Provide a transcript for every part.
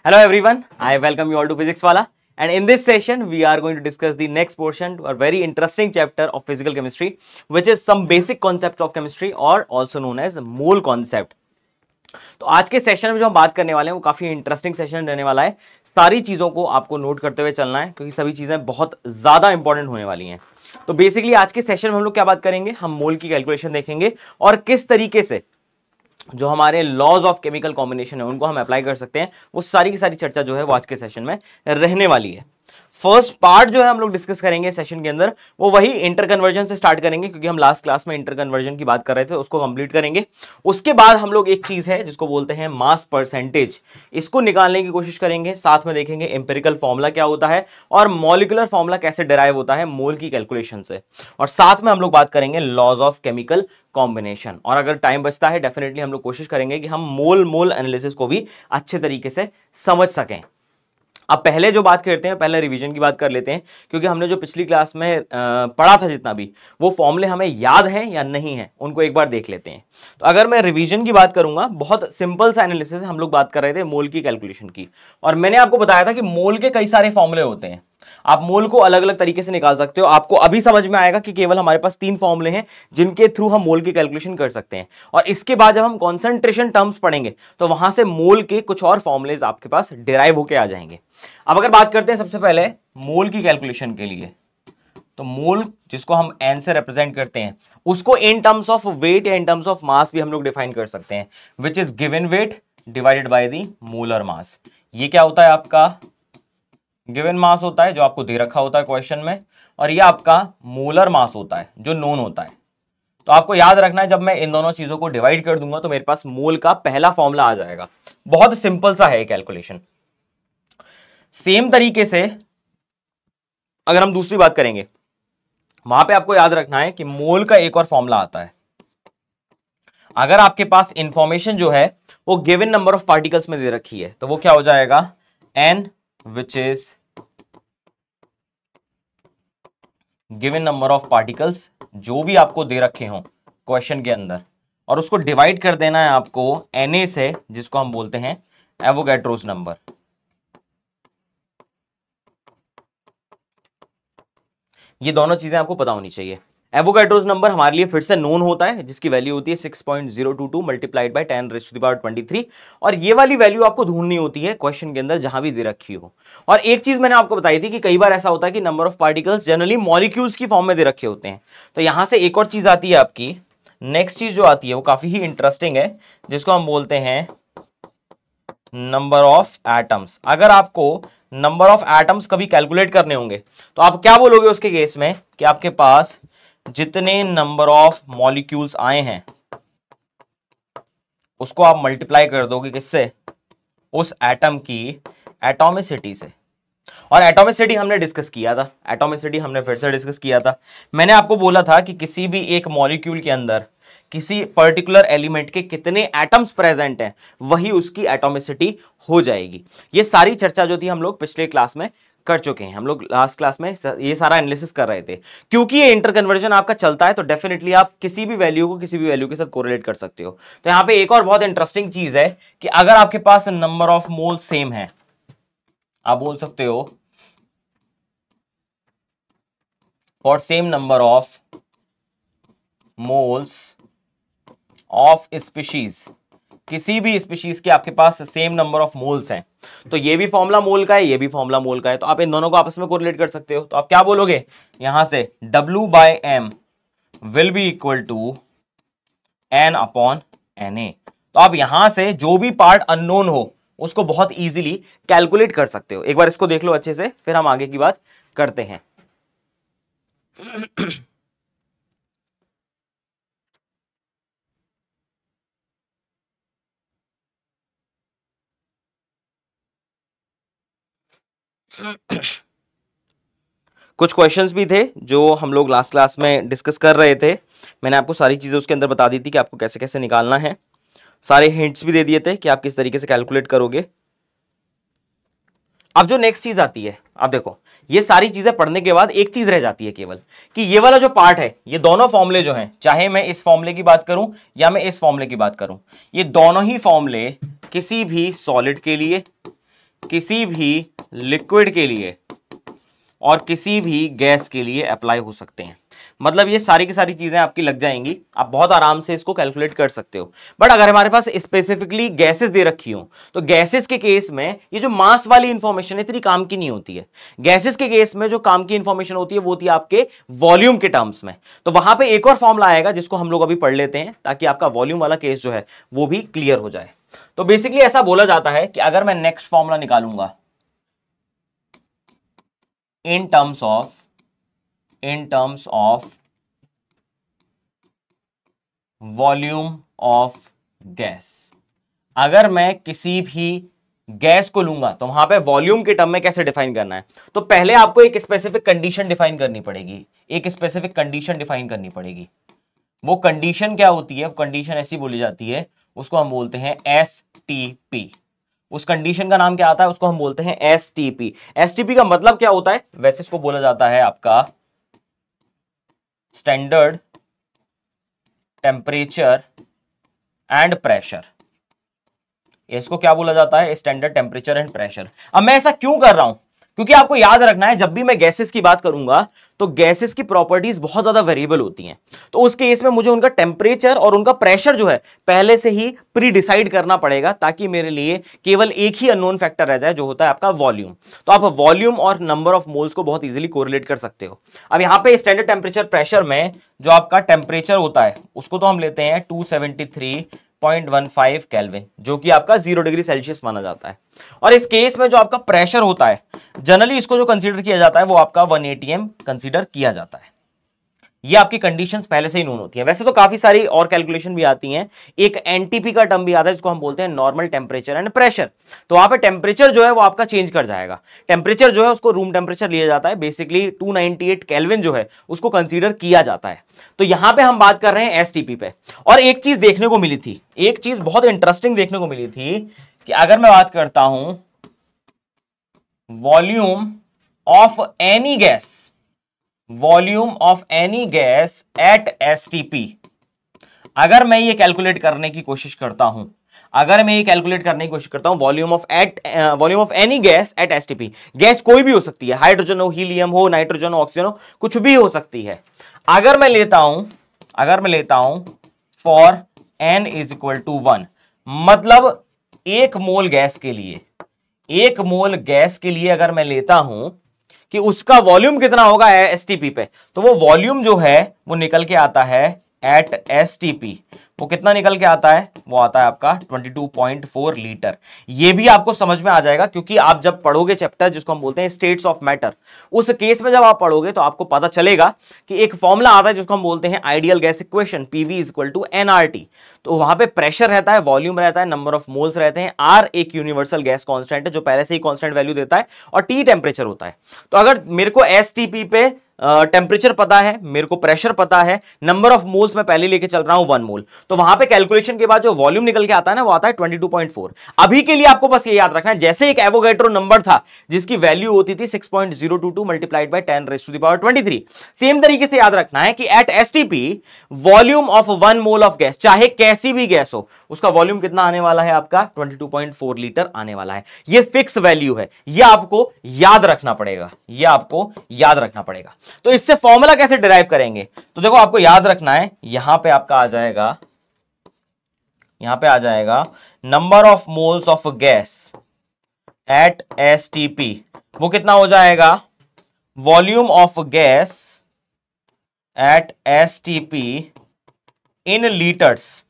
Hello everyone, I welcome you all to Physics Wala, and in this session we are going to discuss the next portion, a very interesting chapter of physical chemistry, which is some basic concepts of chemistry or also known as mole concept. तो आज के session में जो हम बात करने वाले हैं वो काफी इंटरेस्टिंग सेशन रहने वाला है। सारी चीजों को आपको नोट करते हुए चलना है क्योंकि सभी चीजें बहुत ज्यादा इंपॉर्टेंट होने वाली हैं। तो बेसिकली आज के सेशन में हम लोग क्या बात करेंगे, हम मोल की कैलकुलेशन देखेंगे और किस तरीके से जो हमारे लॉज ऑफ केमिकल कॉम्बिनेशन है उनको हम अप्लाई कर सकते हैं, वो सारी की सारी चर्चा जो है वो आज के सेशन में रहने वाली है। फर्स्ट पार्ट जो है हम लोग डिस्कस करेंगे सेशन के अंदर वो वही इंटर कन्वर्जन से स्टार्ट करेंगे क्योंकि हम लास्ट क्लास में इंटर कन्वर्जन की बात कर रहे थे, उसको कंप्लीट करेंगे। उसके बाद हम लोग एक चीज है जिसको बोलते हैं मास परसेंटेज, इसको निकालने की कोशिश करेंगे। साथ में देखेंगे एम्पिरिकल फॉर्मूला क्या होता है और मॉलिक्यूलर फॉर्मूला कैसे डिराइव होता है मोल की कैलकुलेशन से, और साथ में हम लोग बात करेंगे लॉज ऑफ केमिकल कॉम्बिनेशन। और अगर टाइम बचता है डेफिनेटली हम लोग कोशिश करेंगे कि हम मोल एनालिसिस को भी अच्छे तरीके से समझ सकें। अब पहले जो बात करते हैं, पहले रिवीजन की बात कर लेते हैं क्योंकि हमने जो पिछली क्लास में पढ़ा था जितना भी, वो फॉर्मूले हमें याद हैं या नहीं है उनको एक बार देख लेते हैं। तो अगर मैं रिवीजन की बात करूंगा, बहुत सिंपल सा एनालिसिस हम लोग बात कर रहे थे मोल की कैलकुलेशन की, और मैंने आपको बताया था कि मोल के कई सारे फॉर्मूले होते हैं, आप मोल को अलग अलग तरीके से निकाल सकते हो। आपको अभी समझ में आएगा कि केवल हमारे पास 3 फॉर्मूले हैं जिनके थ्रू हम मोल की कैलकुलेशन कर सकते हैं, और इसके बाद जब हम कॉन्सेंट्रेशन टर्म्स पढ़ेंगे तो वहां से मोल के कुछ और फॉर्मूलेज आपके पास डिराइव होके आ जाएंगे। अब अगर बात करते हैं सबसे पहले मोल की कैलकुलेशन के लिए, तो मोल जिसको हम एन से रिप्रेजेंट करते हैं उसको इन टर्म्स ऑफ वेट या इन टर्म्स ऑफ मास भी हम लोग डिफाइन कर सकते हैं, which is given weight divided by the molar मास। ये क्या होता है, आपका गिवन मास होता है जो आपको दे रखा होता है क्वेश्चन में, और ये आपका मोलर मास होता है जो नोन होता है। तो आपको याद रखना है जब मैं इन दोनों चीजों को डिवाइड कर दूंगा तो मेरे पास मोल का पहला फॉर्मूला आ जाएगा। बहुत सिंपल सा है कैलकुलेशन। सेम तरीके से अगर हम दूसरी बात करेंगे, वहां पे आपको याद रखना है कि मोल का एक और फॉर्मूला आता है। अगर आपके पास इंफॉर्मेशन जो है वो गिवन नंबर ऑफ पार्टिकल्स में दे रखी है तो वो क्या हो जाएगा, N which is given number of particles जो भी आपको दे रखे हों क्वेश्चन के अंदर, और उसको डिवाइड कर देना है आपको Na से, जिसको हम बोलते हैं एवोगैड्रोस नंबर। ये दोनों चीजें आपको पता होनी चाहिए। एवोगैड्रोस नंबर हमारे लिए फिर से नोन होता है जिसकी वैल्यू होती है 6.022 मल्टीप्लाइड बाय 10⁻23, और ये वाली वैल्यू आपको ढूंढनी होती है क्वेश्चन के अंदर जहां भी दे रखी हो। और एक चीज मैंने आपको बताई थी कि कई बार ऐसा होता है कि number of particles generally molecules की फॉर्म में दे रखे होते हैं। तो यहां से एक और चीज आती है आपकी, नेक्स्ट चीज जो आती है वो काफी ही इंटरेस्टिंग है, जिसको हम बोलते हैं नंबर ऑफ एटम्स। अगर आपको नंबर ऑफ एटम्स कभी कैलकुलेट करने होंगे तो आप क्या बोलोगे उसके केस में कि आपके पास जितने नंबर ऑफ मॉलिक्यूल्स आए हैं उसको आप मल्टीप्लाई कर दोगे किससे, उस एटम की एटॉमिसिटी से। और एटॉमिसिटी हमने डिस्कस किया था, एटॉमिसिटी हमने फिर से डिस्कस किया था। मैंने आपको बोला था कि किसी भी एक मॉलिक्यूल के अंदर किसी पर्टिकुलर एलिमेंट के कितने एटम्स प्रेजेंट हैं वही उसकी एटॉमिसिटी हो जाएगी। ये सारी चर्चा जो थी हम लोग पिछले क्लास में कर चुके हैं। हम लोग लास्ट क्लास में ये सारा एनालिसिस कर रहे थे। क्योंकि ये इंटर कन्वर्जन आपका चलता है तो डेफिनेटली आप किसी भी वैल्यू को किसी भी वैल्यू के साथ कोरिलेट कर सकते हो। तो यहां पे एक और बहुत इंटरेस्टिंग चीज है कि अगर आपके पास नंबर ऑफ मोल सेम है, आप बोल सकते हो for same number of moles of species, किसी भी स्पीशीज के आपके पास सेम नंबर ऑफ मोल्स हैं, तो ये भी फॉर्मूला मोल का है, ये भी फॉर्मूला मोल का है, तो आप इन दोनों को आपस में कोरिलेट कर सकते हो। तो आप क्या बोलोगे यहां से, W/m will be equal to N upon Na। तो आप यहां से जो भी पार्ट अननोन हो उसको बहुत इजीली कैलकुलेट कर सकते हो। एक बार इसको देख लो अच्छे से, फिर हम आगे की बात करते हैं। कुछ क्वेश्चंस भी थे जो हम लोग लास्ट क्लास में डिस्कस कर रहे थे। मैंने आपको सारी चीजें उसके अंदर बता दी थी कि आपको कैसे कैसे निकालना है, सारे हिंट्स भी दे दिए थे कि आप किस तरीके से कैलकुलेट करोगे। अब जो नेक्स्ट चीज आती है, आप देखो ये सारी चीजें पढ़ने के बाद एक चीज रह जाती है केवल कि ये वाला जो पार्ट है, ये दोनों फॉर्मूले जो हैं, चाहे मैं इस फॉर्मूले की बात करूं या मैं इस फॉर्मूले की बात करूं, ये दोनों ही फॉर्मूले किसी भी सॉलिड के लिए किसी भी लिक्विड के लिए और किसी भी गैस के लिए अप्लाई हो सकते हैं। मतलब ये सारी की सारी चीजें आपकी लग जाएंगी, आप बहुत आराम से इसको कैलकुलेट कर सकते हो। बट अगर हमारे पास स्पेसिफिकली गैसेस दे रखी हो तो गैसेस के केस में ये जो मास वाली इंफॉर्मेशन है इतनी काम की नहीं होती है। गैसेस के केस में जो काम की इंफॉर्मेशन होती है वो होती है आपके वॉल्यूम के टर्म्स में। तो वहां पे एक और फॉर्मूला आएगा जिसको हम लोग अभी पढ़ लेते हैं ताकि आपका वॉल्यूम वाला केस जो है वो भी क्लियर हो जाए। तो बेसिकली ऐसा बोला जाता है कि अगर मैं नेक्स्ट फॉर्मूला निकालूंगा in terms of volume of gas, अगर मैं किसी भी गैस को लूंगा तो वहां पे वॉल्यूम के टर्म में कैसे डिफाइन करना है, तो पहले आपको एक स्पेसिफिक कंडीशन डिफाइन करनी पड़ेगी। एक स्पेसिफिक कंडीशन डिफाइन करनी पड़ेगी। वो कंडीशन क्या होती है? वो कंडीशन ऐसी बोली जाती है, उसको हम बोलते हैं STP। उस कंडीशन का नाम क्या आता है? उसको हम बोलते हैं STP। STP का मतलब क्या होता है? वैसे इसको बोला जाता है आपका स्टैंडर्ड टेम्परेचर एंड प्रेशर। इसको क्या बोला जाता है? Standard temperature and pressure. अब मैं ऐसा क्यों कर रहा हूं? क्योंकि आपको याद रखना है जब भी मैं गैसेस की बात करूंगा तो गैसेस की प्रॉपर्टीज बहुत ज्यादा वेरिएबल होती हैं। तो उस केस में मुझे उनका टेम्परेचर और उनका प्रेशर जो है पहले से ही प्री डिसाइड करना पड़ेगा ताकि मेरे लिए केवल एक ही अननोन फैक्टर रह जाए जो होता है आपका वॉल्यूम। तो आप वॉल्यूम और नंबर ऑफ मोल्स को बहुत इजीली कोरिलेट कर सकते हो। अब यहां पे स्टैंडर्ड टेम्परेचर प्रेशर में जो आपका टेम्परेचर होता है उसको तो हम लेते हैं 273.15 केल्विन, जो कि आपका 0 डिग्री सेल्सियस माना जाता है। और इस केस में जो आपका प्रेशर होता है जनरली इसको जो कंसीडर किया जाता है वो आपका 1 atm कंसीडर किया जाता है। ये आपकी कंडीशंस पहले से ही नोन होती हैं। वैसे तो काफी सारी और कैलकुलेशन भी आती हैं। एक एनटीपी का टर्म भी आता है जिसको हम बोलते हैं नॉर्मल टेम्परेचर एंड प्रेशर। तो वहां पे टेम्परेचर जो है वो आपका चेंज कर जाएगा। टेम्परेचर जो है उसको रूम टेम्परेचर लिया जाता है, बेसिकली 298 केल्विन जो है उसको कंसीडर किया जाता है। तो यहां पे हम बात कर रहे हैं एसटीपी पे। और एक चीज देखने को मिली थी, एक चीज बहुत इंटरेस्टिंग देखने को मिली थी कि अगर मैं बात करता हूं volume of any gas, volume of any gas at STP, अगर मैं ये कैलकुलेट करने की कोशिश करता हूं, अगर मैं ये कैलकुलेट करने की कोशिश करता हूं volume of any gas at STP, gas कोई भी हो सकती है, हाइड्रोजन हो, हीलियम हो, नाइट्रोजन हो, ऑक्सीजन हो, कुछ भी हो सकती है। अगर मैं लेता हूं for n is equal to 1, मतलब एक मोल गैस के लिए, एक मोल गैस के लिए अगर मैं लेता हूं कि उसका वॉल्यूम कितना होगा एसटीपी पे, तो वो वॉल्यूम जो है वो निकल के आता है एट एसटीपी, वो कितना निकल के आता है? वो आता है आपका 22.4 लीटर। ये भी आपको समझ में आ जाएगा क्योंकि आप जब पढ़ोगे चैप्टर जिसको हम बोलते हैं स्टेट्स ऑफ मैटर, उस केस में जब आप पढ़ोगे तो आपको पता चलेगा कि एक फॉर्मूला आता है जिसको हम बोलते हैं ideal gas equation, PV is equal to NRT. तो वहां पे प्रेशर रहता है, वॉल्यूम रहता है, नंबर ऑफ मोल्स रहते हैं, आर एक यूनिवर्सल गैस कांस्टेंट है जो पहले से ही कांस्टेंट वैल्यू देता है, और टी टेम्परेचर होता है। तो अगर मेरे को एसटीपी पे टेम्परेचर पता है, मेरे को प्रेशर पता है, नंबर ऑफ मोल्स मैं पहले लेके चल रहा हूं 1 मोल, तो वहां पे कैलकुलेशन के बाद जो वॉल्यूम निकल के आता है ना वो आता है 22.4। अभी के लिए आपको बस ये याद रखना है, जैसे एक एवोगैड्रो नंबर था जिसकी वैल्यू होती थी 6.022 मल्टीप्लाइड बाय 10⁻23, सेम तरीके से याद रखना है कि at STP volume of 1 mole of gas, चाहे कैसी भी गैस हो, उसका वॉल्यूम कितना आने वाला है? आपका 22.4 लीटर आने वाला है। ये फिक्स वैल्यू है, ये आपको याद रखना पड़ेगा, ये आपको याद रखना पड़ेगा। तो इससे फॉर्मूला कैसे डिराइव करेंगे? तो देखो आपको याद रखना है, यहां पे आपका आ जाएगा, यहां पे आ जाएगा number of moles of gas eight STP, वो कितना हो जाएगा? Volume of gas eight STP in litres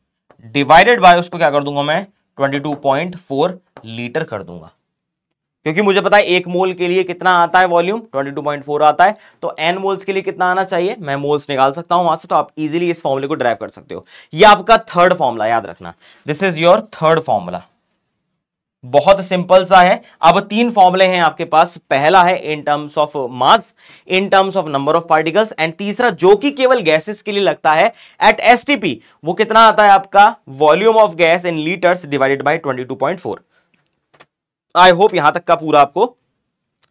divided bye, उसको क्या कर दूंगा मैं? 22.4 लीटर कर दूंगा, क्योंकि मुझे पता है एक मोल के लिए कितना आता है वॉल्यूम, 22.4 आता है, तो n मोल्स के लिए कितना आना चाहिए, मैं मोल्स निकाल सकता हूं वहां से। तो आप इजीली इस फॉर्मूले को ड्राइव कर सकते हो। ये आपका थर्ड फॉर्मूला, याद रखना, this is your third formula. बहुत सिंपल सा है। अब 3 फॉर्मूले हैं आपके पास, पहला है इन terms of mass, in terms of number of particles, and तीसरा जो कि केवल गैसेस के लिए लगता है एट एसटीपी, वो कितना आता है आपका? Volume of gas in litres divided by 22.4। I hope यहां तक का पूरा आपको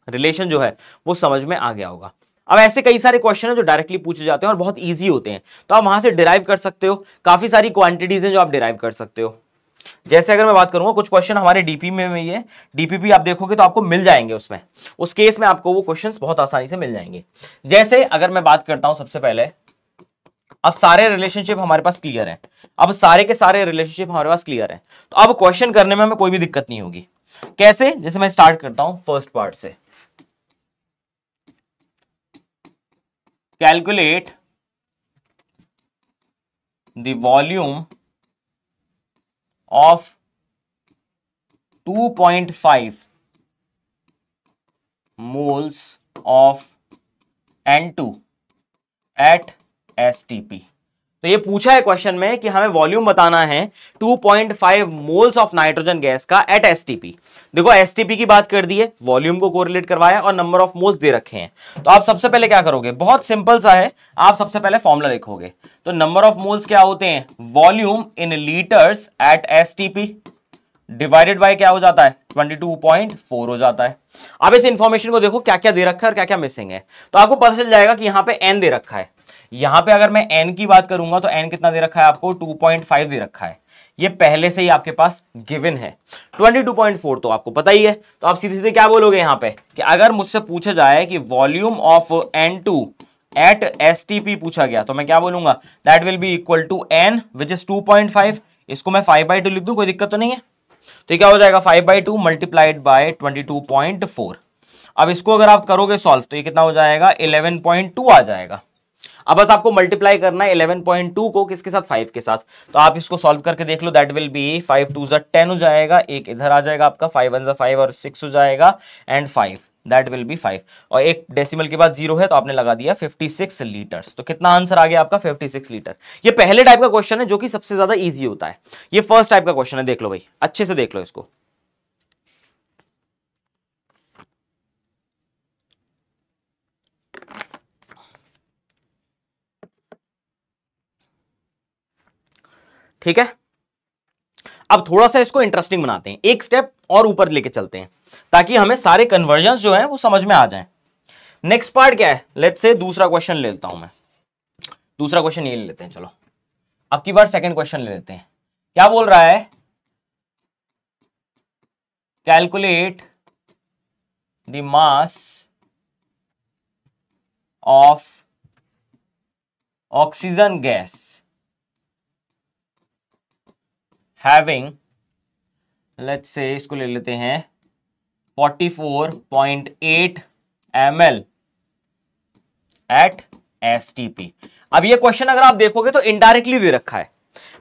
रिलेशन जो है वो समझ में आ गया होगा। अब ऐसे कई सारे क्वेश्चन हैं जो डायरेक्टली पूछे जाते हैं और बहुत इजी होते हैं, तो आप वहां से डिराइव कर सकते हो। काफी सारी क्वांटिटीज हैं जो आप डिराइव कर सकते हो। जैसे अगर मैं बात करूंगा, कुछ क्वेश्चन हमारे डीपी में ही है, डीपीपी आप देखोगे तो आपको मिल जाएंगे उसमें, उस केस में आपको वो क्वेश्चंस बहुत आसानी से मिल जाएंगे। जैसे अगर मैं बात करता हूं सबसे पहले, अब सारे रिलेशनशिप हमारे पास क्लियर है, अब सारे के सारे रिलेशनशिप हमारे पास क्लियर है, तो अब क्वेश्चन करने में हमें कोई भी दिक्कत नहीं होगी। कैसे? जैसे मैं स्टार्ट करता हूं फर्स्ट पार्ट से, calculate the volume of 2.5 moles of N2 at STP। तो ये पूछा है क्वेश्चन में कि हमें वॉल्यूम बताना है 2.5 मोल्स ऑफ नाइट्रोजन गैस का एट एसटीपी। देखो एसटीपी की बात कर दी है, वॉल्यूम को कोरिलेट करवाया और नंबर ऑफ मोल्स दे रखे हैं। तो आप सबसे पहले क्या करोगे, बहुत सिंपल सा है, आप सबसे पहले फॉर्मूला लिखोगे। तो नंबर ऑफ मोल्स क्या होते हैं, volume in litres at STP divided by क्या हो जाता है, 22.4 हो जाता है। अब इस इंफॉर्मेशन को देखो क्या क्या दे रखा है और क्या क्या मिसिंग है, तो आपको पता चल जाएगा कि यहां पे एन दे रखा है। यहां पे अगर मैं n की बात करूंगा तो n कितना दे रखा है आपको, 2.5 दे रखा है, ये पहले से ही आपके पास गिवन है। 22.4 तो आपको पता ही है, तो आप सीधे सीधे क्या बोलोगे यहां पे कि अगर मुझसे पूछा जाए कि volume of N2 eight STP पूछा गया, तो मैं क्या बोलूंगा, that will be equal to n which is 2.5। इसको मैं 5/2 लिख दूं, कोई दिक्कत तो नहीं है। तो क्या हो जाएगा, 5/2 मल्टीप्लाइड बाय 22.4। अब इसको अगर आप करोगे सॉल्व तो ये कितना हो जाएगा, 11.2 आ जाएगा। अब बस आपको मल्टीप्लाई करना है 11.2 को किसके साथ, 5 के साथ। तो आप इसको सॉल्व करके देख लो, दैट विल बी 5 2 10 हो जाएगा, एक इधर आ जाएगा आपका, 5 1 5 और 6 हो जाएगा एंड 5, दैट विल बी 5। और एक डेसिमल के बाद 0 है तो आपने लगा दिया 56 लीटर्स। तो कितना आंसर आ गया आपका, 56 लीटर। ये पहले टाइप का क्वेश्चन है जो कि सबसे ज्यादा ईजी होता है। ये फर्स्ट टाइप का क्वेश्चन है, देख लो भाई, अच्छे से देख लो इसको। ठीक है, अब थोड़ा सा इसको इंटरेस्टिंग बनाते हैं, एक स्टेप और ऊपर लेके चलते हैं ताकि हमें सारे कन्वर्जन्स जो हैं वो समझ में आ जाएं। नेक्स्ट पार्ट क्या है, लेट्स से दूसरा क्वेश्चन ले लेता हूं मैं, दूसरा क्वेश्चन ये ले लेते हैं। चलो अब की बार सेकंड क्वेश्चन ले लेते हैं। क्या बोल रहा है, calculate the mass of oxygen gas having, let's say इसको ले लेते हैं 44.8 ml एट एसटीपी। अब ये क्वेश्चन अगर आप देखोगे तो इनडायरेक्टली दे रखा है।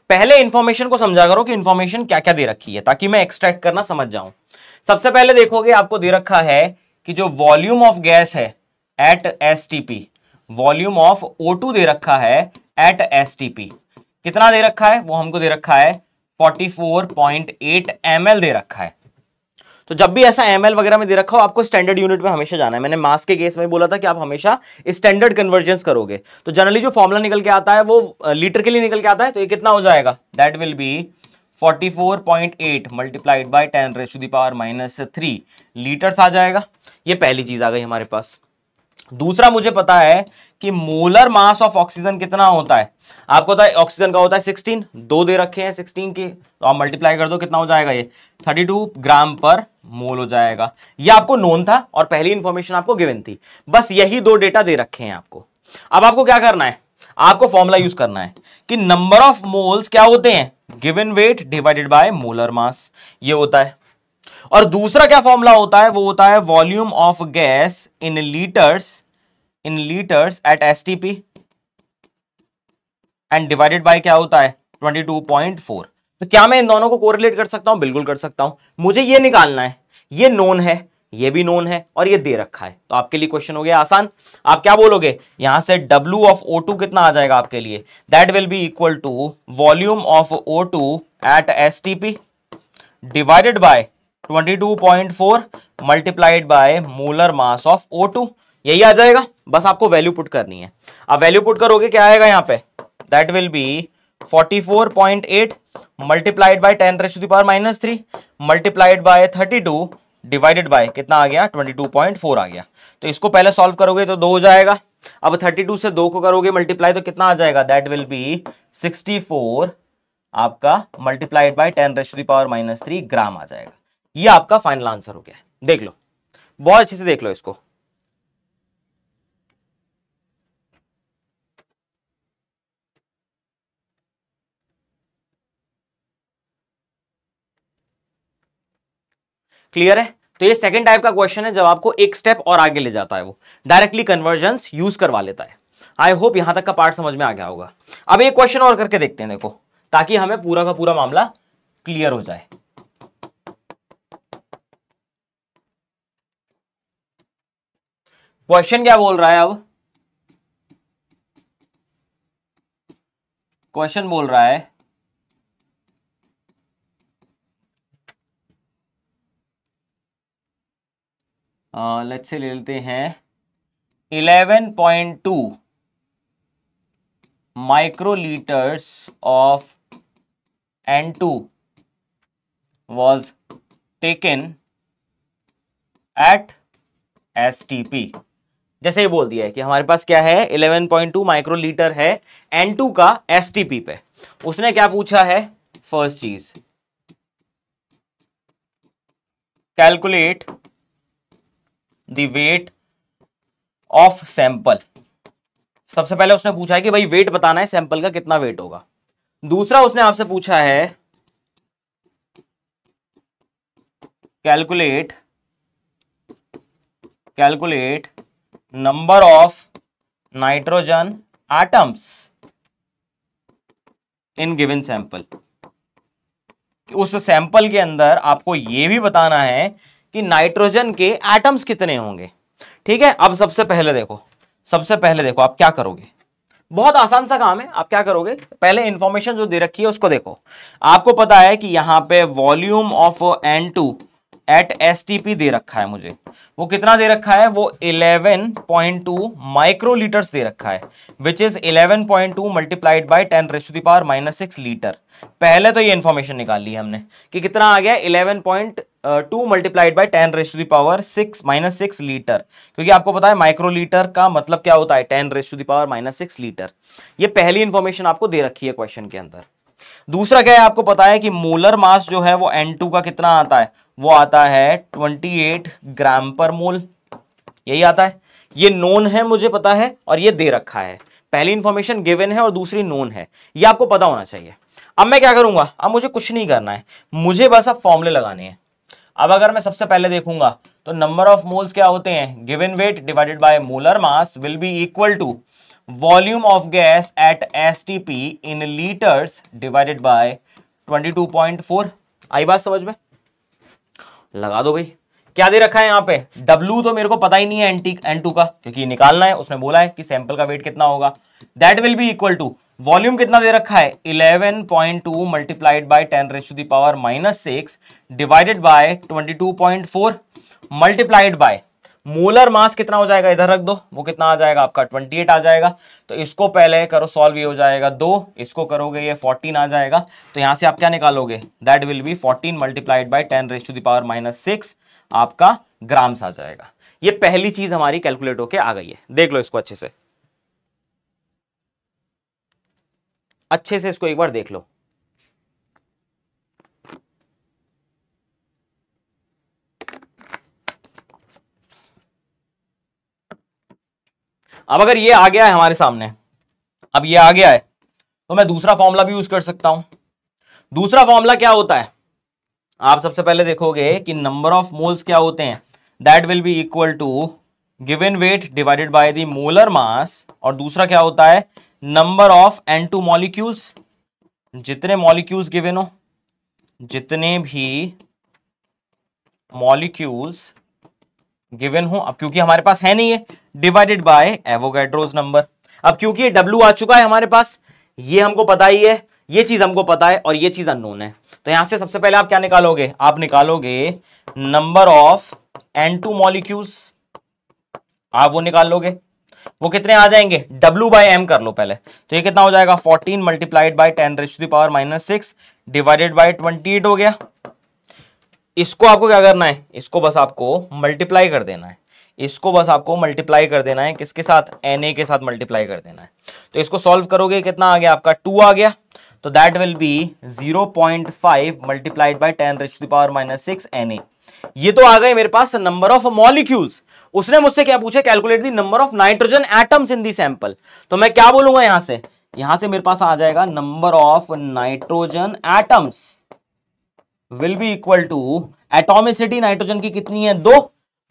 पहले इंफॉर्मेशन को समझा करो कि इंफॉर्मेशन क्या क्या दे रखी है, ताकि मैं एक्सट्रैक्ट करना समझ जाऊं। सबसे पहले देखोगे आपको दे रखा है कि जो वॉल्यूम ऑफ गैस है at STP, volume of O2 दे रखा है एट एसटीपी, कितना दे रखा है, वो हमको दे रखा है 44.8 ml दे रखा है। तो जब भी ऐसा ml वगैरह में दे रखा हो, आपको स्टैंडर्ड यूनिट में हमेशा जाना है। मैंने मास के केस में बोला था कि आप हमेशा स्टैंडर्ड कन्वर्जेंस करोगे, तो जनरली जो फॉर्मूला निकल के आता है वो लीटर के लिए निकल के आता है। तो ये कितना हो जाएगा, that will be 44.8 multiplied by 10⁻³ litres आ जाएगा। ये पहली चीज आ गई हमारे पास। दूसरा मुझे पता है कि मोलर मास ऑफ ऑक्सीजन कितना होता है, आपको पता है ऑक्सीजन का होता है 16, दो दे रखे हैं 16 के, तो आप मल्टीप्लाई कर दो, कितना हो जाएगा ये 32 ग्राम पर मोल हो जाएगा। ये आपको नोन था और पहली इंफॉर्मेशन आपको गिवन थी, बस यही दो डेटा दे रखे हैं आपको। अब आपको क्या करना है, आपको फॉर्मूला यूज करना है कि नंबर ऑफ मोल्स क्या होते हैं, given weight divided by molar मास, ये होता है। और दूसरा क्या फॉर्मूला होता है, वो होता है volume of gas in litres at STP and divided by क्या होता है 22.4। तो क्या मैं इन दोनों को कोरिलेट कर सकता हूं, बिल्कुल कर सकता हूं। मुझे ये निकालना है, ये नोन है, ये भी नोन है और ये दे रखा है, तो आपके लिए क्वेश्चन हो गया आसान। आप क्या बोलोगे, यहां से W ऑफ O2 कितना आ जाएगा आपके लिए, that will be equal to volume of O2 at STP divided by 22.4 multiplied by molar mass of O2, यही आ जाएगा। बस आपको वैल्यू पुट करनी है। अब वैल्यू पुट करोगे क्या आएगा यहाँ पे, that will be 44.8 multiplied by 10⁻³ multiplied by 32 divided by कितना आ गया 22.4 आ गया। तो इसको पहले सॉल्व करोगे तो 2 हो जाएगा। अब 32 से 2 को करोगे मल्टीप्लाई तो कितना आ जाएगा, दैट विल बी 64 आपका मल्टीप्लाइड बाय 10⁻³ ग्राम आ जाएगा। ये आपका फाइनल आंसर हो गया। देख लो, बहुत अच्छे से देख लो इसको। क्लियर है? तो ये सेकंड टाइप का क्वेश्चन है जब आपको एक स्टेप और आगे ले जाता है, वो डायरेक्टली कन्वर्जेंस यूज करवा लेता है। आई होप यहां तक का पार्ट समझ में आ गया होगा। अब एक क्वेश्चन और करके देखते हैं, देखो, ताकि हमें पूरा का पूरा मामला क्लियर हो जाए। क्वेश्चन क्या बोल रहा है? अब क्वेश्चन बोल रहा है लेट्स से ले लेते हैं 11.2 माइक्रोलीटर्स of N2 was taken at STP। जैसे ही बोल दिया है कि हमारे पास क्या है, 11.2 माइक्रोलीटर है N2 का STP पे। उसने क्या पूछा है? फर्स्ट चीज, calculate the weight of sample. सबसे पहले उसने पूछा है कि भाई वेट बताना है, सैंपल का कितना वेट होगा। दूसरा उसने आपसे पूछा है calculate number of nitrogen atoms in given sample. उस सैंपल के अंदर आपको यह भी बताना है कि नाइट्रोजन के एटम्स कितने होंगे। ठीक है, अब सबसे पहले देखो आप क्या करोगे। बहुत आसान सा काम है। आप क्या करोगे, पहले इंफॉर्मेशन जो दे रखी है उसको देखो। आपको पता है कि यहां पे volume of N2 at STP दे रखा है मुझे। वो कितना दे रखा है? वो 11.2 माइक्रोलीटर्स दे रखा है, which is 11.2 multiplied by 10⁻⁻6 litre. पहले तो ये इंफॉर्मेशन निकाल ली हमने कि कितना आ गया, 11.2 मल्टीप्लाइड बाय 10⁻6 लीटर, क्योंकि आपको पता है माइक्रोलीटर का मतलब क्या होता है, 10⁻6 लीटर। ये पहली इंफॉर्मेशन आपको दे रखी है क्वेश्चन के अंदर। दूसरा क्या है, आपको पता है कि मोलर मास जो है वो N2 का कितना आता है? वो आता है 28 ग्राम पर मोल। यही आता है। ये नोन है, मुझे पता है, और ये दे रखा है। पहली इंफॉर्मेशन गिवन है और दूसरी नोन है, ये आपको पता होना चाहिए। अब मैं क्या करूंगा, अब मुझे कुछ नहीं करना है, मुझे बस अब फॉर्मूले लगाने हैं। अब अगर मैं सबसे पहले देखूंगा तो नंबर ऑफ मोल्स क्या होते हैं, given weight divided by molar mass will be equal to volume of gas at STP in litres divided by 22.4। आई बात समझ में? लगा दो भाई। क्या दे रखा है यहाँ पे? W तो मेरे को पता ही नहीं है N2 का, क्योंकि निकालना है। उसने बोला है कि सैंपल का वेट कितना होगा, that will be equal to volume कितना दे रखा है, 11.2 multiplied by 10⁻⁻6 divided by 22.4 multiplied by molar mass कितना हो जाएगा, इधर रख दो, वो कितना आ जाएगा आपका 28 आ जाएगा। तो इसको पहले करो सॉल्व, ये हो जाएगा 2, इसको करोगे ये 14 आ जाएगा। तो यहां से आप क्या निकालोगे, that will B 14 multiplied by 10⁻⁻6 आपका ग्राम्स आ जाएगा। ये पहली चीज हमारी कैलकुलेट होके आ गई है। देख लो इसको अच्छे से इसको एक बार देख लो। अब अगर ये आ गया है हमारे सामने, अब ये आ गया है, तो मैं दूसरा फॉर्मूला भी यूज कर सकता हूं। दूसरा फॉर्मूला क्या होता है, आप सबसे पहले देखोगे कि नंबर ऑफ मोल्स क्या होते हैं, that will be equal to given weight divided by the molar mass, और दूसरा क्या होता है, नंबर ऑफ N2 मॉलिक्यूल्स। जितने मॉलिक्यूल्स गिवन हो, जितने भी मॉलिक्यूल्स गिवन हो, अब क्योंकि हमारे पास है नहीं है, डिवाइडेड बाय एवोगैड्रोस नंबर। अब क्योंकि ये W आ चुका है हमारे पास, ये हमको पता ही है, ये चीज हमको पता है, और ये चीज अननोन है। तो यहां से सबसे पहले आप क्या निकालोगे, आप निकालोगे नंबर ऑफ N2 मॉलिक्यूल्स, आप वो निकाल लोगे। वो कितने आ जाएंगे, W बाय M कर लो पहले। तो ये कितना हो जाएगा, 14 मल्टीप्लाइड बाय 10⁻⁻6 डिवाइडेड बाय 28 हो गया। इसको आपको क्या करना है, इसको बस आपको मल्टीप्लाई कर देना है। इसको बस आपको मल्टीप्लाई कर देना है, किसके साथ, Na के साथ मल्टीप्लाई कर देना है। तो इसको सॉल्व करोगे, कितना आ गया आपका 2 आ गया। तो that will B 0.5 multiplied by 10⁻⁻⁶ Na। ये तो आ गए मेरे पास नंबर ऑफ मॉलिक्यूल्स। उसने मुझसे क्या पूछा, calculate the number of nitrogen atoms in the sample. तो मैं क्या बोलूंगा यहां से मेरे पास आ जाएगा number of nitrogen atoms will be equal to atomicity nitrogen की कितनी है 2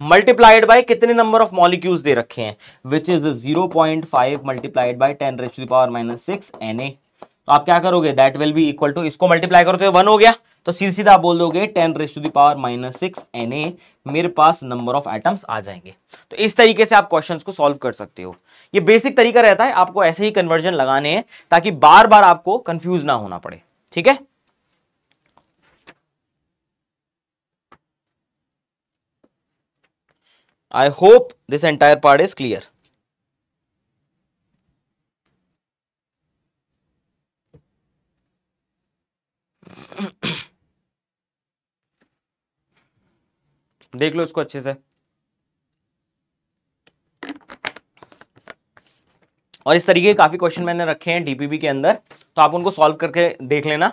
मल्टीप्लाइड बाय कितने नंबर ऑफ मॉलिक्यूल्स दे रखे हैं which is 0.5 multiplied by 10⁻⁻⁶ Na। तो आप क्या करोगे, that will be equal to, इसको मल्टीप्लाई करो तो 1 हो गया, तो सीधा आप बोल दोगे 10⁻⁻⁶ Na मेरे पास नंबर ऑफ एटम्स आ जाएंगे। तो इस तरीके से आप क्वेश्चंस को सॉल्व कर सकते हो। ये बेसिक तरीका रहता है, आपको ऐसे ही कन्वर्जन लगाने हैं ताकि बार बार आपको कंफ्यूज ना होना पड़े। ठीक है, I hope this entire part is clear. देख लो इसको अच्छे से। और इस तरीके के काफी क्वेश्चन मैंने रखे हैं डीपीबी के अंदर, तो आप उनको सॉल्व करके देख लेना।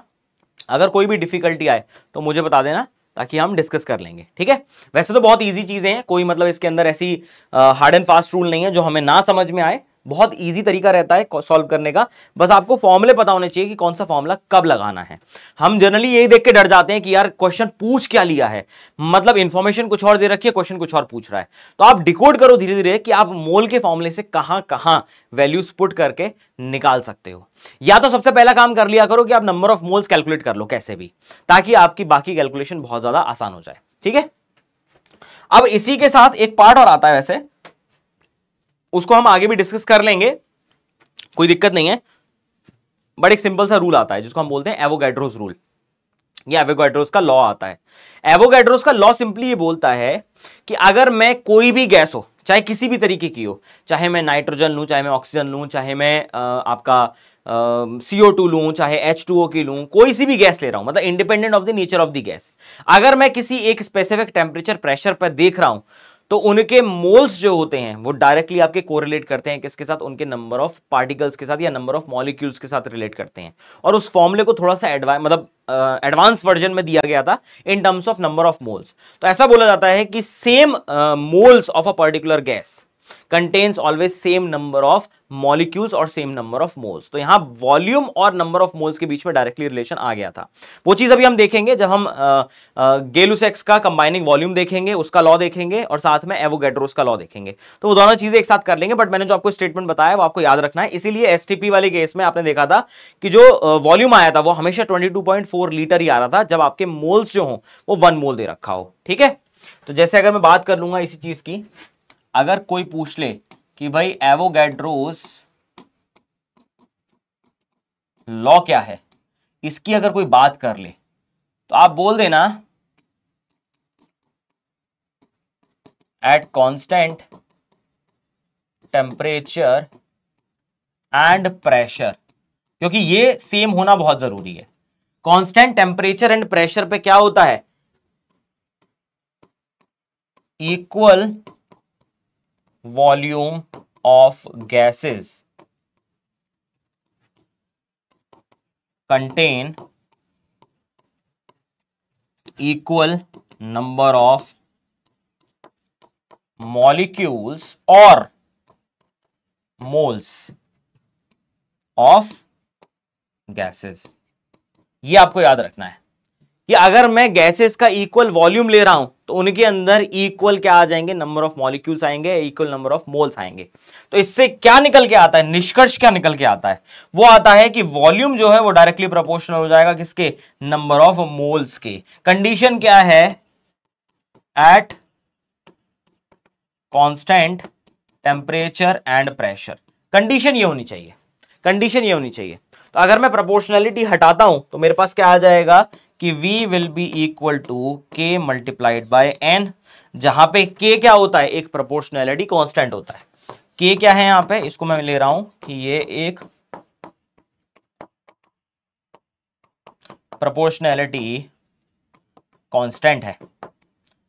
अगर कोई भी डिफिकल्टी आए तो मुझे बता देना ताकि हम डिस्कस कर लेंगे। ठीक है, वैसे तो बहुत इजी चीजें हैं, कोई मतलब इसके अंदर ऐसी हार्ड एंड फास्ट रूल नहीं है जो हमें ना समझ में आए। बहुत इजी तरीका रहता है सॉल्व करने का, बस आपको फॉर्मूले पता होने चाहिए कि कौन सा फॉर्मूला कब लगाना है। हम जनरली यही देख के डर जाते हैं कि यार क्वेश्चन पूछ क्या लिया है, मतलब इंफॉर्मेशन कुछ और दे रखी है, क्वेश्चन कुछ और पूछ रहा है। तो आप डिकोड करो धीरे धीरे कि आप मोल के फॉर्मूले से कहां कहां वैल्यूज पुट करके निकाल सकते हो। या तो सबसे पहला काम कर लिया करो कि आप नंबर ऑफ मोल्स कैलकुलेट कर लो कैसे भी, ताकि आपकी बाकी कैलकुलेशन बहुत ज्यादा आसान हो जाए। ठीक है, अब इसी के साथ एक पार्ट और आता है, वैसे उसको हम आगे भी डिस्कस कर लेंगे, कोई दिक्कत नहीं है। बट एक सिंपल सा रूल आता है जिसको हम बोलते हैं एवोगैड्रोस रूल। ये एवोगैड्रोस का लॉ आता है। एवोगैड्रोस का लॉ सिंपली ये बोलता है कि अगर मैं कोई भी गैस हो, चाहे किसी भी तरीके की हो, चाहे मैं नाइट्रोजन लूं, चाहे मैं ऑक्सीजन लूं, चाहे मैं आपका CO2 लूं, चाहे H2O की लूं, कोई सी भी गैस ले रहा हूं, मतलब independent of the nature of the gas, अगर मैं किसी एक स्पेसिफिक टेम्परेचर प्रेशर पर देख रहा हूं तो उनके मोल्स जो होते हैं वो डायरेक्टली आपके कोरिलेट करते हैं किसके साथ, उनके नंबर ऑफ पार्टिकल्स के साथ या नंबर ऑफ मॉलिक्यूल्स के साथ रिलेट करते हैं। और उस फॉर्मूले को थोड़ा सा एडवांस वर्जन में दिया गया था इन terms of number of moles. तो ऐसा बोला जाता है कि same moles of a particular gas contains always same number of molecules और same number of moles। तो यहां वॉल्यूम और नंबर ऑफ मोल्स के बीच में डायरेक्टली रिलेशन आ गया था। वो चीज अभी हम देखेंगे जब हम गेलुसेक्स का कंबाइनिंग वॉल्यूम देखेंगे, उसका लॉ देखेंगे, और साथ में एवोगैड्रोस का लॉ देखेंगे। तो वो दोनों चीजें एक साथ कर लेंगे, बट मैंने जो आपको स्टेटमेंट बताया वो आपको याद रखना है। इसीलिए एसटीपी वाले केस में आपने देखा था कि जो वॉल्यूम आया था वो हमेशा 22.4 लीटर ही आ रहा था, जब आपके मोल्स जो हो वो 1 मोल दे रखा हो। ठीक है, तो जैसे अगर मैं बात कर लूंगा इसी चीज की, अगर कोई पूछ ले कि भाई एवोगैड्रोस लॉ क्या है, इसकी अगर कोई बात कर ले तो आप बोल देना at constant temperature and pressure, क्योंकि ये सेम होना बहुत जरूरी है। कांस्टेंट टेम्परेचर एंड प्रेशर पे क्या होता है, equal volume of gases contain equal number of molecules or moles of gases। ये आपको याद रखना है कि अगर मैं गैसेस का इक्वल वॉल्यूम ले रहा हूं तो उनके अंदर इक्वल क्या आ जाएंगे, नंबर ऑफ मॉलिक्यूल्स आएंगे, इक्वल नंबर ऑफ मोल्स आएंगे। तो इससे क्या निकल के आता है, निष्कर्ष क्या निकल के आता है, वो आता है कि वॉल्यूम जो है वो डायरेक्टली प्रोपोर्शनल हो जाएगा किसके, नंबर ऑफ मोल्स के। कंडीशन क्या है, at constant temperature and pressure. Condition ये होनी चाहिए, कंडीशन ये होनी चाहिए। तो अगर मैं प्रोपोर्शनलिटी हटाता हूं तो मेरे पास क्या आ जाएगा कि V will be equal to K multiplied by N, जहां पे K क्या होता है, एक प्रोपोर्शनैलिटी कांस्टेंट होता है। K क्या है यहां पे, इसको मैं ले रहा हूं कि ये एक प्रोपोर्शनैलिटी कांस्टेंट है।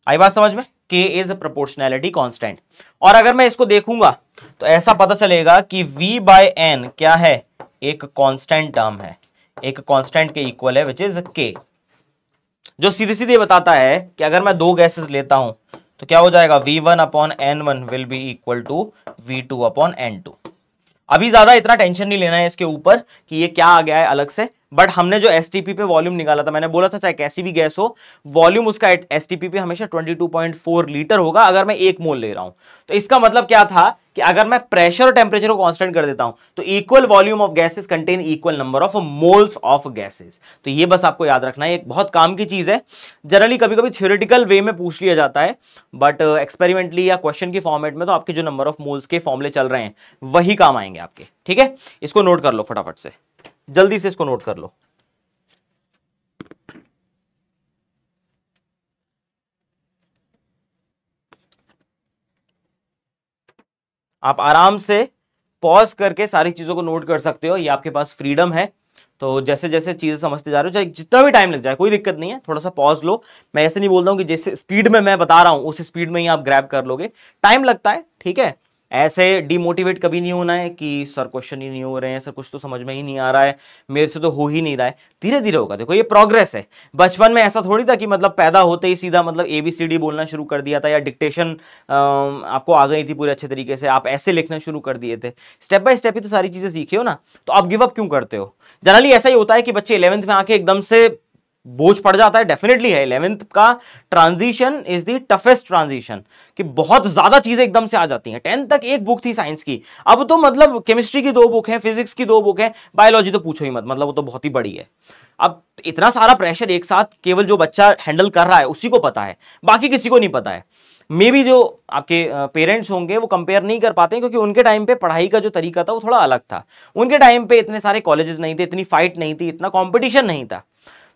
आई बात समझ में, K इज प्रोपोर्शनैलिटी कांस्टेंट। और अगर मैं इसको देखूंगा तो ऐसा पता चलेगा कि V बाय N क्या है, एक कांस्टेंट टर्म है, एक कांस्टेंट के इक्वल है विच इज के, जो सीधे सीधे बताता है कि अगर मैं दो गैसेस लेता हूं तो क्या हो जाएगा, V1 upon N1 will be equal to V2 upon N2। अभी ज्यादा इतना टेंशन नहीं लेना है इसके ऊपर कि ये क्या आ गया है अलग से, बट हमने जो एसटीपी पे वॉल्यूम निकाला था, मैंने बोला था चाहे कैसी भी गैस हो वॉल्यूम उसका एसटीपी पे हमेशा 22.4 लीटर होगा अगर मैं 1 मोल ले रहा हूं। तो इसका मतलब क्या था कि अगर मैं प्रेशर और टेम्परेचर को कांस्टेंट कर देता हूं तो equal volume of gases contain equal number of moles of gases. तो ये बस आपको याद रखना है, एक बहुत काम की चीज है। जनरली कभी कभी थ्योरेटिकल वे में पूछ लिया जाता है, बट एक्सपेरिमेंटली या क्वेश्चन की फॉर्मेट में तो आपके जो नंबर ऑफ मोल्स के फॉर्मुले चल रहे हैं वही काम आएंगे आपके। ठीक है, इसको नोट कर लो फटाफट से, जल्दी से इसको नोट कर लो। आप आराम से पॉज करके सारी चीजों को नोट कर सकते हो, ये आपके पास फ्रीडम है। तो जैसे जैसे चीजें समझते जा रहे हो, चाहे जितना भी टाइम लग जाए कोई दिक्कत नहीं है, थोड़ा सा पॉज लो। मैं ऐसे नहीं बोलता हूं कि जैसे स्पीड में मैं बता रहा हूं उस स्पीड में ही आप ग्रैब कर लोगे, टाइम लगता है। ठीक है, ऐसे डिमोटिवेट कभी नहीं होना है कि सर क्वेश्चन ही नहीं हो रहे हैं, सर कुछ तो समझ में ही नहीं आ रहा है, मेरे से तो हो ही नहीं रहा है। धीरे धीरे होगा, देखो ये प्रोग्रेस है। बचपन में ऐसा थोड़ी था कि मतलब पैदा होते ही सीधा मतलब ABCD बोलना शुरू कर दिया था, या डिक्टेशन आपको आ गई थी पूरे अच्छे तरीके से, आप ऐसे लिखना शुरू कर दिए थे। स्टेप बाय स्टेप ही तो सारी चीजें सीखे हो ना, तो आप गिव अप क्यों करते हो? जनरली ऐसा ही होता है कि बच्चे 11th में आके एकदम से बोझ पड़ जाता है, डेफिनेटली है। 11th का transition is the toughest transition, कि बहुत ज्यादा चीजें एकदम से आ जाती हैं। 10th तक एक बुक थी साइंस की, अब तो मतलब केमिस्ट्री की 2 बुक है, फिजिक्स की 2 बुक है, बायोलॉजी तो पूछो ही मत, मतलब वो तो बहुत ही बड़ी है। अब इतना सारा प्रेशर एक साथ केवल जो बच्चा हैंडल कर रहा है उसी को पता है, बाकी किसी को नहीं पता है। मे बी जो आपके पेरेंट्स होंगे वो कंपेयर नहीं कर पाते, क्योंकि उनके टाइम पे पढ़ाई का जो तरीका था वो थोड़ा अलग था। उनके टाइम पे इतने सारे कॉलेजेस नहीं थे, इतनी फाइट नहीं थी, इतना कंपटीशन नहीं था,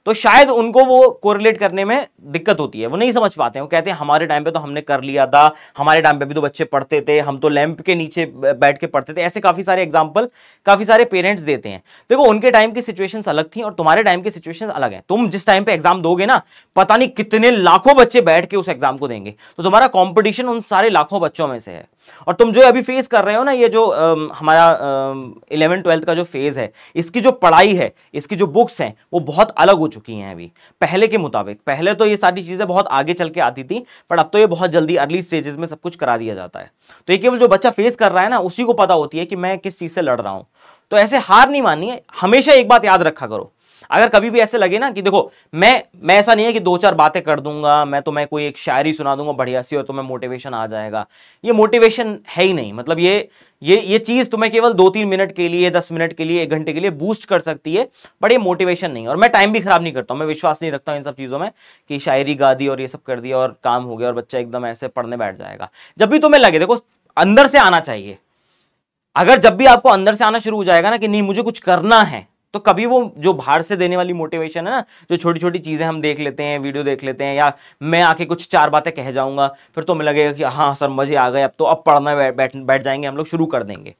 तो शायद उनको वो कोरिलेट करने में दिक्कत होती है, वो नहीं समझ पाते हैं। वो कहते हैं हमारे टाइम पे तो हमने कर लिया था, हमारे टाइम पे भी तो बच्चे पढ़ते थे, हम तो लैंप के नीचे बैठ के पढ़ते थे। ऐसे काफी सारे एग्जांपल काफी सारे पेरेंट्स देते हैं। देखो उनके टाइम की सिचुएशंस अलग थी और तुम्हारे टाइम की सिचुएशंस अलग है। तुम जिस टाइम पे एग्जाम दोगे ना, पता नहीं कितने लाखों बच्चे बैठ के उस एग्जाम को देंगे, तो तुम्हारा कॉम्पिटिशन उन सारे लाखों बच्चों में से है। और तुम जो अभी फेस कर रहे हो ना, ये जो हमारा 11th-12th का जो फेज है, इसकी जो पढ़ाई है, इसकी जो बुक्स हैं, वो बहुत अलग हो चुकी हैं अभी पहले के मुताबिक। पहले तो ये सारी चीजें बहुत आगे चल के आती थी, पर अब तो ये बहुत जल्दी अर्ली स्टेजेस में सब कुछ करा दिया जाता है। तो ये केवल जो बच्चा फेस कर रहा है ना, उसी को पता होती है कि मैं किस चीज से लड़ रहा हूं। तो ऐसे हार नहीं माननी है, हमेशा एक बात याद रखा करो। अगर कभी भी ऐसे लगे ना कि देखो मैं ऐसा नहीं है कि 2-4 बातें कर दूंगा, मैं कोई एक शायरी सुना दूंगा बढ़िया सी और तुम्हें मोटिवेशन आ जाएगा, ये मोटिवेशन है ही नहीं। मतलब ये चीज तुम्हें केवल 2-3 मिनट के लिए, 10 मिनट के लिए, 1 घंटे के लिए बूस्ट कर सकती है, बट ये मोटिवेशन नहीं। और मैं टाइम भी खराब नहीं करता हूं, मैं विश्वास नहीं रखता हूं इन सब चीजों में कि शायरी गा दी और ये सब कर दिया और काम हो गया और बच्चा एकदम ऐसे पढ़ने बैठ जाएगा। जब भी तुम्हें लगे, देखो अंदर से आना चाहिए। अगर जब भी आपको अंदर से आना शुरू हो जाएगा ना कि नहीं मुझे कुछ करना है, तो कभी वो जो बाहर से देने वाली मोटिवेशन है ना, जो छोटी छोटी चीजें हम देख लेते हैं, वीडियो देख लेते हैं, या मैं आके कुछ 4 बातें कह जाऊंगा, फिर तो हमें लगेगा कि हाँ सर मजे आ गए, अब तो अब पढ़ना बैठ जाएंगे हम लोग, शुरू कर देंगे।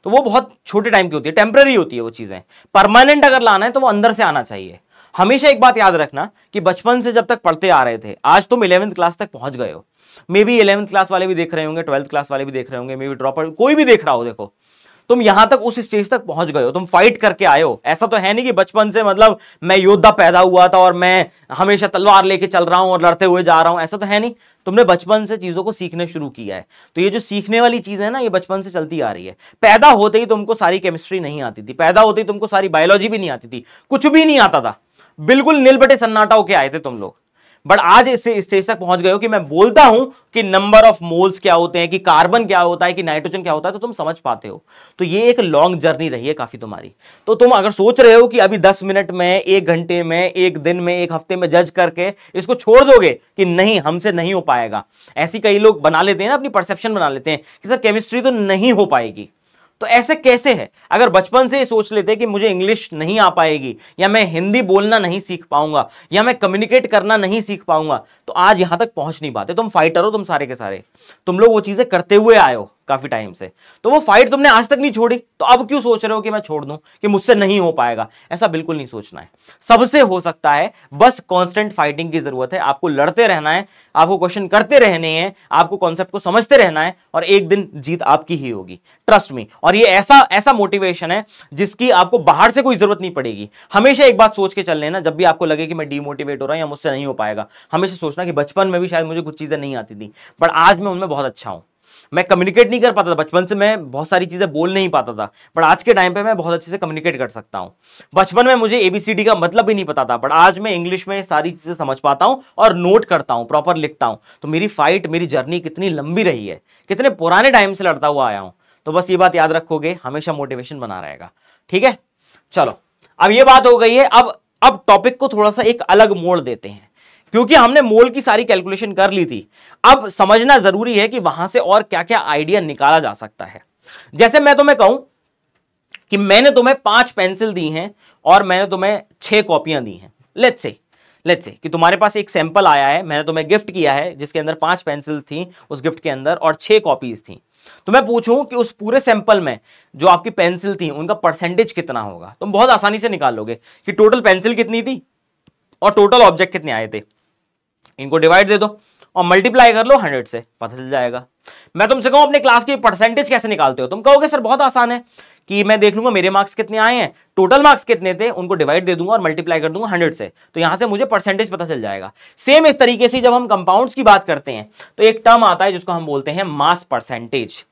तो वो बहुत छोटे टाइम की होती है, टेम्पररी होती है वो चीजें। परमानेंट अगर लाना है तो वो अंदर से आना चाहिए। हमेशा एक बात याद रखना कि बचपन से जब तक पढ़ते आ रहे थे, आज तुम 11th क्लास तक पहुंच गए हो, मे बी 11th क्लास वाले भी देख रहे होंगे, 12th क्लास वाले भी देख रहे होंगे, मे बी ड्रॉप आउट कोई भी देख रहा हो, देखो तुम यहां तक उस स्टेज तक पहुंच गए हो, तुम फाइट करके आए हो। ऐसा तो है नहीं कि बचपन से मतलब मैं योद्धा पैदा हुआ था और मैं हमेशा तलवार लेके चल रहा हूं और लड़ते हुए जा रहा हूं, ऐसा तो है नहीं। तुमने बचपन से चीजों को सीखने शुरू किया है। तो ये जो सीखने वाली चीज है ना, ये बचपन से चलती आ रही है। पैदा होते ही तुमको सारी केमिस्ट्री नहीं आती थी, पैदा होते ही तुमको सारी बायोलॉजी भी नहीं आती थी, कुछ भी नहीं आता था, बिल्कुल नीलबटे सन्नाटा होके आए थे तुम लोग। बट आज इससे स्टेज तक पहुंच गए हो कि मैं बोलता हूं कि नंबर ऑफ मोल्स क्या होते हैं, कि कार्बन क्या होता है, कि नाइट्रोजन क्या होता है, तो तुम समझ पाते हो। तो ये एक लॉन्ग जर्नी रही है काफी तुम्हारी। तो तुम अगर सोच रहे हो कि अभी 10 मिनट में, 1 घंटे में, 1 दिन में, 1 हफ्ते में जज करके इसको छोड़ दोगे कि नहीं हमसे नहीं हो पाएगा, ऐसी कई लोग बना लेते हैं ना, अपनी परसेप्शन बना लेते हैं कि सर केमिस्ट्री तो नहीं हो पाएगी। तो ऐसे कैसे है? अगर बचपन से सोच लेते कि मुझे इंग्लिश नहीं आ पाएगी, या मैं हिंदी बोलना नहीं सीख पाऊंगा, या मैं कम्युनिकेट करना नहीं सीख पाऊंगा, तो आज यहां तक पहुंच नहीं पाते। तुम फाइटर हो, तुम सारे के सारे, तुम लोग वो चीजें करते हुए आए हो काफी टाइम से, तो वो फाइट तुमने आज तक नहीं छोड़ी, तो अब क्यों सोच रहे हो कि मैं छोड़ दूं, कि मुझसे नहीं हो पाएगा? ऐसा बिल्कुल नहीं सोचना है, सबसे हो सकता है, बस कांस्टेंट फाइटिंग की जरूरत है, आपको लड़ते रहना है, आपको क्वेश्चन करते रहने हैं, आपको कॉन्सेप्ट को समझते रहना है, और एक दिन जीत आपकी ही होगी, ट्रस्ट मी। और ये ऐसा ऐसा मोटिवेशन है जिसकी आपको बाहर से कोई जरूरत नहीं पड़ेगी। हमेशा एक बात सोच के चल लेना, जब भी आपको लगे कि मैं डीमोटिवेट हो रहा हूं या मुझसे नहीं हो पाएगा, हमेशा सोचना कि बचपन में भी शायद मुझे कुछ चीजें नहीं आती थी, पर आज मैं उनमें बहुत अच्छा हूं। मैं कम्युनिकेट नहीं कर पाता था बचपन से, मैं बहुत सारी चीजें बोल नहीं पाता था, पर आज के टाइम पे मैं बहुत अच्छे से कम्युनिकेट कर सकता हूं। बचपन में मुझे एबीसीडी का मतलब भी नहीं पता था, पर आज मैं इंग्लिश में सारी चीजें समझ पाता हूं और नोट करता हूं, प्रॉपर लिखता हूं। तो मेरी फाइट, मेरी जर्नी कितनी लंबी रही है, कितने पुराने टाइम से लड़ता हुआ आया हूं। तो बस ये बात याद रखोगे, हमेशा मोटिवेशन बना रहेगा। ठीक है, चलो, अब ये बात हो गई है। अब टॉपिक को थोड़ा सा एक अलग मोड़ देते हैं, क्योंकि हमने मोल की सारी कैलकुलेशन कर ली थी। अब समझना जरूरी है कि वहां से और क्या क्या आइडिया निकाला जा सकता है। जैसे मैं तुम्हें कहूं कि मैंने तुम्हें 5 पेंसिल दी हैं और मैंने तुम्हें 6 कॉपियां दी हैं। लेट्स से कि तुम्हारे पास एक सैंपल आया है, मैंने तुम्हें गिफ्ट किया है जिसके अंदर 5 पेंसिल थी उस गिफ्ट के अंदर और 6 कॉपीज थी। तो मैं पूछूं कि उस पूरे सैंपल में जो आपकी पेंसिल थी उनका परसेंटेज कितना होगा, तुम बहुत आसानी से निकाल लोगे कि टोटल पेंसिल कितनी थी और टोटल ऑब्जेक्ट कितने आए थे। इनको डिवाइड दे दो और मल्टीप्लाई कर लो 100 से, पता चल जाएगा। मैं तुमसे कहूं अपने क्लास की परसेंटेज कैसे निकालते हो, तुम कहोगे सर बहुत आसान है कि मैं देख लूंगा मेरे मार्क्स कितने आए हैं, टोटल मार्क्स कितने थे, उनको डिवाइड दे दूंगा और मल्टीप्लाई कर दूंगा 100 से, तो यहां से मुझे परसेंटेज पता चल जाएगा। सेम इस तरीके से जब हम कंपाउंड्स की बात करते हैं तो एक टर्म आता है जिसको हम बोलते हैं मास परसेंटेज,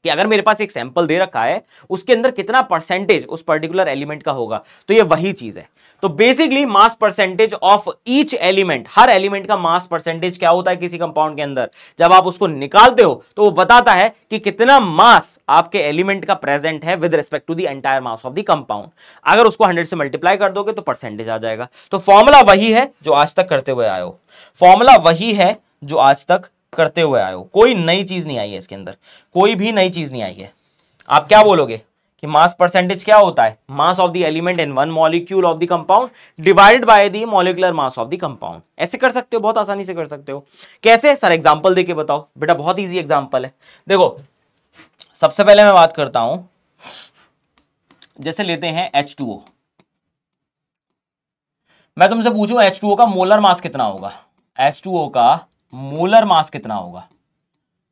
कि अगर मेरे पास एक सैंपल दे रखा है उसके अंदर कितना परसेंटेज उस पर्टिकुलर एलिमेंट का होगा, तो ये वही चीज है। तो basically mass percentage of each element, her element का मास परसेंटेज क्या होता है किसी कंपाउंड के अंदर, जब आप उसको निकालते हो तो वो बताता है कि कितना मास आपके एलिमेंट का प्रेजेंट है with respect to the entire mass of the compound. अगर उसको 100 से मल्टीप्लाई कर दोगे तो परसेंटेज आ जाएगा। तो फॉर्मूला वही है जो आज तक करते हुए आए हो, फॉर्मूला वही है जो आज तक करते हुए आए हो, कोई नई चीज नहीं आई है इसके अंदर, कोई भी नई चीज नहीं आई है। आप क्या बोलोगे कि मास परसेंटेज क्या होता है, मास of the element in one molecule of the compound divided by the molecular mass of the compound. ऐसे कर सकते हो, बहुत आसानी से कर सकते हो। कैसे सर, एग्जांपल देके बताओ। बेटा बहुत इजी एग्जांपल है, देखो सबसे पहले मैं बात करता हूं, जैसे लेते हैं H2O। मैं तुमसे पूछूं H2O का मोलर मास कितना होगा, H2O का मोलर मास कितना होगा,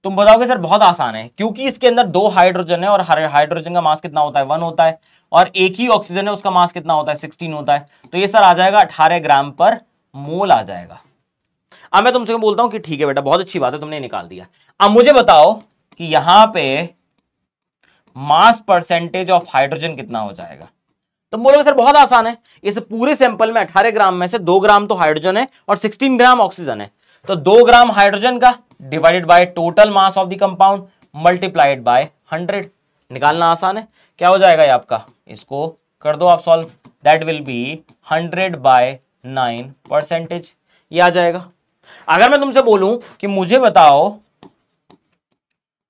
तुम बताओगे सर बहुत आसान है, क्योंकि इसके अंदर 2 हाइड्रोजन है और हर हाइड्रोजन का मास कितना होता है 1 होता है, और एक ही ऑक्सीजन है उसका मास कितना होता है 16 होता है। तो ये सर आ जाएगा 18 ग्राम पर मोल आ जाएगा। अब मैं तुमसे बोलता हूं कि ठीक है बेटा बहुत अच्छी बात है तुमने निकाल दिया, अब मुझे बताओ कि यहां पे मास परसेंटेज ऑफ हाइड्रोजन कितना हो जाएगा। तो बोलोगे सर बहुत आसान है, इस पूरे सैंपल में 18 ग्राम में से 2 ग्राम तो हाइड्रोजन है और 16 ग्राम ऑक्सीजन है, तो 2 ग्राम हाइड्रोजन का divided by total mass of the compound multiplied by 100। निकालना आसान है, क्या हो जाएगा ये आपका, इसको कर दो आप solve, that will be 100 by 9 percentage, ये आ जाएगा। अगर मैं तुमसे बोलूं कि मुझे बताओ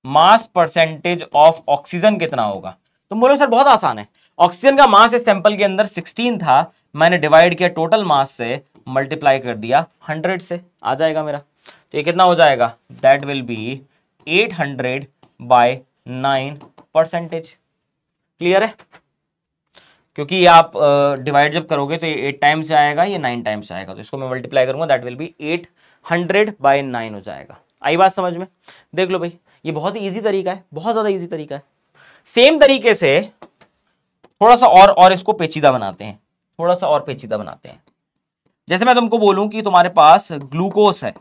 मास परसेंटेज ऑफ ऑक्सीजन कितना होगा, तुम बोलो सर बहुत आसान है, ऑक्सीजन का मास इस सैंपल के अंदर 16 था, मैंने डिवाइड किया टोटल मास से, मल्टीप्लाई कर दिया 100 से, आ जाएगा मेरा। तो ये कितना हो जाएगा, that will be 800 by 9 percentage. Clear है, क्योंकि ये आप डिवाइड जब करोगे तो ये 8 टाइम्स आएगा, ये 9 टाइम्स आएगा, तो इसको मैं मल्टीप्लाई करूंगा, दैट विल बी 800 बाय 9 हो जाएगा। आई बात समझ में, देख लो भाई ये बहुत ही इजी तरीका है, बहुत ज्यादा इजी तरीका है। सेम तरीके से थोड़ा सा और इसको पेचीदा बनाते हैं, थोड़ा सा और पेचीदा बनाते हैं। जैसे मैं तुमको बोलूं कि तुम्हारे पास ग्लूकोज है,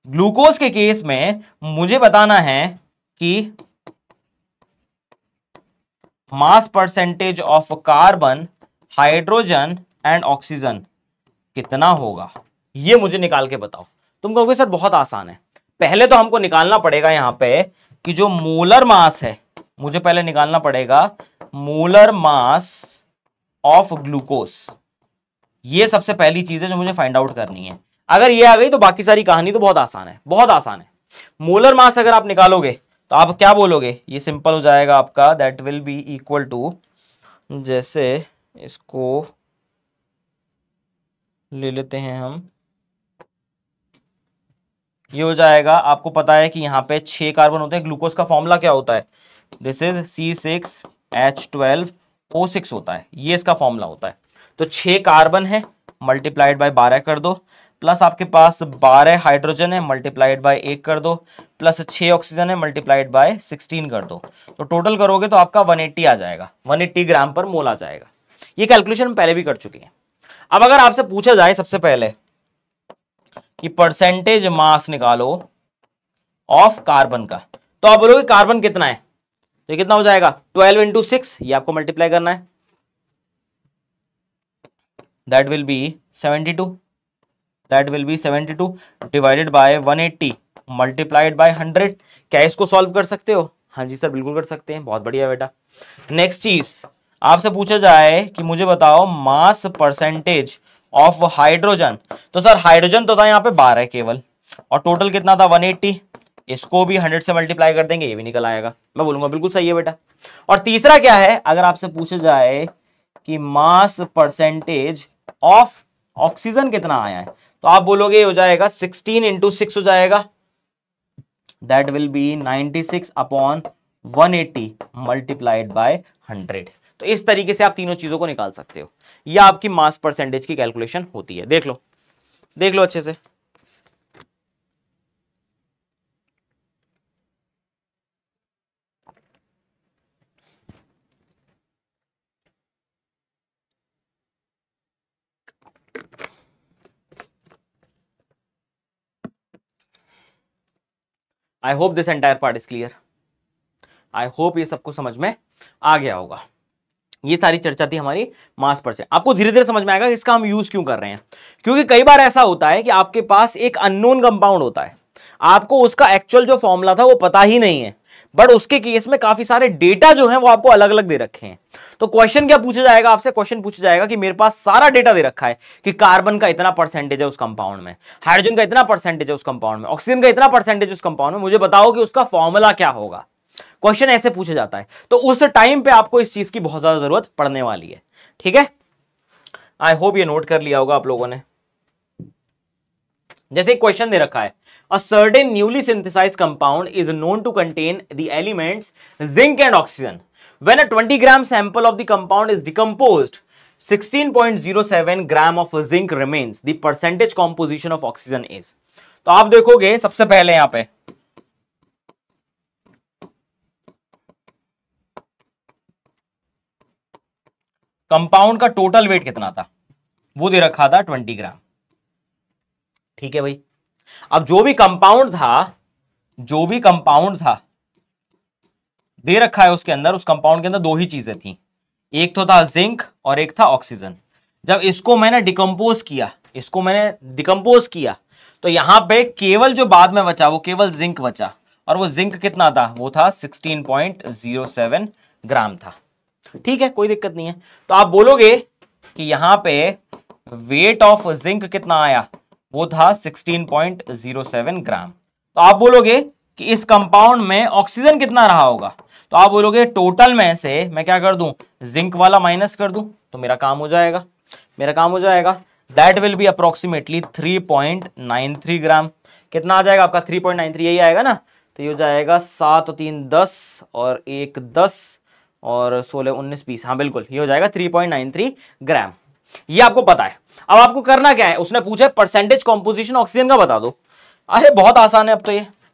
ग्लूकोज के केस में मुझे बताना है कि mass percentage of carbon, hydrogen and oxygen कितना होगा, ये मुझे निकाल के बताओ। तुम कहोगे सर बहुत आसान है, पहले तो हमको निकालना पड़ेगा यहां पे कि जो मोलर मास है, मुझे पहले निकालना पड़ेगा मोलर मास ऑफ ग्लूकोज, ये सबसे पहली चीज है जो मुझे फाइंड आउट करनी है। अगर ये आ गई तो बाकी सारी कहानी तो बहुत आसान है, बहुत आसान है। मोलर मास अगर आप निकालोगे तो आप क्या बोलोगे, ये सिंपल हो जाएगा आपका, that will be equal to, जैसे इसको ले लेते हैं हम, ये हो जाएगा, आपको पता है कि यहाँ पे 6 कार्बन होते हैं। ग्लूकोज का फॉर्मूला क्या होता है, दिस इज C6H12O6 होता है, ये इसका फॉर्मूला होता है। तो 6 कार्बन है, मल्टीप्लाइड बाय 12 कर दो, प्लस आपके पास 12 हाइड्रोजन है, मल्टीप्लाइड बाय 1 कर दो, प्लस 6 ऑक्सीजन है, मल्टीप्लाइड बाय 16 कर दो। तो टोटल करोगे तो आपका 180 आ जाएगा, 180 ग्राम पर मोल आ जाएगा। ये कैलकुलेशन हम पहले भी कर चुके हैं। अब अगर आपसे पूछा जाए सबसे पहले कि परसेंटेज मास निकालो ऑफ कार्बन का, तो आप बोलोगे कार्बन कितना है, तो ये कितना हो जाएगा 12 इंटू 6, ये आपको मल्टीप्लाई करना है, that will B 72, that will B 72 divided by 180 multiplied by 100। क्या इसको सॉल्व कर सकते हो, हाँ जी सर बिल्कुल कर सकते हैं, बहुत बढ़िया बेटा। नेक्स्ट चीज आपसे पूछा जाए कि मुझे बताओ मास परसेंटेज ऑफ हाइड्रोजन, तो सर हाइड्रोजन तो था यहाँ पे 12 केवल, और टोटल कितना था 180, इसको भी 100 से मल्टीप्लाई कर देंगे, ये भी निकल आएगा। मैं बोलूंगा बिल्कुल सही है बेटा। और तीसरा क्या है, अगर आपसे पूछा जाए कि मास परसेंटेज ऑफ ऑक्सीजन कितना आया है, तो आप बोलोगे हो जाएगा 16 इंटू 6 हो जाएगा, that will B 96 upon 180 multiplied by 100। तो इस तरीके से आप तीनों चीजों को निकाल सकते हो, यह आपकी मास परसेंटेज की कैलकुलेशन होती है। देख लो, देख लो अच्छे से। आई hope this entire part is clear, I hope ये सबको समझ में आ गया होगा। ये सारी चर्चा थी हमारी मास पर से। आपको धीरे धीरे समझ में आएगा इसका हम यूज क्यों कर रहे हैं, क्योंकि कई बार ऐसा होता है कि आपके पास एक अननोन कंपाउंड होता है, आपको उसका एक्चुअल जो फॉर्मूला था वो पता ही नहीं है, बट उसके केस में काफी सारे डेटा जो है वो आपको अलग अलग दे रखे हैं। तो क्वेश्चन क्या पूछा जाएगा आपसे, क्वेश्चन पूछा जाएगा कि मेरे पास सारा डेटा दे रखा है कि कार्बन का इतना परसेंटेज है उस कंपाउंड में, हाइड्रोजन का इतना परसेंटेज है उस कंपाउंड में, ऑक्सीजन का इतना परसेंटेज उस कंपाउंड में, मुझे बताओ कि उसका फॉर्मूला क्या होगा। क्वेश्चन ऐसे पूछा जाता है, तो उस टाइम पे आपको इस चीज की बहुत ज्यादा जरूरत पड़ने वाली है। ठीक है, आई होप ये नोट कर लिया होगा आप लोगों ने। जैसे क्वेश्चन दे रखा है, a certain newly synthesized compound is known to contain the elements zinc and oxygen. When a 20 gram sample of the compound is decomposed, 16.07 gram of zinc remains. The percentage composition of oxygen is. तो आप देखोगे सबसे पहले यहां पे compound का total weight कितना था, वो दे रखा था 20 ग्राम। ठीक है भाई, अब जो भी कंपाउंड था दे रखा है उसके अंदर, उस कंपाउंड के अंदर दो ही चीजें थी, एक तो था जिंक और एक था ऑक्सीजन। जब इसको मैंने डिकम्पोज किया तो यहां पे केवल जो बाद में बचा वो केवल जिंक बचा, और वो जिंक कितना था, वो था 16.07 ग्राम था। ठीक है, कोई दिक्कत नहीं है। तो आप बोलोगे कि यहां पे वेट ऑफ जिंक कितना आया, वो था 16.07 ग्राम। तो आप बोलोगे कि इस कंपाउंड में ऑक्सीजन कितना रहा होगा, तो आप बोलोगे टोटल में से मैं क्या कर दूं, जिंक वाला माइनस कर दूं, तो मेरा काम हो जाएगा, दैट विल बी अप्रोक्सीमेटली 3.93 ग्राम। कितना आ जाएगा आपका 3.93, यही आएगा ना। तो ये हो जाएगा 7 और 3 10 और 1 10 और 16 19 20, हाँ बिल्कुल ये हो जाएगा 3.93 ग्राम। ये आपको पता है। अब आपको करना क्या है, उसने पूछा परसेंटेज कॉम्पोजिशन ऑक्सीजन का बता दो। अरे बहुत आसान है,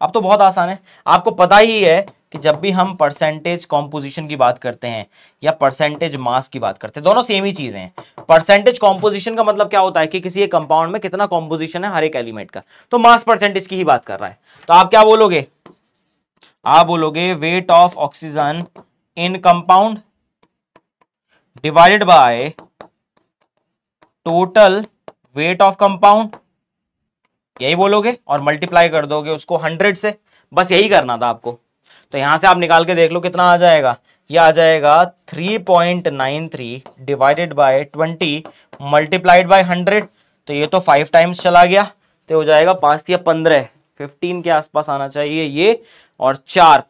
अब तो बहुत आसान है। आपको पता ही है कि जब भी हम परसेंटेज कॉम्पोजिशन की बात करते हैं या परसेंटेज मास की बात करते हैं, दोनों सेम ही चीजें हैं। परसेंटेज कॉम्पोजिशन का मतलब क्या होता है कि किसी एक कंपाउंड में कितना कॉम्पोजिशन है हर एक एलिमेंट का, तो मास परसेंटेज की ही बात कर रहा है। तो आप क्या बोलोगे, आप बोलोगे weight of oxygen in compound divided by total weight of compound, यही बोलोगे और मल्टीप्लाई कर दोगे उसको 100 से। बस यही करना था आपको। तो यहां से आप निकाल के देख लो कितना आ जाएगा, ये आ जाएगा 3.93 डिवाइडेड बाय 20 मल्टीप्लाइड बाय 100। तो ये तो 5 टाइम्स चला गया, तो हो जाएगा 5 या 15 15 के आसपास आना चाहिए ये, और 4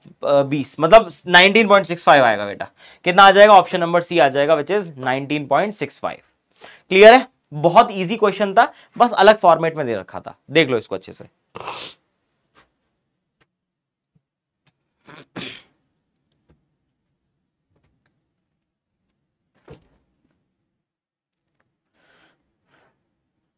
20 मतलब 19.65 आएगा बेटा। कितना आ जाएगा, ऑप्शन नंबर सी आ जाएगा, विच इज 19.65। क्लियर है, बहुत इजी क्वेश्चन था, बस अलग फॉर्मेट में दे रखा था। देख लो इसको अच्छे से।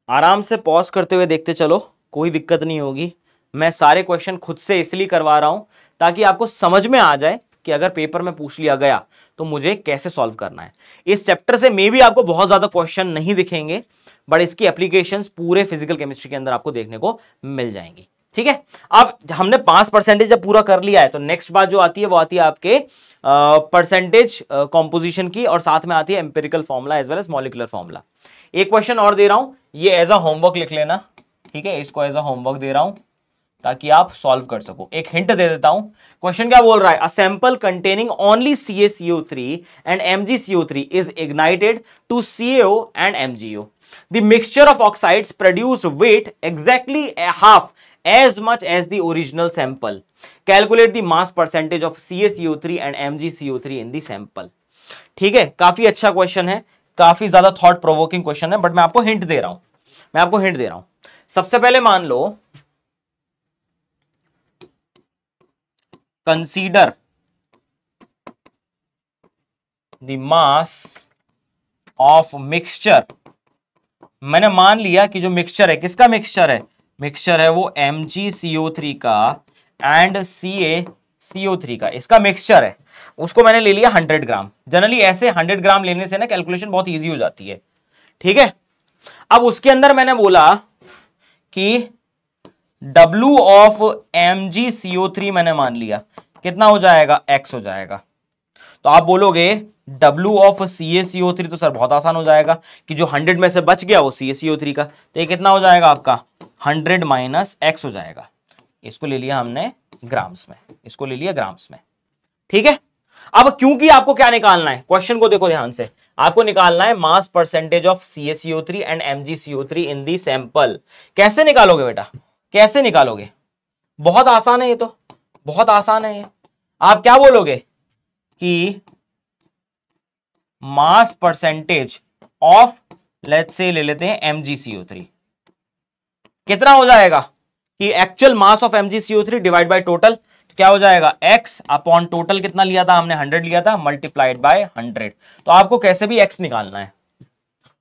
आराम से पॉज करते हुए देखते चलो, कोई दिक्कत नहीं होगी। मैं सारे क्वेश्चन खुद से इसलिए करवा रहा हूं ताकि आपको समझ में आ जाए कि अगर पेपर में पूछ लिया गया तो मुझे कैसे सॉल्व करना है। इस चैप्टर से मे भी आपको बहुत ज्यादा क्वेश्चन नहीं दिखेंगे, बट इसकी एप्लीकेशंस पूरे फिजिकल केमिस्ट्री के अंदर आपको देखने को मिल जाएंगी। ठीक है, अब हमने 5% जब पूरा कर लिया है तो नेक्स्ट बात जो आती है वो आती है आपके परसेंटेज कॉम्पोजिशन की, और साथ में आती है empirical formula as well as molecular formula. एक क्वेश्चन और दे रहा हूं, ये एज अ होमवर्क लिख लेना। ठीक है, इसको एज अ होमवर्क दे रहा हूं ताकि आप सॉल्व कर सको। एक हिंट दे देता हूं, क्वेश्चन क्या बोल रहा है, a sample containing only CaCO3 and MgCO3 is ignited to CaO and MgO। The mixture of oxides produced weight exactly half as much as the original sample. Calculate the mass percentage of CaCO3 and MgCO3 in the sample. ठीक है, काफी अच्छा question है, काफी ज्यादा thought provoking question है, but मैं आपको हिंट दे रहा हूं। सबसे पहले मान लो, consider the mass of mixture. मैंने मान लिया कि जो मिक्सचर है, किसका मिक्सचर है, मिक्सचर है वो MgCO3 का एंड CaCO3 का, इसका मिक्सचर है। उसको मैंने ले लिया 100 ग्राम। जनरली ऐसे 100 ग्राम लेने से ना कैलकुलेशन बहुत इजी हो जाती है। ठीक है, अब उसके अंदर मैंने बोला कि W ऑफ MgCO3 मैंने मान लिया, कितना हो जाएगा, X हो जाएगा। तो आप बोलोगे W ऑफ CaCO3, तो सर बहुत आसान हो जाएगा कि जो 100 में से बच गया वो CaCO3 का, तो ये कितना हो जाएगा आपका 100 माइनस X हो जाएगा। इसको ले लिया हमने ग्राम्स में, इसको ले लिया ग्राम्स में। ठीक है, अब क्योंकि आपको क्या निकालना है, क्वेश्चन को देखो ध्यान से, आपको निकालना है mass percentage of CaCO3 and MgCO3 in the sample. कैसे निकालोगे बेटा, कैसे निकालोगे, बहुत आसान है ये तो, बहुत आसान है ये। आप क्या बोलोगे कि mass percentage of, let's say ले लेते हैं MgCO3, कितना हो जाएगा कि actual mass of MgCO3 divide by total, तो क्या हो जाएगा x अपॉन टोटल, कितना लिया था हमने 100 लिया था, मल्टीप्लाइड बाय 100। तो आपको कैसे भी x निकालना है।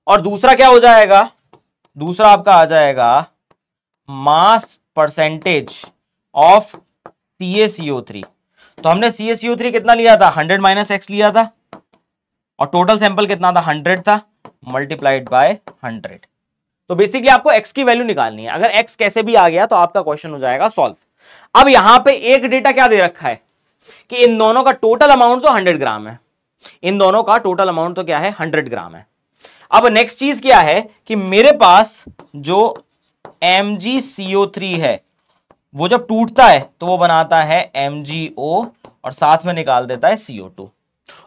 और दूसरा क्या हो जाएगा, दूसरा आपका आ जाएगा मास परसेंटेज ऑफ CaCO3। तो हमने CaCO3 कितना लिया था, 100 माइनस x लिया था, और टोटल सैंपल कितना था, 100 था, मल्टीप्लाइड बाय 100। तो बेसिकली आपको x की वैल्यू निकालनी है। अगर x कैसे भी आ गया तो आपका क्वेश्चन हो जाएगा सॉल्व। अब यहां पे एक डेटा क्या दे रखा है कि इन दोनों का टोटल अमाउंट तो 100 ग्राम है, इन दोनों का टोटल अमाउंट तो क्या है, 100 ग्राम है। अब नेक्स्ट चीज क्या है कि मेरे पास जो MgCO3 है वो जब टूटता है तो वो बनाता है MgO और साथ में निकाल देता है CO2।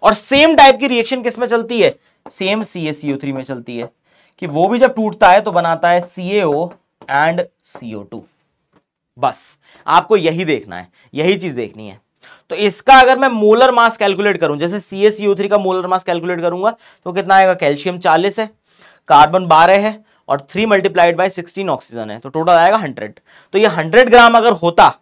और सेम टाइप की रिएक्शन किस में चलती है, सेम CaCO3 में चलती है, कि वो भी जब टूटता है तो बनाता है CaO एंड CO2। बस आपको यही देखना है, यही चीज देखनी है। तो इसका अगर मैं मोलर मास कैलकुलेट करूं, जैसे CaCO3 का मोलर मास कैलकुलेट करूंगा तो कितना आएगा, कैल्शियम 40 है, कार्बन 12 है, और 3 मल्टीप्लाइड बाय 16 ऑक्सीजन है, तो टोटल आएगा 100। तो ये 100 ग्राम अगर होता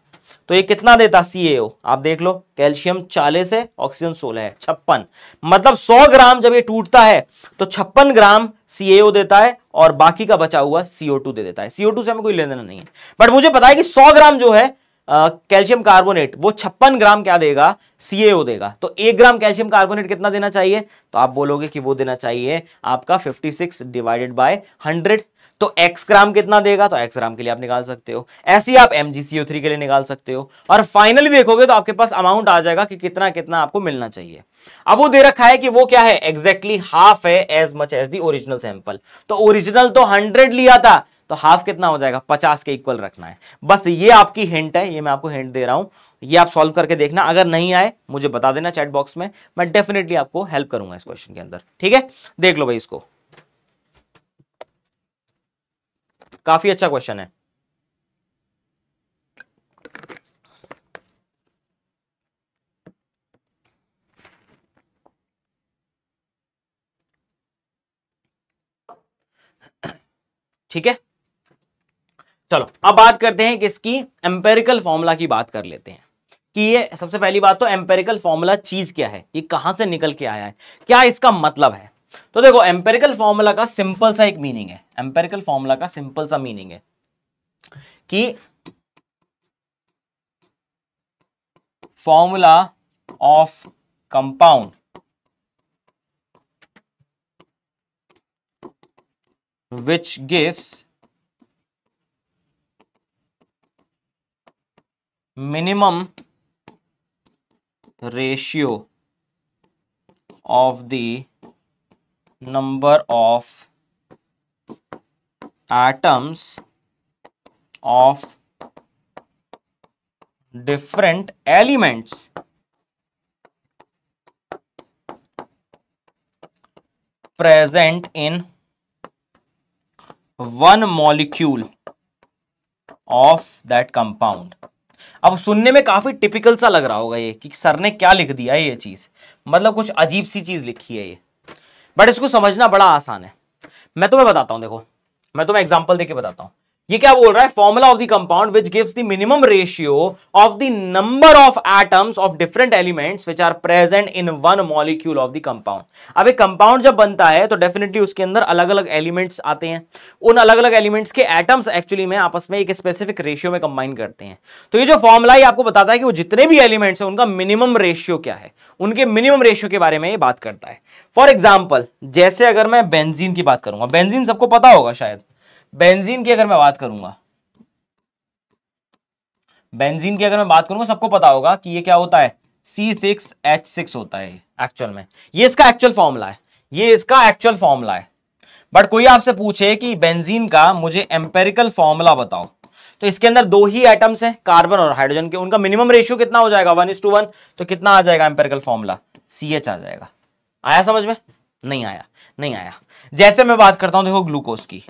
तो ये कितना देता CaO, आप देख लो, कैल्शियम 40 है, ऑक्सीजन 16 है, 56। मतलब 100 ग्राम जब ये टूटता है तो 56 ग्राम CaO देता है और बाकी का बचा हुआ CO2 दे देता है। CO2 से हमें कोई लेना देना नहीं है, बट मुझे पता है कि 100 ग्राम जो है कैल्शियम कार्बोनेट वो 56 ग्राम क्या देगा, CaO देगा। तो 1 ग्राम कैल्शियम कार्बोनेट कितना देना चाहिए, तो आप बोलोगे कि वो देना चाहिए आपका 56 डिवाइडेड बाय 100। तो x ग्राम कितना देगा, तो x ग्राम के लिए आप निकाल सकते हो, ऐसे ही आप MgCO3 के लिए निकाल सकते हो। और फाइनली देखोगे तो आपके पास अमाउंट आ जाएगा कि कितना कितना आपको मिलना चाहिए। अब वो दे रखा है कि वो क्या है, एग्जैक्टली हाफ है as much as the original sample. तो ओरिजिनल तो 100 लिया था, तो हाफ कितना हो जाएगा, 50 के इक्वल रखना है। बस ये आपकी हिंट है, ये मैं आपको हिंट दे रहा हूं, ये आप सॉल्व करके देखना। अगर नहीं आए मुझे बता देना चैट बॉक्स में, मैं डेफिनेटली आपको हेल्प करूंगा इस क्वेश्चन के अंदर। ठीक है, देख लो भाई इसको, काफी अच्छा क्वेश्चन है। ठीक है, चलो अब बात करते हैं किसकी, एम्पेरिकल फॉर्मूला की बात कर लेते हैं कि ये सबसे पहली बात तो एम्पेरिकल फॉर्मूला चीज क्या है, ये कहां से निकल के आया है, क्या इसका मतलब है। तो देखो एम्पेरिकल फॉर्मूला का सिंपल सा एक मीनिंग है, एम्पेरिकल फॉर्मूला का सिंपल सा मीनिंग है कि formula of compound which gives minimum ratio of the number of atoms of different elements present in one molecule of that compound। अब सुनने में काफी टिपिकल सा लग रहा होगा ये कि सर ने क्या लिख दिया है, ये चीज मतलब कुछ अजीब सी चीज लिखी है ये, बट इसको समझना बड़ा आसान है। मैं तुम्हें बताता हूं, देखो मैं तुम्हें एग्जांपल देके बताता हूं। ये क्या बोल रहा है, formula of the compound which gives the minimum ratio of the number of atoms of different elements which are present in one molecule of the compound. अब एक कंपाउंड जब बनता है तो डेफिनेटली उसके अंदर अलग अलग एलिमेंट्स आते हैं, उन अलग अलग एलिमेंट्स के एटम्स एक्चुअली में आपस में एक स्पेसिफिक रेशियो में कंबाइन करते हैं। तो ये जो फॉर्मूला है आपको बताता है कि वो जितने भी एलिमेंट्स हैं उनका मिनिमम रेशियो क्या है, उनके मिनिमम रेशियो के बारे में ये बात करता है। फॉर एग्जाम्पल जैसे अगर मैं बेंजीन की बात करूंगा, बेंजीन सबको पता होगा शायद, बेंजीन की अगर मैं बात करूंगा, बेंजीन की अगर मैं बात करूंगा सबको पता होगा कि ये क्या होता है, C6H6 होता है एक्चुअल में, ये इसका एक्चुअल फॉर्मूला है, ये इसका एक्चुअल फॉर्मूला है। बट कोई आपसे पूछे कि बेंजीन का मुझे एम्पेरिकल फॉर्मूला बताओ, तो इसके अंदर दो ही एटम्स हैं, कार्बन और हाइड्रोजन के, उनका मिनिमम रेशियो कितना हो जाएगा 1:1, तो कितना आ जाएगा एम्पेरिकल फॉर्मूला, CH आ जाएगा। आया समझ में? नहीं आया, नहीं आया। जैसे मैं बात करता हूं देखो ग्लूकोज की,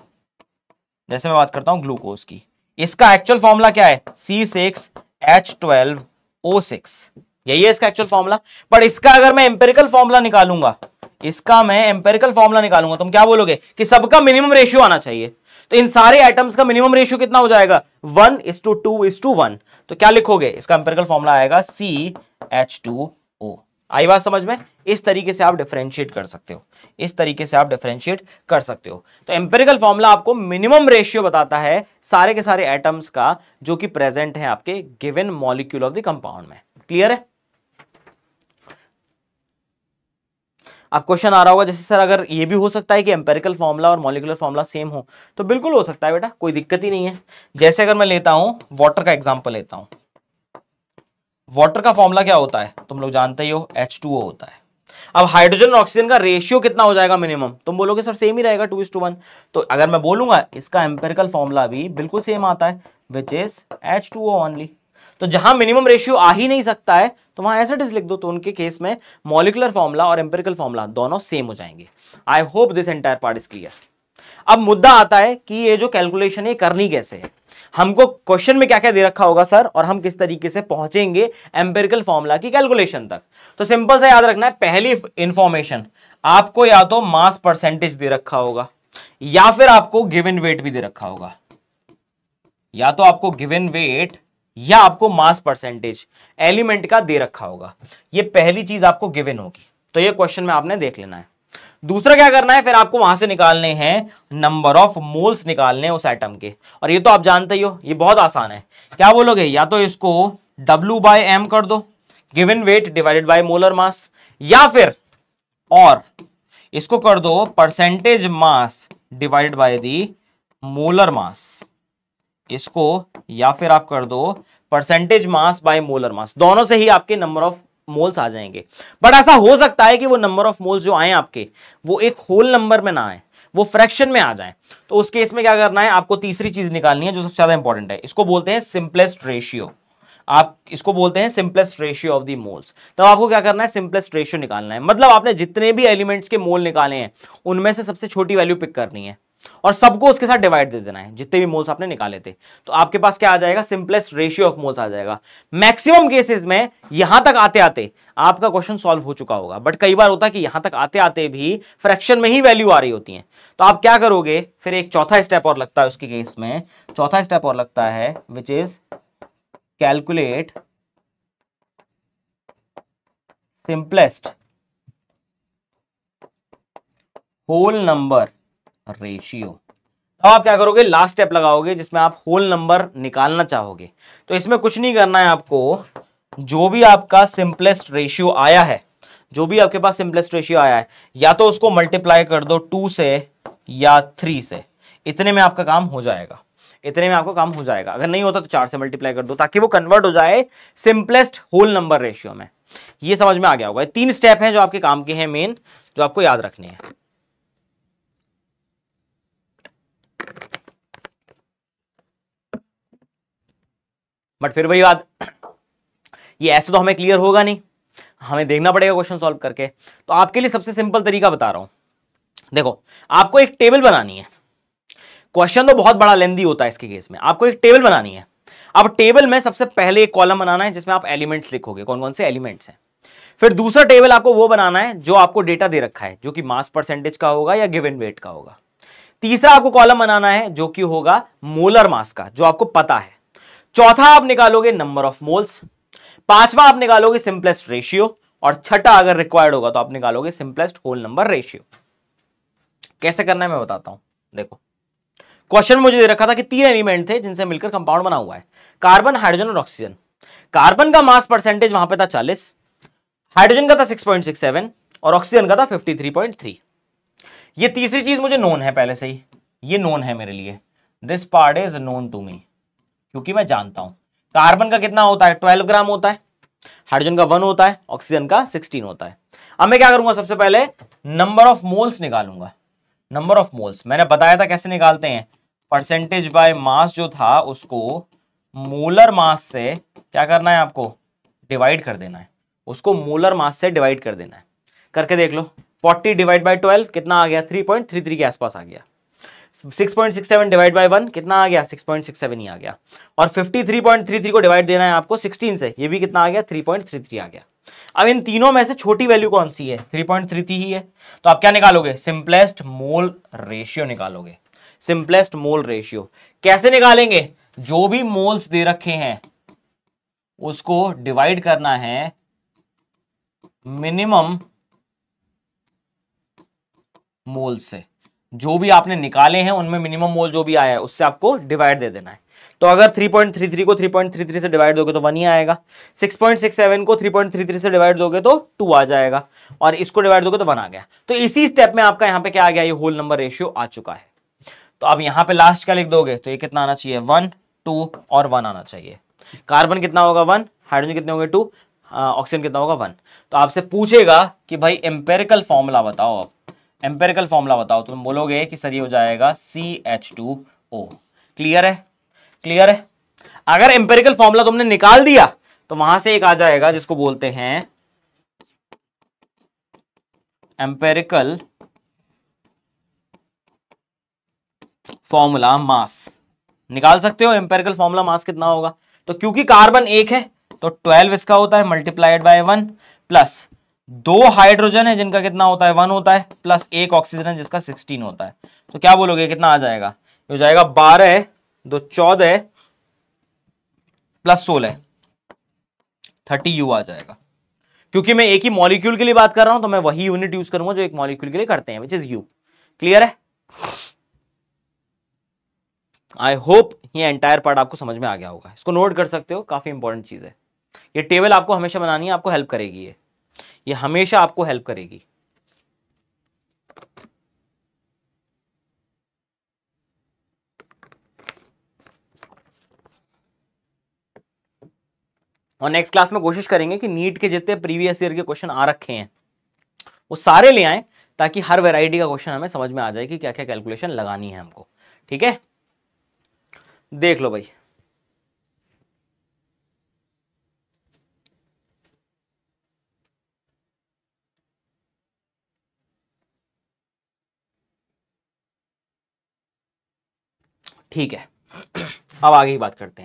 जैसे मैं बात करता हूं ग्लूकोज की, इसका एक्चुअल फॉर्मूला क्या है, C6H12O6, यही है इसका एक्चुअल फॉर्मूला। पर इसका अगर मैं एम्पेरिकल फॉर्मूला निकालूंगा, इसका मैं एम्पेरिकल फॉर्मूला निकालूंगा, तुम क्या बोलोगे कि सबका मिनिमम रेशियो आना चाहिए, तो इन सारे एटम्स का मिनिमम रेशियो कितना हो जाएगा 1:2:1, तो क्या लिखोगे, इसका एम्पेरिकल फॉर्मूला आएगा CH2O। आई बात समझ में? इस तरीके से आप डिफरेंशिएट कर सकते हो, इस तरीके से आप डिफरेंशिएट कर सकते हो। तो एम्पेरिकल फॉर्मूला आपको मिनिमम रेशियो बताता है सारे के सारे एटम्स का जो कि प्रेजेंट है आपके given molecule of the compound में। क्लियर है? अब क्वेश्चन आ रहा होगा जैसे सर अगर ये भी हो सकता है कि एम्पेरिकल फॉर्मूला और मॉलिक्यूलर फॉर्मूला सेम हो, तो बिल्कुल हो सकता है बेटा, कोई दिक्कत ही नहीं है। जैसे अगर मैं लेता हूं वाटर का एग्जांपल लेता हूं, वाटर का फॉर्मूला क्या होता है तुम लोग जानते ही हो, H2O होता है। अब हाइड्रोजन और ऑक्सीजन का रेशियो कितना हो जाएगा मिनिमम, तुम बोलोगे सर सेम ही रहेगा 2:1, तो अगर मैं बोलूंगा इसका एम्पेरिकल फॉर्मूला भी बिल्कुल सेम आता है, विच इज H2O ओनली। तो जहां मिनिमम रेशियो आ ही नहीं सकता है तो वहां एज इट इज लिख दो, तो उनके केस में मॉलिक्यूलर फॉर्मूला और एम्पेरिकल फॉर्मूला दोनों सेम हो जाएंगे। आई hope this entire part is clear. अब मुद्दा आता है कि ये जो कैलकुलेशन है करनी कैसे है, हमको क्वेश्चन में क्या क्या दे रखा होगा सर, और हम किस तरीके से पहुंचेंगे एम्पिरिकल फॉर्मूला की कैलकुलेशन तक। तो सिंपल से याद रखना है, पहली इंफॉर्मेशन आपको या तो मास परसेंटेज दे रखा होगा या फिर आपको गिवन वेट भी दे रखा होगा, या तो आपको गिवन वेट या आपको मास परसेंटेज एलिमेंट का दे रखा होगा। ये पहली चीज आपको गिवन होगी, तो ये क्वेश्चन में आपने देख लेना है। दूसरा क्या करना है, फिर आपको वहां से निकालने हैं नंबर ऑफ मोल्स निकालने हैं उस एटम के, और ये तो आप जानते ही हो, ये बहुत आसान है। क्या बोलोगे, या तो इसको W/m कर दो, given weight divided by molar मास, या फिर और इसको कर दो percentage mass divided by the molar mass, इसको या फिर आप कर दो परसेंटेज मास बाय मोलर मास, दोनों से ही आपके नंबर ऑफ मोल्स आ जाएंगे। बट ऐसा हो सकता है कि वो नंबर ऑफ मोल्स जो आए आपके वो एक होल नंबर में ना आए, वो फ्रैक्शन में आ जाए। तो उस केस में क्या करना है, आपको तीसरी चीज निकालनी है जो सबसे ज्यादा इंपॉर्टेंट है, इसको बोलते हैं सिंपलेस्ट रेशियो। आप इसको बोलते हैं simplest ratio of the moles. तो आपको क्या करना है, सिंपलेस्ट रेशियो निकालना है, मतलब आपने जितने भी एलिमेंट्स के मोल निकाले हैं उनमें से सबसे छोटी वैल्यू पिक करनी है और सबको उसके साथ डिवाइड दे देना है, जितने भी मोल्स आपने निकाले थे। तो आपके पास क्या आ जाएगा, सिंपलेस्ट रेशियो ऑफ मोल्स आ जाएगा। मैक्सिमम केसेस में यहां तक आते आते आपका क्वेश्चन सॉल्व हो चुका होगा, बट कई बार होता है कि यहां तक आते आते भी फ्रैक्शन में ही वैल्यू आ रही होती है। तो आप क्या करोगे, फिर एक चौथा स्टेप और लगता है उसके केस में, चौथा स्टेप और लगता है which is calculate simplest whole number ratio. अब आप क्या करोगे, लास्ट स्टेप लगाओगे जिसमें आप होल नंबर निकालना चाहोगे। तो इसमें कुछ नहीं करना है आपको, जो भी आपका सिंपलेस्ट रेशियो आया है, जो भी आपके पास सिंपलेस्ट रेशियो आया है, या तो उसको मल्टीप्लाई कर दो 2 से या 3 से, इतने में आपका काम हो जाएगा। इतने में आपका काम हो जाएगा। अगर नहीं होता तो 4 से मल्टीप्लाई कर दो, ताकि वो कन्वर्ट हो जाए सिंपलेस्ट होल नंबर रेशियो में। ये समझ में आ गया होगा। 3 स्टेप हैं जो आपके काम के हैं मेन, जो आपको याद रखने हैं। बट फिर वही बात, ये ऐसे तो हमें क्लियर होगा नहीं, हमें देखना पड़ेगा क्वेश्चन सॉल्व करके। तो आपके लिए सबसे सिंपल तरीका बता रहा हूं। देखो, आपको एक टेबल बनानी है। क्वेश्चन तो बहुत बड़ा लेंदी होता है इसके केस में। आपको एक टेबल बनानी है। अब टेबल में सबसे पहले एक कॉलम बनाना है जिसमें आप एलिमेंट्स लिखोगे, कौन कौन से एलिमेंट्स हैं। फिर दूसरा टेबल आपको वो बनाना है जो आपको डेटा दे रखा है, जो कि मास परसेंटेज का होगा या गिवन वेट का होगा। तीसरा आपको कॉलम बनाना है जो कि होगा मोलर मास का, जो आपको पता है। चौथा आप निकालोगे नंबर ऑफ मोल्स। पांचवा आप निकालोगे सिंपलेस्ट रेशियो। और छठा अगर रिक्वायर्ड होगा तो आप निकालोगे सिंपलेस्ट होल नंबर रेशियो। कैसे करना है मैं बताता हूं। देखो, क्वेश्चन मुझे दे रखा था कि 3 एलिमेंट थे जिनसे मिलकर कंपाउंड बना हुआ है, कार्बन, हाइड्रोजन और ऑक्सीजन। कार्बन का मास परसेंटेज वहां पे था 40, हाइड्रोजन का था 6.67 और ऑक्सीजन का था 53.3। ये तीसरी चीज मुझे नोन है पहले से ही, ये नोन है मेरे लिए। This part is known to me, क्योंकि मैं जानता हूं कार्बन का कितना होता है, 12 ग्राम होता है, हाइड्रोजन का 1 होता है, ऑक्सीजन का 16 होता है। अब मैं क्या करूंगा, सबसे पहले नंबर ऑफ मोल्स निकालूंगा। नंबर ऑफ मोल्स मैंने बताया था कैसे निकालते हैं, परसेंटेज बाय मास जो था उसको मोलर मास से क्या करना है, आपको डिवाइड कर देना है। उसको मोलर मास से डिवाइड कर देना है। करके देख लो, 40 डिवाइड बाय 12 कितना आ गया, 3.33 के आसपास आ गया। 6.67 डिवाइड बाय 1 कितना आ गया, 6.67 ही आ गया। और 53.33 को डिवाइड देना है आपको 16 से, ये भी कितना आ गया, 3.33 आ गया। अब इन तीनों में से छोटी वैल्यू कौन सी है, 3.33 ही है। तो आप क्या निकालोगे, सिंपलेस्ट मोल रेशियो निकालोगे। सिंपलेस्ट मोल रेशियो कैसे निकालेंगे, जो भी मोल्स दे रखे हैं उसको डिवाइड करना है मिनिमम मोल से। जो भी आपने निकाले हैं उनमें मिनिमम मोल जो भी आया है उससे आपको डिवाइड दे देना है। तो अगर 3.33 को 3.33 से डिवाइड दोगे तो 1 ही आएगा, 6.67 को 3.33 से डिवाइड दोगे तो 2 आ जाएगा, और इसको डिवाइड दोगे तो 1 आ गया। तो इसी स्टेप में आपका यहां पे क्या आ गया, ये होल नंबर रेशियो आ चुका है। तो अब यहां पे लास्ट क्या लिख दोगे, तो ये कितना आना चाहिए, 1, 2 और 1 आना चाहिए। कार्बन कितना होगा 1, हाइड्रोजन कितने होंगे 2, ऑक्सीजन कितना होगा 1। तो आपसे पूछेगा कि भाई एम्पेरिकल फॉर्मूला बताओ। आप एम्पेरिकल फॉर्मूला बताओ तो तुम बोलोगे कि सर ये हो जाएगा CH2O। क्लियर है, क्लियर है। अगर एम्पेरिकल फॉर्मूला तुमने निकाल दिया तो वहां से एक आ जाएगा जिसको बोलते हैं एम्पेरिकल फॉर्मूला मास। निकाल सकते हो एम्पेरिकल फॉर्मूला मास कितना होगा। तो क्योंकि कार्बन 1 है तो 12 इसका होता है मल्टीप्लाइड बाय 1, प्लस 2 हाइड्रोजन है जिनका कितना होता है 1 होता है, प्लस 1 ऑक्सीजन है जिसका 16 होता है। तो क्या बोलोगे कितना आ जाएगा, ये हो जाएगा 12, 2 14 प्लस 16 30 U आ जाएगा। क्योंकि मैं एक ही मॉलिक्यूल के लिए बात कर रहा हूं तो मैं वही यूनिट यूज करूंगा जो एक मॉलिक्यूल के लिए करते हैं, विच इज U। क्लियर है। आई होप ये एंटायर पार्ट आपको समझ में आ गया होगा। इसको नोट कर सकते हो, काफी इंपॉर्टेंट चीज है। ये टेबल आपको हमेशा बनानी है, आपको हेल्प करेगी ये हमेशा आपको हेल्प करेगी। और नेक्स्ट क्लास में कोशिश करेंगे कि नीट के जितने प्रीवियस ईयर के क्वेश्चन आ रखे हैं वो सारे ले आए, ताकि हर वैरायटी का क्वेश्चन हमें समझ में आ जाए कि क्या क्या कैलकुलेशन लगानी है हमको। ठीक है, देख लो भाई। ठीक है, अब आगे की बात करते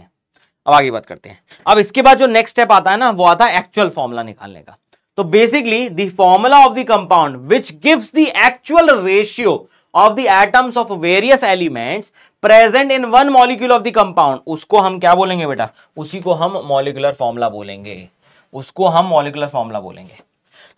हैं। अब इसके बाद जो नेक्स्ट स्टेप आता है ना, वो आता है एक्चुअल फॉर्मूला निकालने का। तो basically the formula of the compound which gives the actual ratio of the atoms of various elements present in one molecule of the compound, उसको हम क्या बोलेंगे बेटा, उसी को हम मॉलिक्यूलर फॉर्मूला बोलेंगे।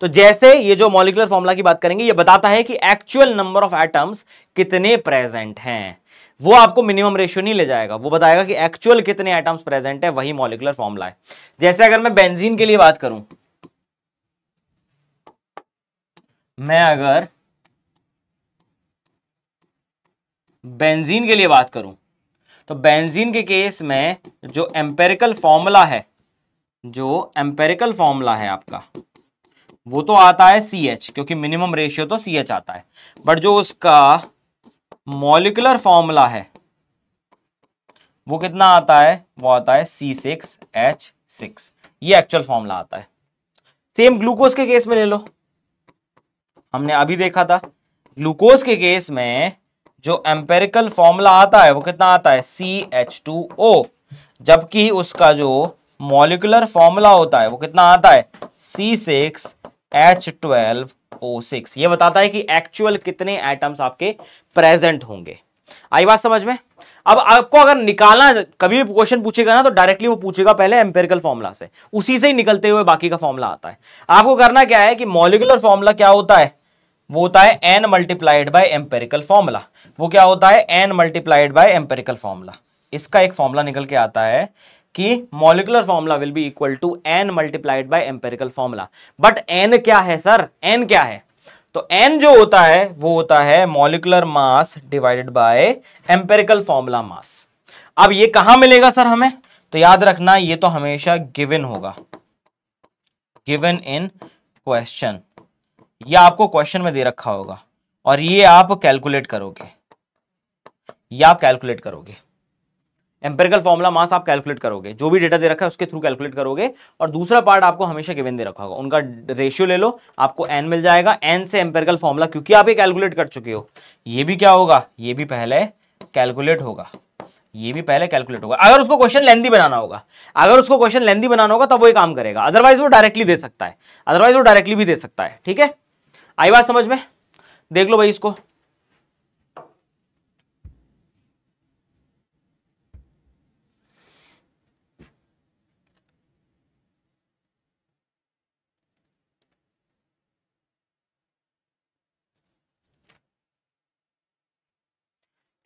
तो जैसे ये जो मॉलिक्यूलर फॉर्मूला की बात करेंगे, ये बताता है कि एक्चुअल नंबर ऑफ एटम्स कितने प्रेजेंट हैं। वो आपको मिनिमम रेशियो नहीं ले जाएगा, वो बताएगा कि एक्चुअल कितने एटम्स प्रेजेंट है, वही मॉलिक्यूलर फॉर्मूला है। जैसे अगर मैं बेंजीन के लिए बात करूं, मैं अगर बेंजीन के लिए बात करूं, तो बेंजीन के केस में जो एम्पेरिकल फॉर्मूला है, जो एम्पेरिकल फॉर्मूला है आपका, वो तो आता है CH, क्योंकि मिनिमम रेशियो तो CH आता है। बट जो उसका मॉलिक्यूलर फॉर्मूला है वो कितना आता है, वो आता है C6H6। ये एक्चुअल फॉर्मूला आता है। सेम ग्लूकोज के केस में ले लो, हमने अभी देखा था ग्लूकोज के केस में जो एम्पेरिकल फॉर्मूला आता है वो कितना आता है, CH2O, जबकि उसका जो मॉलिक्यूलर फॉर्मूला होता है वो कितना आता है, C6H12O6। ये बताता है कि एक्चुअल कितने एटम्स आपके प्रेजेंट होंगे। आई बात समझ में? अब आपको अगर निकालना, कभी भी क्वेश्चन पूछेगा ना, तो डायरेक्टली वो पूछेगा पहले एम्पेरिकल फॉर्मूला से, उसी से ही निकलते हुए बाकी का फॉर्मूला आता है। आपको करना क्या है कि मॉलिक्यूलर फॉर्मूला क्या होता है, वो होता है n multiplied by empirical formula. वो क्या होता है, n multiplied by empirical formula. इसका एक फॉर्मूला निकल के आता है कि molecular formula will be equal to n multiplied by empirical formula. But n क्या है सर, n क्या है, तो n जो होता है वो होता है molecular mass divided by empirical formula mass. अब ये कहां मिलेगा सर हमें, तो याद रखना ये तो हमेशा गिवन होगा, गिवन इन क्वेश्चन। ये आपको क्वेश्चन में दे रखा होगा और ये आप कैलकुलेट करोगे, या आप कैलकुलेट करोगे एम्पेरिकल फॉर्मूला मास, आप कैलकुलेट करोगे, जो भी डेटा दे रखा है उसके थ्रू कैलकुलेट करोगे। और दूसरा पार्ट आपको हमेशा गिवन दे रखा होगा, उनका रेशियो ले लो, आपको n मिल जाएगा, n से एम्पेरिकल फॉर्मूला, क्योंकि आप ये कैलकुलेट कर चुके हो, ये भी क्या होगा, ये भी पहले कैलकुलेट होगा, ये भी पहले कैलकुलेट होगा। अगर उसको क्वेश्चन लेंथी बनाना होगा, अगर उसको क्वेश्चन लेंथी बनाना होगा तब वो ये काम करेगा, अदरवाइज वो डायरेक्टली दे सकता है, अदरवाइज वो डायरेक्टली भी दे सकता है। ठीक है, आई बात समझ में? देख लो भाई इसको,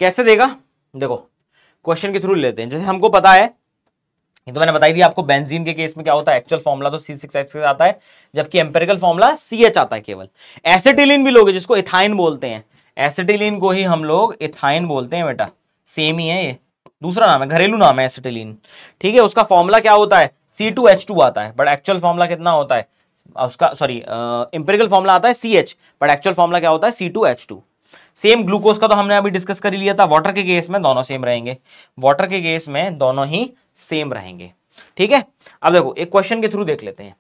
कैसे देगा, देखो क्वेश्चन के थ्रू लेते हैं। जैसे हमको पता है, ये तो मैंने बताई दी आपको, बेंजीन के केस में क्या होता है, एक्चुअल फॉर्मूला तो C6H6 आता है, जबकि एम्पेरिकल फॉर्मूला CH आता है केवल। एसिटिलीन भी लोगे, जिसको इथाइन बोलते हैं, एसिटिलीन को ही हम लोग इथाइन बोलते हैं बेटा, सेम ही है, ये दूसरा नाम है, घरेलू नाम है एसिटिलीन। ठीक है, उसका फॉर्मूला क्या होता है, C2H2 आता है, बट एक्चुअल फॉर्मूला कितना होता है उसका, सॉरी एम्पेरिकल फॉर्मूला आता है CH, बट एक्चुअल फॉर्मूला क्या होता है, C2H2। सेम ग्लूकोज का तो हमने अभी डिस्कस कर ही लिया था। वाटर के केस में दोनों सेम रहेंगे, वाटर के केस में दोनों ही सेम रहेंगे। ठीक है, अब देखो एक क्वेश्चन के थ्रू देख लेते हैं।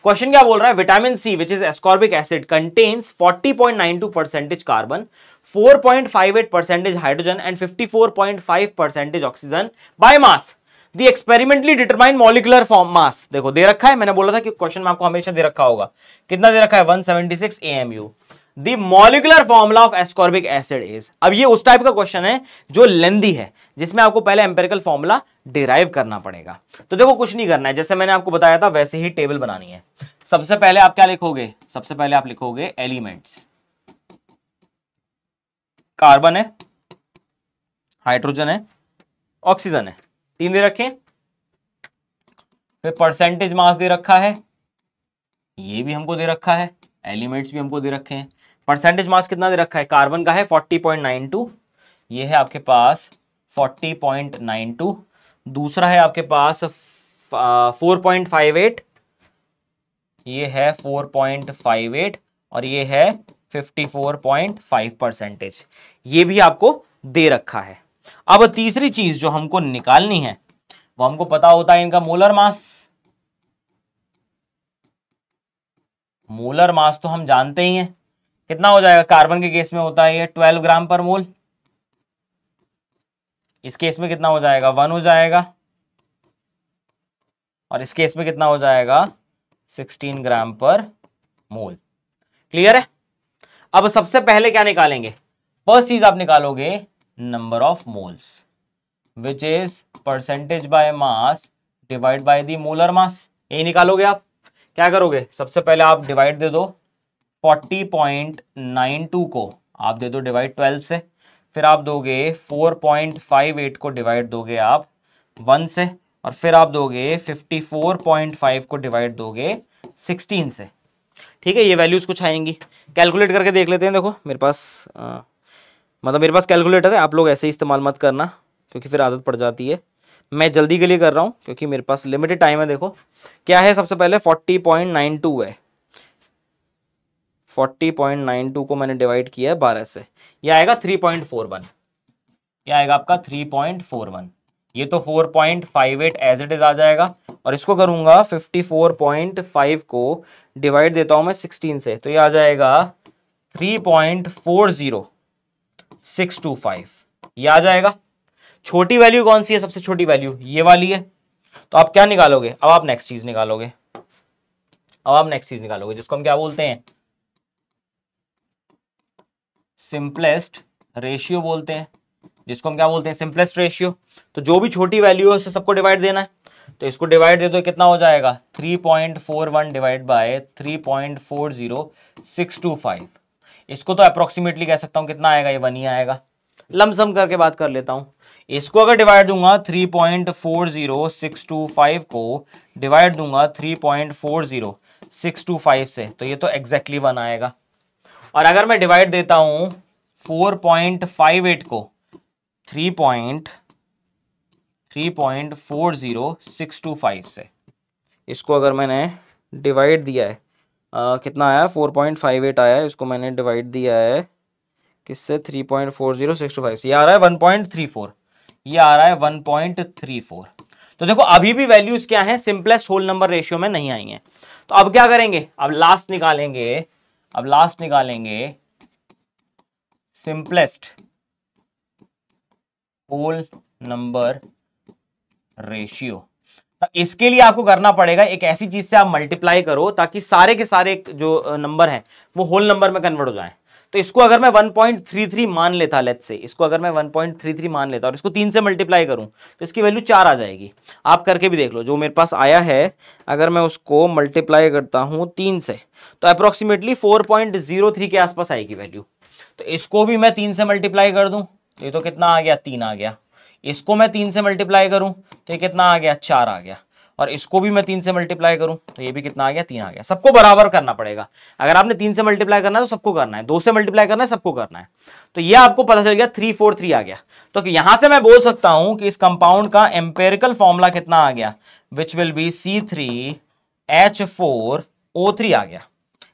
क्वेश्चन क्या बोल रहा है, vitamin C which is ascorbic acid contains 40.92% carbon, 4.58% hydrogen and 54.5% oxygen by mass. The experimentally determine molecular form mass. देखो दे रखा है, मैंने बोला था कि क्वेश्चन में आपको हमेशा दे रखा होगा, कितना दे रखा है, 176 AMU। The molecular formula of ascorbic acid is. अब ये उस टाइप का क्वेश्चन है जो लेंदी है, जिसमें आपको पहले एम्पेरिकल फॉर्मूला डिराइव करना पड़ेगा। तो देखो कुछ नहीं करना है, जैसे मैंने आपको बताया था वैसे ही टेबल बनानी है। सबसे पहले आप क्या लिखोगे, सबसे पहले आप लिखोगे एलिमेंट्स, कार्बन है, हाइड्रोजन है, ऑक्सीजन है, 3 दे रखे। फिर परसेंटेज मास दे रखा है, ये भी हमको दे रखा है, एलिमेंट्स भी हमको दे रखे हैं। परसेंटेज मास कितना दे रखा है, कार्बन का है 40.92, ये है आपके पास 40.92। दूसरा है आपके पास 4.58, ये है 4.58, और ये है 54.5%। ये भी आपको दे रखा है। अब तीसरी चीज जो हमको निकालनी है, वो हमको पता होता है इनका मोलर मास। मोलर मास तो हम जानते ही हैं, कितना हो जाएगा, कार्बन के केस में होता है ये 12 ग्राम पर मोल, इस केस में कितना हो जाएगा, 1 हो जाएगा, और इस केस में कितना हो जाएगा, 16 ग्राम पर मोल। क्लियर है? अब सबसे पहले क्या निकालेंगे, फर्स्ट चीज आप निकालोगे number of moles, which is percentage by mass divide by the molar मास, यही निकालोगे आप। क्या करोगे, सबसे पहले आप डिवाइड दे दो 40.92 को आप दे दो डिवाइड 12 से, फिर आप दोगे 4.58 को डिवाइड दोगे आप 1 से, और फिर आप दोगे 54.5 को डिवाइड दोगे 16 से। ठीक है, ये वैल्यूज कुछ आएंगी, कैलकुलेट करके देख लेते हैं। देखो मेरे पास मतलब मेरे पास कैलकुलेटर है, आप लोग ऐसे ही इस्तेमाल मत करना क्योंकि फिर आदत पड़ जाती है। मैं जल्दी के लिए कर रहा हूँ क्योंकि मेरे पास लिमिटेड टाइम है। देखो क्या है, सबसे पहले 40.92 है, 40.92 को मैंने डिवाइड किया है 12 से, ये आएगा 3.41, ये आएगा आपका 3.41। ये तो 4.58 एज इट इज आ जाएगा, और इसको करूंगा 54.5 को डिवाइड देता हूं मैं 16 से, तो ये आ जाएगा 3.40625, ये आ जाएगा। छोटी वैल्यू कौन सी है, सबसे छोटी वैल्यू ये वाली है। तो आप क्या निकालोगे, अब आप नेक्स्ट चीज निकालोगे, अब आप नेक्स्ट चीज निकालोगे जिसको हम क्या बोलते हैं, सिंपलेस्ट रेशियो बोलते हैं, जिसको हम क्या बोलते हैं, सिंपलेस्ट रेशियो। तो जो भी छोटी वैल्यू है उससे सबको डिवाइड देना है, तो इसको डिवाइड दे दो, कितना हो जाएगा 3.41 डिवाइड बाय 3.40625। इसको तो अप्रोक्सीमेटली कह सकता हूं कितना आएगा, ये 1 ही आएगा। लमसम करके बात कर लेता हूं, इसको अगर डिवाइड दूंगा 3.40625 को डिवाइड दूंगा 3.40625 से, तो ये तो एग्जैक्टली 1 आएगा। और अगर मैं डिवाइड देता हूं 4.58 को 3.40625 से, इसको अगर मैंने डिवाइड दिया है कितना आया 4.58 आया है, इसको मैंने डिवाइड दिया है किससे 3.40625 से, ये आ रहा है 1.34, ये आ रहा है 1.34। तो देखो अभी भी वैल्यूज क्या है, सिंपलेस्ट होल नंबर रेशियो में नहीं आई हैं। तो अब क्या करेंगे, अब लास्ट निकालेंगे, अब लास्ट निकालेंगे सिंपलेस्ट होल नंबर रेशियो। इसके लिए आपको करना पड़ेगा एक ऐसी चीज से आप मल्टीप्लाई करो ताकि सारे के सारे जो नंबर हैं वो होल नंबर में कन्वर्ट हो जाएं। तो इसको अगर मैं 1.33 मान लेता, लेट्स से इसको अगर मैं 1.33 मान लेता और इसको 3 से मल्टीप्लाई करूं तो इसकी वैल्यू 4 आ जाएगी। आप करके भी देख लो, जो मेरे पास आया है अगर मैं उसको मल्टीप्लाई करता हूं 3 से तो अप्रोक्सीमेटली 4.03 के आसपास आएगी वैल्यू। तो इसको भी मैं 3 से मल्टीप्लाई कर दूं तो ये तो कितना आ गया, 3 आ गया। इसको मैं 3 से मल्टीप्लाई करूं तो ये कितना आ गया, 4 आ गया। और इसको भी मैं 3 से मल्टीप्लाई करूं तो ये भी कितना आ गया, 3 आ गया। सबको बराबर करना पड़ेगा, अगर आपने 3 से मल्टीप्लाई करना है तो सबको करना है, 2 से मल्टीप्लाई करना है सबको करना है। तो ये आपको पता चल गया 343 आ गया। तो यहां से मैं बोल सकता हूं कि इस कंपाउंड का एम्पेरिकल फॉर्मूला कितना आ गया, विच विल बी C3H4O3 आ गया।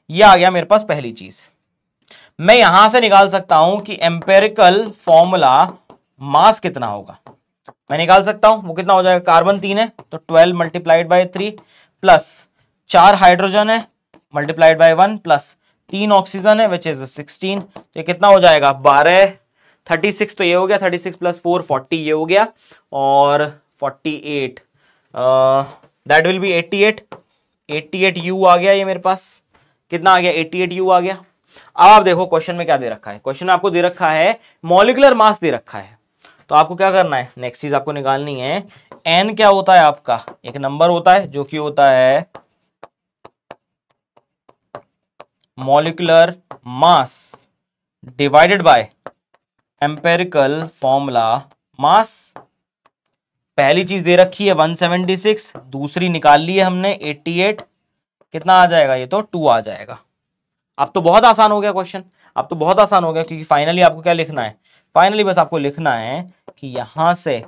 ये आ गया मेरे पास पहली चीज। मैं यहां से निकाल सकता हूं कि एम्पेरिकल फॉर्मूला मास कितना होगा, मैं निकाल सकता हूं वो कितना हो जाएगा, कार्बन 3 है तो 12 मल्टीप्लाइड बाय 3 प्लस 4 हाइड्रोजन है मल्टीप्लाइड बाय 1 प्लस 3 ऑक्सीजन है विच इज 16, तो ये कितना हो जाएगा 12 36, तो ये हो गया 36 प्लस 4 40, ये हो गया, और 48 दैट विल बी 88 यू आ गया। ये मेरे पास कितना आ गया, 88 यू आ गया। अब आप देखो क्वेश्चन में क्या दे रखा है, क्वेश्चन में आपको दे रखा है मॉलिक्यूलर मास दे रखा है। तो आपको क्या करना है, नेक्स्ट चीज आपको निकालनी है, एन क्या होता है आपका, एक नंबर होता है जो कि होता है molecular mass divided by empirical formula mass. पहली चीज दे रखी है 176, दूसरी निकाल ली है हमने 88, कितना आ जाएगा, ये तो 2 आ जाएगा। अब तो बहुत आसान हो गया क्वेश्चन, अब तो बहुत आसान हो गया, क्योंकि फाइनली आपको क्या लिखना है, फाइनली बस आपको लिखना है कि यहां से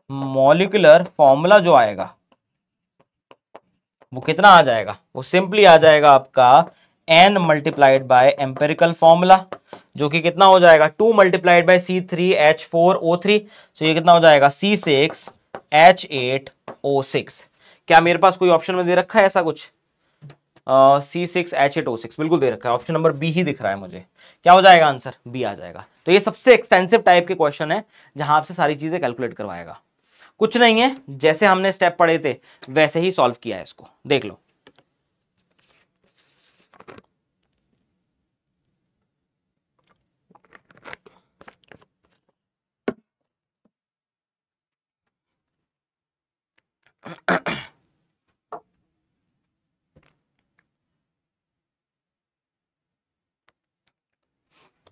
मॉलिक्यूलर फॉर्मूला जो आएगा वो कितना आ जाएगा, वो सिंपली आ जाएगा आपका n multiplied by empirical formula, जो कि कितना हो जाएगा 2 मल्टीप्लाइड बाय C3H4O3, तो ये कितना हो जाएगा C6H8O6। क्या मेरे पास कोई ऑप्शन में दे रखा है ऐसा कुछ, C6H8O6 बिल्कुल दे रखा है, ऑप्शन नंबर बी ही दिख रहा है मुझे। क्या हो जाएगा आंसर, बी आ जाएगा। तो ये सबसे एक्सपेंसिव टाइप के क्वेश्चन है जहां आपसे सारी चीजें कैलकुलेट करवाएगा, कुछ नहीं है, जैसे हमने स्टेप पढ़े थे वैसे ही सॉल्व किया है, इसको देख लो।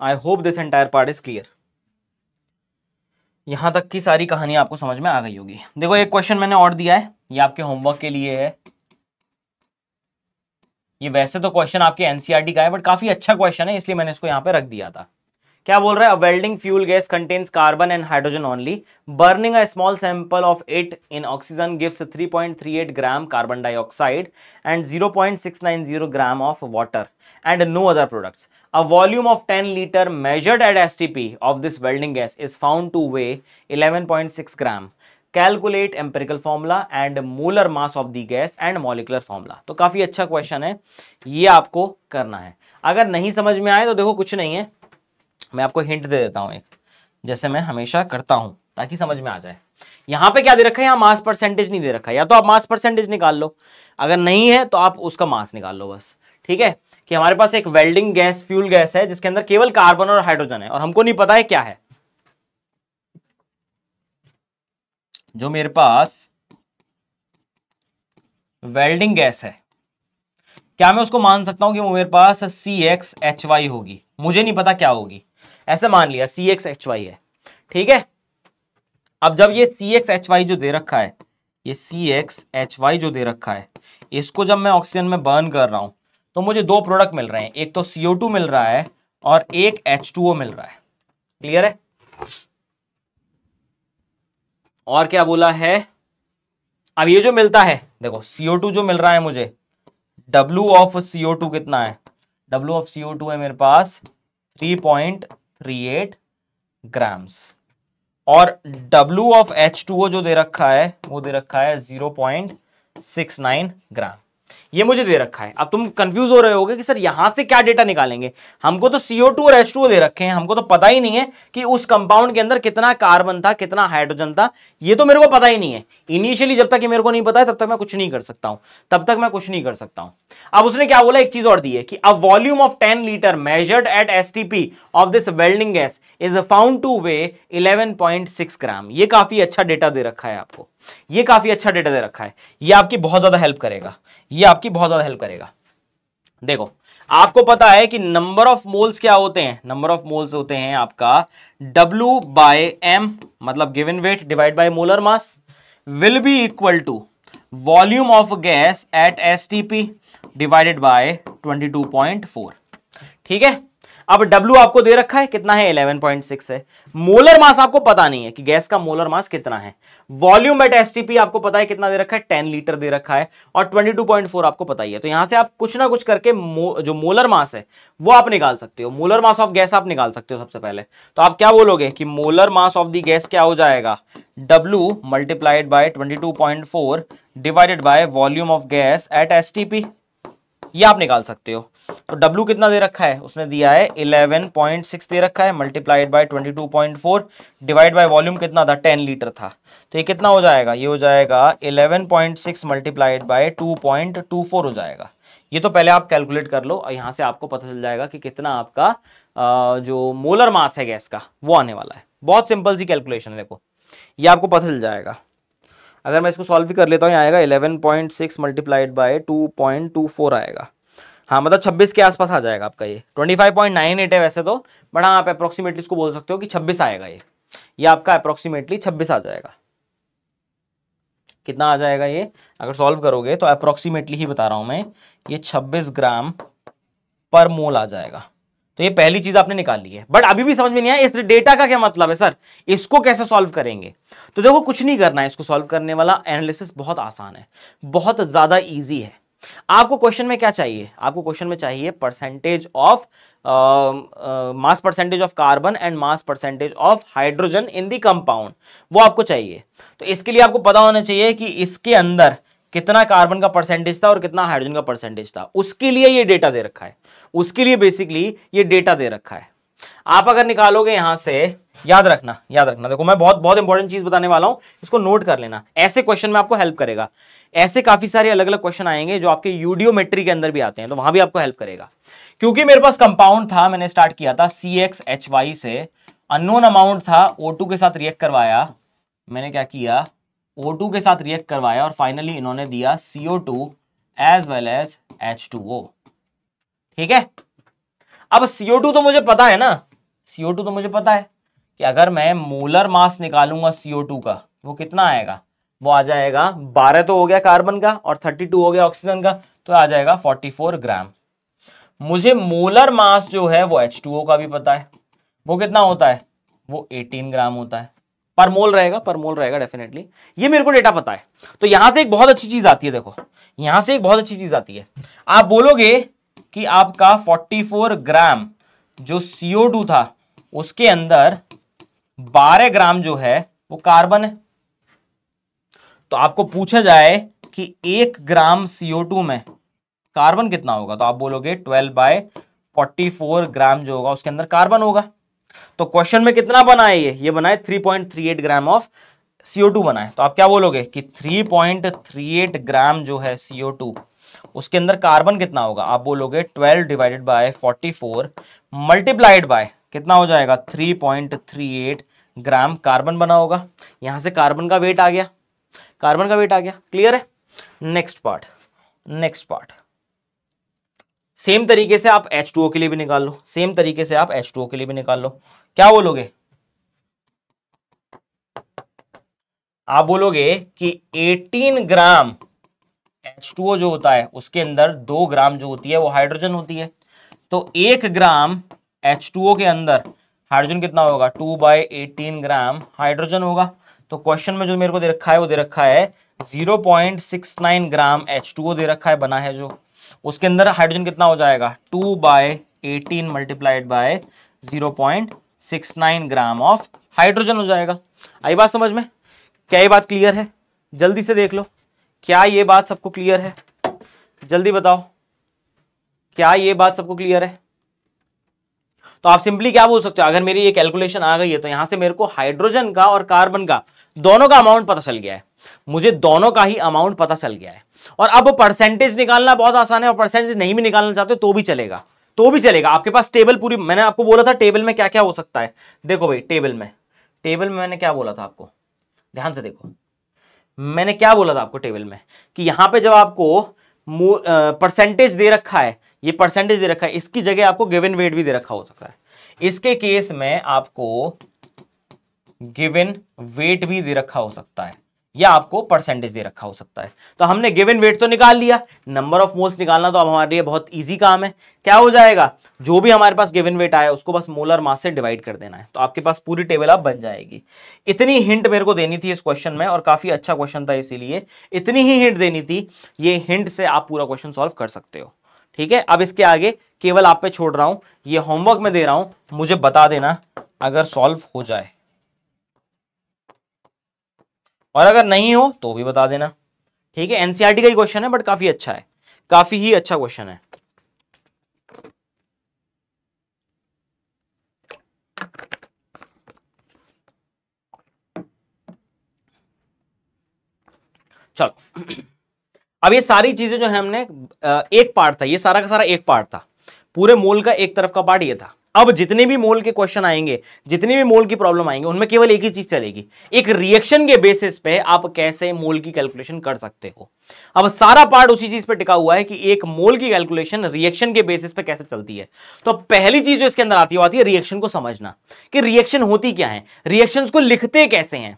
I hope this entire part is clear. यहां तक की सारी कहानी आपको समझ में आ गई होगी। देखो एक क्वेश्चन मैंने और दिया है, ये आपके होमवर्क के लिए है। ये वैसे तो क्वेश्चन आपके एनसीईआरटी का है, बट काफी अच्छा क्वेश्चन है, इसलिए मैंने इसको यहां पे रख दिया था। क्या बोल रहा है? Welding fuel gas contains carbon and hydrogen only, burning a small sample of it in oxygen gives 3.38 gram carbon dioxide and 0.690 gram of water and no other products. A volume of 10 liter measured at STP of this welding gas is found to weigh 11.6 gram. Calculate empirical formula and molar mass of the gas and molecular formula. तो काफी अच्छा question है, ये आपको करना है। अगर नहीं समझ में आए तो देखो कुछ नहीं है, मैं आपको हिंट दे देता हूं एक, जैसे मैं हमेशा करता हूं ताकि समझ में आ जाए। यहां पे क्या दे रखा है? यहां मास परसेंटेज नहीं दे रखा है, या तो आप मास परसेंटेज निकाल लो, अगर नहीं है तो आप उसका मास निकाल लो बस। ठीक है, कि हमारे पास एक वेल्डिंग गैस फ्यूल गैस है जिसके अंदर केवल कार्बन और हाइड्रोजन है और हमको नहीं पता है क्या है। जो मेरे पास वेल्डिंग गैस है, क्या मैं उसको मान सकता हूं कि वो मेरे पास CXHY होगी? मुझे नहीं पता क्या होगी, ऐसे मान लिया CXHY है। ठीक है, अब जब ये CXHY जो दे रखा है, ये CXHY जो दे रखा है, इसको जब मैं ऑक्सीजन में बर्न कर रहा हूं तो मुझे दो प्रोडक्ट मिल रहे हैं, एक तो CO2 मिल रहा है और एक H2O मिल रहा है। क्लियर है? और क्या बोला है? अब ये जो मिलता है, देखो CO2 जो मिल रहा है मुझे, W ऑफ CO2 कितना है? W ऑफ CO2 है मेरे पास 3.38 ग्राम्स, और W ऑफ H2O जो दे रखा है वो दे रखा है 0.69 ग्राम। ये मुझे दे रखा है। अब तुम कंफ्यूज हो रहे होगे कि सर यहां से क्या डेटा निकालेंगे, हमको तो CO2 और H2O दे रखे हैं, हमको तो पता ही नहीं है कि उस कंपाउंड के अंदर कितना कार्बन था, कितना हाइड्रोजन था, ये तो मेरे को पता ही नहीं है। इनिशियली जब तक ये मेरे को नहीं पता है तब तक मैं कुछ नहीं कर सकता हूं, तब तक मैं कुछ नहीं कर सकता हूं। अब उसने क्या बोला, एक चीज और दी है कि a volume of 10 litre measured eight STP of this welding gas is found two way 11.6 ग्राम। ये काफी अच्छा डेटा दे रखा है आपको, ये काफी अच्छा डेटा दे रखा है, ये आपकी बहुत ज्यादा हेल्प करेगा, ये आपकी बहुत ज्यादा हेल्प करेगा। देखो आपको पता है कि नंबर ऑफ मोल्स क्या होते हैं? नंबर ऑफ मोल्स होते हैं आपका W बाय M, मतलब given weight divide by molar mass, will be equal to volume of gas at STP divided by 22.4। ठीक है, अब W आपको दे रखा है कितना है? 11.6 है। मोलर मास आपको पता नहीं है कि गैस का मोलर मास कितना है। वॉल्यूम एट STP आपको पता है कितना दे रखा है? 10 लीटर दे रखा है, और 22.4 आपको पता ही है। तो यहां से आप कुछ ना कुछ करके जो मोलर मास है वो आप निकाल सकते हो, मोलर मास ऑफ गैस आप निकाल सकते हो सबसे पहले। तो आप क्या बोलोगे कि molar mass of the gas क्या हो जाएगा? W multiplied by 22.4 divided by volume of gas at STP, ये आप निकाल सकते हो। तो W कितना दे रखा है? उसने दिया है 11.6 दे रखा है, multiplied by 22.4 divide by volume कितना था? 10 लीटर था। तो ये कितना हो जाएगा? ये हो जाएगा 11.6 मल्टीप्लाइड बाय 2.24 हो जाएगा। ये तो पहले आप कैलकुलेट कर लो और यहां से आपको पता चल जाएगा कि कितना आपका जो मोलर मास है गैस का वो आने वाला है। बहुत सिंपल सी कैलकुलेशन है, देखो ये आपको पता चल जाएगा। अगर मैं इसको सॉल्व भी कर लेता हूँ, आएगा 11.6 मल्टीप्लाइड बाय 2.24 आएगा। हाँ, मतलब 26 के आसपास आ जाएगा आपका। ये 25.98 है वैसे तो, बट हाँ आप अप्रोक्सीमेटली इसको बोल सकते हो कि 26 आएगा। ये आपका अप्रोक्सीमेटली 26 आ जाएगा। कितना आ जाएगा ये अगर सॉल्व करोगे तो? अप्रोक्सीमेटली ही बता रहा हूं मैं, ये 26 ग्राम पर मोल आ जाएगा। तो ये पहली चीज आपने निकाल ली है, बट अभी भी समझ में नहीं आया इस डेटा का क्या मतलब है सर, इसको कैसे सॉल्व करेंगे? तो देखो कुछ नहीं करना है, इसको सॉल्व करने वाला एनालिसिस बहुत आसान है, बहुत ज्यादा इजी है। आपको क्वेश्चन में क्या चाहिए? आपको क्वेश्चन में चाहिए percentage of mass percentage of carbon and mass percentage of hydrogen in the compound, वो आपको चाहिए। तो इसके लिए आपको पता होना चाहिए कि इसके अंदर कितना कार्बन का परसेंटेज था और कितना हाइड्रोजन का परसेंटेज था। उसके लिए ये डेटा दे रखा है, उसके लिए बेसिकली ये डेटा दे रखा है। आप अगर निकालोगे यहां से, याद रखना, याद रखना, देखो मैं बहुत बहुत इंपॉर्टेंट चीज बताने वाला हूं, इसको नोट कर लेना, ऐसे क्वेश्चन में आपको हेल्प करेगा। ऐसे काफी सारे अलग अलग क्वेश्चन आएंगे जो आपके यूडियोमेट्री के अंदर भी आते हैं, तो वहां भी आपको हेल्प करेगा। क्योंकि मेरे पास कंपाउंड था, मैंने स्टार्ट किया था CXHY से, अननोन अमाउंट था, O2 के साथ रिएक्ट करवाया, मैंने क्या किया, O2 के साथ रिएक्ट करवाया और फाइनली इन्होंने दिया CO2 as well as H2O। ठीक है, अब CO2 तो मुझे पता है ना, CO2 तो मुझे पता है कि अगर मैं मोलर मास निकालूंगा CO2 का, वो कितना आएगा, वो आ जाएगा 12 तो हो गया कार्बन का और 32 हो गया ऑक्सीजन का, तो आ जाएगा 44 ग्राम। मुझे मोलर मास जो है वो H2O का भी पता है, वो कितना होता है, वो 18 ग्राम होता है। पर मोल रहेगा डेफिनेटली, ये मेरे को डेटा पता है। तो यहां से एक बहुत अच्छी चीज आती है, देखो यहां से एक बहुत अच्छी चीज आती है। आप बोलोगे कि आपका 44 ग्राम जो CO2 था उसके अंदर 12 ग्राम जो है वो कार्बन है। तो आपको पूछा जाए कि 1 ग्राम CO2 में कार्बन कितना होगा, तो आप बोलोगे 12/44 ग्राम जो होगा उसके अंदर कार्बन होगा। तो क्वेश्चन में कितना बना है, ये बना है 3.38 ग्राम ऑफ CO2 बना है। तो आप क्या बोलोगे कि 3.38 ग्राम जो है CO2 उसके अंदर कार्बन कितना होगा, आप बोलोगे 12/44 मल्टीप्लाइड बाय कितना हो जाएगा, 3.38 ग्राम कार्बन बना होगा। यहां से कार्बन का वेट आ गया, क्लियर है। नेक्स्ट पार्ट सेम तरीके से आप H2O के लिए भी निकाल लो, क्या बोलोगे, आप बोलोगे कि 18 ग्राम H2O जो होता है उसके अंदर 2 ग्राम जो होती है वो हाइड्रोजन होती है। तो 1 ग्राम H2O के अंदर हाइड्रोजन कितना होगा, 2/18 ग्राम हाइड्रोजन होगा। तो क्वेश्चन में जो मेरे को दे रखा है वो दे रखा है 0.69 ग्राम H2O दे रखा है बना है जो, उसके अंदर हाइड्रोजन कितना हो जाएगा, 2/18 multiplied by 0.69 gram of hydrogen हो जाएगा। आई बात समझ में, क्या ये बात क्लियर है, जल्दी से देख लो, क्या ये बात सबको क्लियर है, जल्दी बताओ, क्या ये बात सबको क्लियर है। तो आप सिंपली क्या बोल सकते हो, अगर मेरी ये कैलकुलेशन आ गई है तो यहां से मेरे को हाइड्रोजन का और कार्बन का दोनों का अमाउंट पता चल गया है, मुझे दोनों का ही अमाउंट पता चल गया है। और अब परसेंटेज निकालना बहुत आसान है, और परसेंटेज नहीं भी निकालना चाहते तो भी चलेगा, आपके पास टेबल पूरी, मैंने आपको बोला था टेबल में क्या क्या हो सकता है। देखो भाई टेबल में मैंने क्या बोला था आपको, ध्यान से देखो, मैंने क्या बोला था आपको टेबल में कि यहां पे जब आपको परसेंटेज दे रखा है, ये परसेंटेज दे रखा है, इसकी जगह आपको गिवन वेट भी दे रखा हो सकता है। इसके केस में आपको गिवन वेट भी दे रखा हो सकता है, या आपको परसेंटेज दे रखा हो सकता है। तो हमने गिवन वेट तो निकाल लिया, नंबर ऑफ मोल्स निकालना तो अब हमारे लिए बहुत इजी काम है। क्या हो जाएगा, जो भी हमारे पास गिवन वेट आया उसको बस मोलर मास से डिवाइड कर देना है, तो आपके पास पूरी टेबल अब बन जाएगी। इतनी हिंट मेरे को देनी थी इस क्वेश्चन में, और काफी अच्छा क्वेश्चन था इसीलिए इतनी ही हिंट देनी थी। ये हिंट से आप पूरा क्वेश्चन सॉल्व कर सकते हो, ठीक है। अब इसके आगे केवल आप पे छोड़ रहा हूं, ये होमवर्क में दे रहा हूं, मुझे बता देना अगर सॉल्व हो जाए, और अगर नहीं हो तो भी बता देना, ठीक है। एनसीईआरटी का ही क्वेश्चन है बट काफी अच्छा है, काफी ही अच्छा क्वेश्चन है। चलो अब ये सारी चीजें जो है हमने एक पार्ट था, ये सारा का सारा एक पार्ट था, पूरे मोल का एक तरफ का पार्ट ये था। अब जितने भी मोल के क्वेश्चन आएंगे, जितनी भी मोल की प्रॉब्लम आएंगे, उनमें केवल एक ही चीज चलेगी, एक रिएक्शन के बेसिस पे आप कैसे मोल की कैलकुलेशन कर सकते हो। अब सारा पार्ट उसी चीज पे टिका हुआ है कि एक मोल की कैलकुलेशन रिएक्शन के बेसिस पे कैसे चलती है। तो पहली चीज जो इसके अंदर आती है वो आती है रिएक्शन को समझना, कि रिएक्शन होती क्या है, रिएक्शंस को लिखते कैसे हैं।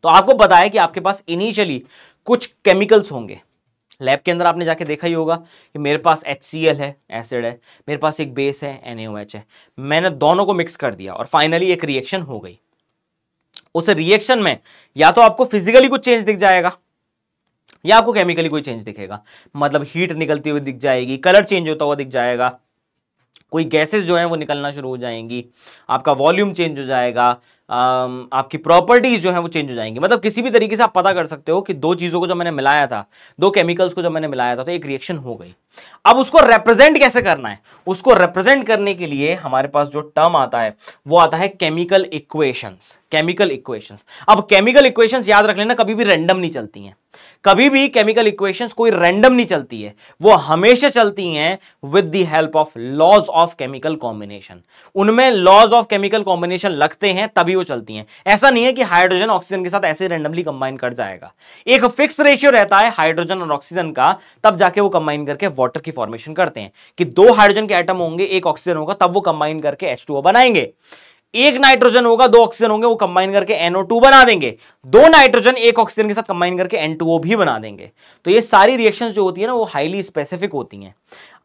तो आपको पता है कि आपके पास इनिशियली कुछ केमिकल्स होंगे, लैब के अंदर आपने जाके देखा ही होगा कि मेरे पास HCl है, एसिड है, मेरे पास एक बेस है NaOH है, मैंने दोनों को मिक्स कर दिया और फाइनली एक रिएक्शन हो गई। उस रिएक्शन में या तो आपको फिजिकली कुछ चेंज दिख जाएगा या आपको केमिकली कोई चेंज दिखेगा, मतलब हीट निकलती हुई दिख जाएगी, कलर चेंज होता हुआ दिख जाएगा, कोई गैसेस जो है वो निकलना शुरू हो जाएंगी, आपका वॉल्यूम चेंज हो जाएगा, आपकी प्रॉपर्टीज जो है वो चेंज हो जाएंगी। मतलब किसी भी तरीके से आप पता कर सकते हो कि दो चीजों को जब मैंने मिलाया था, दो केमिकल्स को जब मैंने मिलाया था तो एक रिएक्शन हो गई। अब उसको रिप्रेजेंट कैसे करना है, उसको रिप्रेजेंट करने के लिए हमारे पास जो टर्म आता है वो आता है केमिकल इक्वेशंस। अब केमिकल इक्वेशंस याद रख लेना, कभी भी रैंडम नहीं चलती हैं, कभी भी केमिकल इक्वेशंस कोई रैंडम नहीं चलती है, वो हमेशा चलती हैं with the help of laws of chemical combination. उनमें लॉज ऑफ केमिकल कॉम्बिनेशन लगते हैं तभी वो चलती हैं। ऐसा नहीं है कि हाइड्रोजन ऑक्सीजन के साथ ऐसे रैंडमली कंबाइन कर जाएगा, एक फिक्स रेशियो रहता है हाइड्रोजन और ऑक्सीजन का, तब जाके वो कंबाइन करके वाटर की फॉर्मेशन करते हैं कि दो हाइड्रोजन के एटम होंगे, एक ऑक्सीजन होगा, तब वो कंबाइन करके H2O बनाएंगे। एक नाइट्रोजन होगा, दो ऑक्सीजन होंगे, वो कंबाइन करके NO2 बना देंगे। दो नाइट्रोजन एक ऑक्सीजन के साथ कंबाइन करके N2O भी बना देंगे। तो ये सारी रिएक्शंस जो होती है ना वो हाईली स्पेसिफिक होती हैं।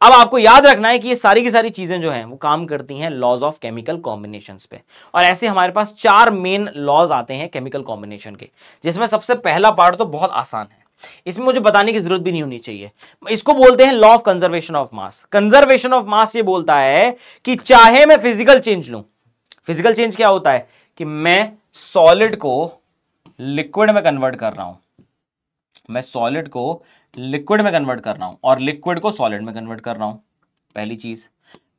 अब आपको याद रखना है कि ये सारी की सारी चीजें जो हैं वो काम करती हैं लॉज ऑफ केमिकल कॉम्बिनेशंस पे। और ऐसे हमारे पास 4 मेन लॉज आते हैं केमिकल कॉम्बिनेशन के, जिसमें सबसे पहला पार्ट तो बहुत आसान है, इसमें मुझे बताने की जरूरत भी नहीं होनी चाहिए। इसको बोलते हैं law of conservation of mass. Conservation of मास ये बोलता है कि चाहे मैं फिजिकल चेंज लूं, फिजिकल चेंज क्या होता है कि मैं सॉलिड को लिक्विड में कन्वर्ट कर रहा हूं, मैं सॉलिड को लिक्विड में कन्वर्ट कर रहा हूं और लिक्विड को सॉलिड में कन्वर्ट कर रहा हूं। पहली चीज,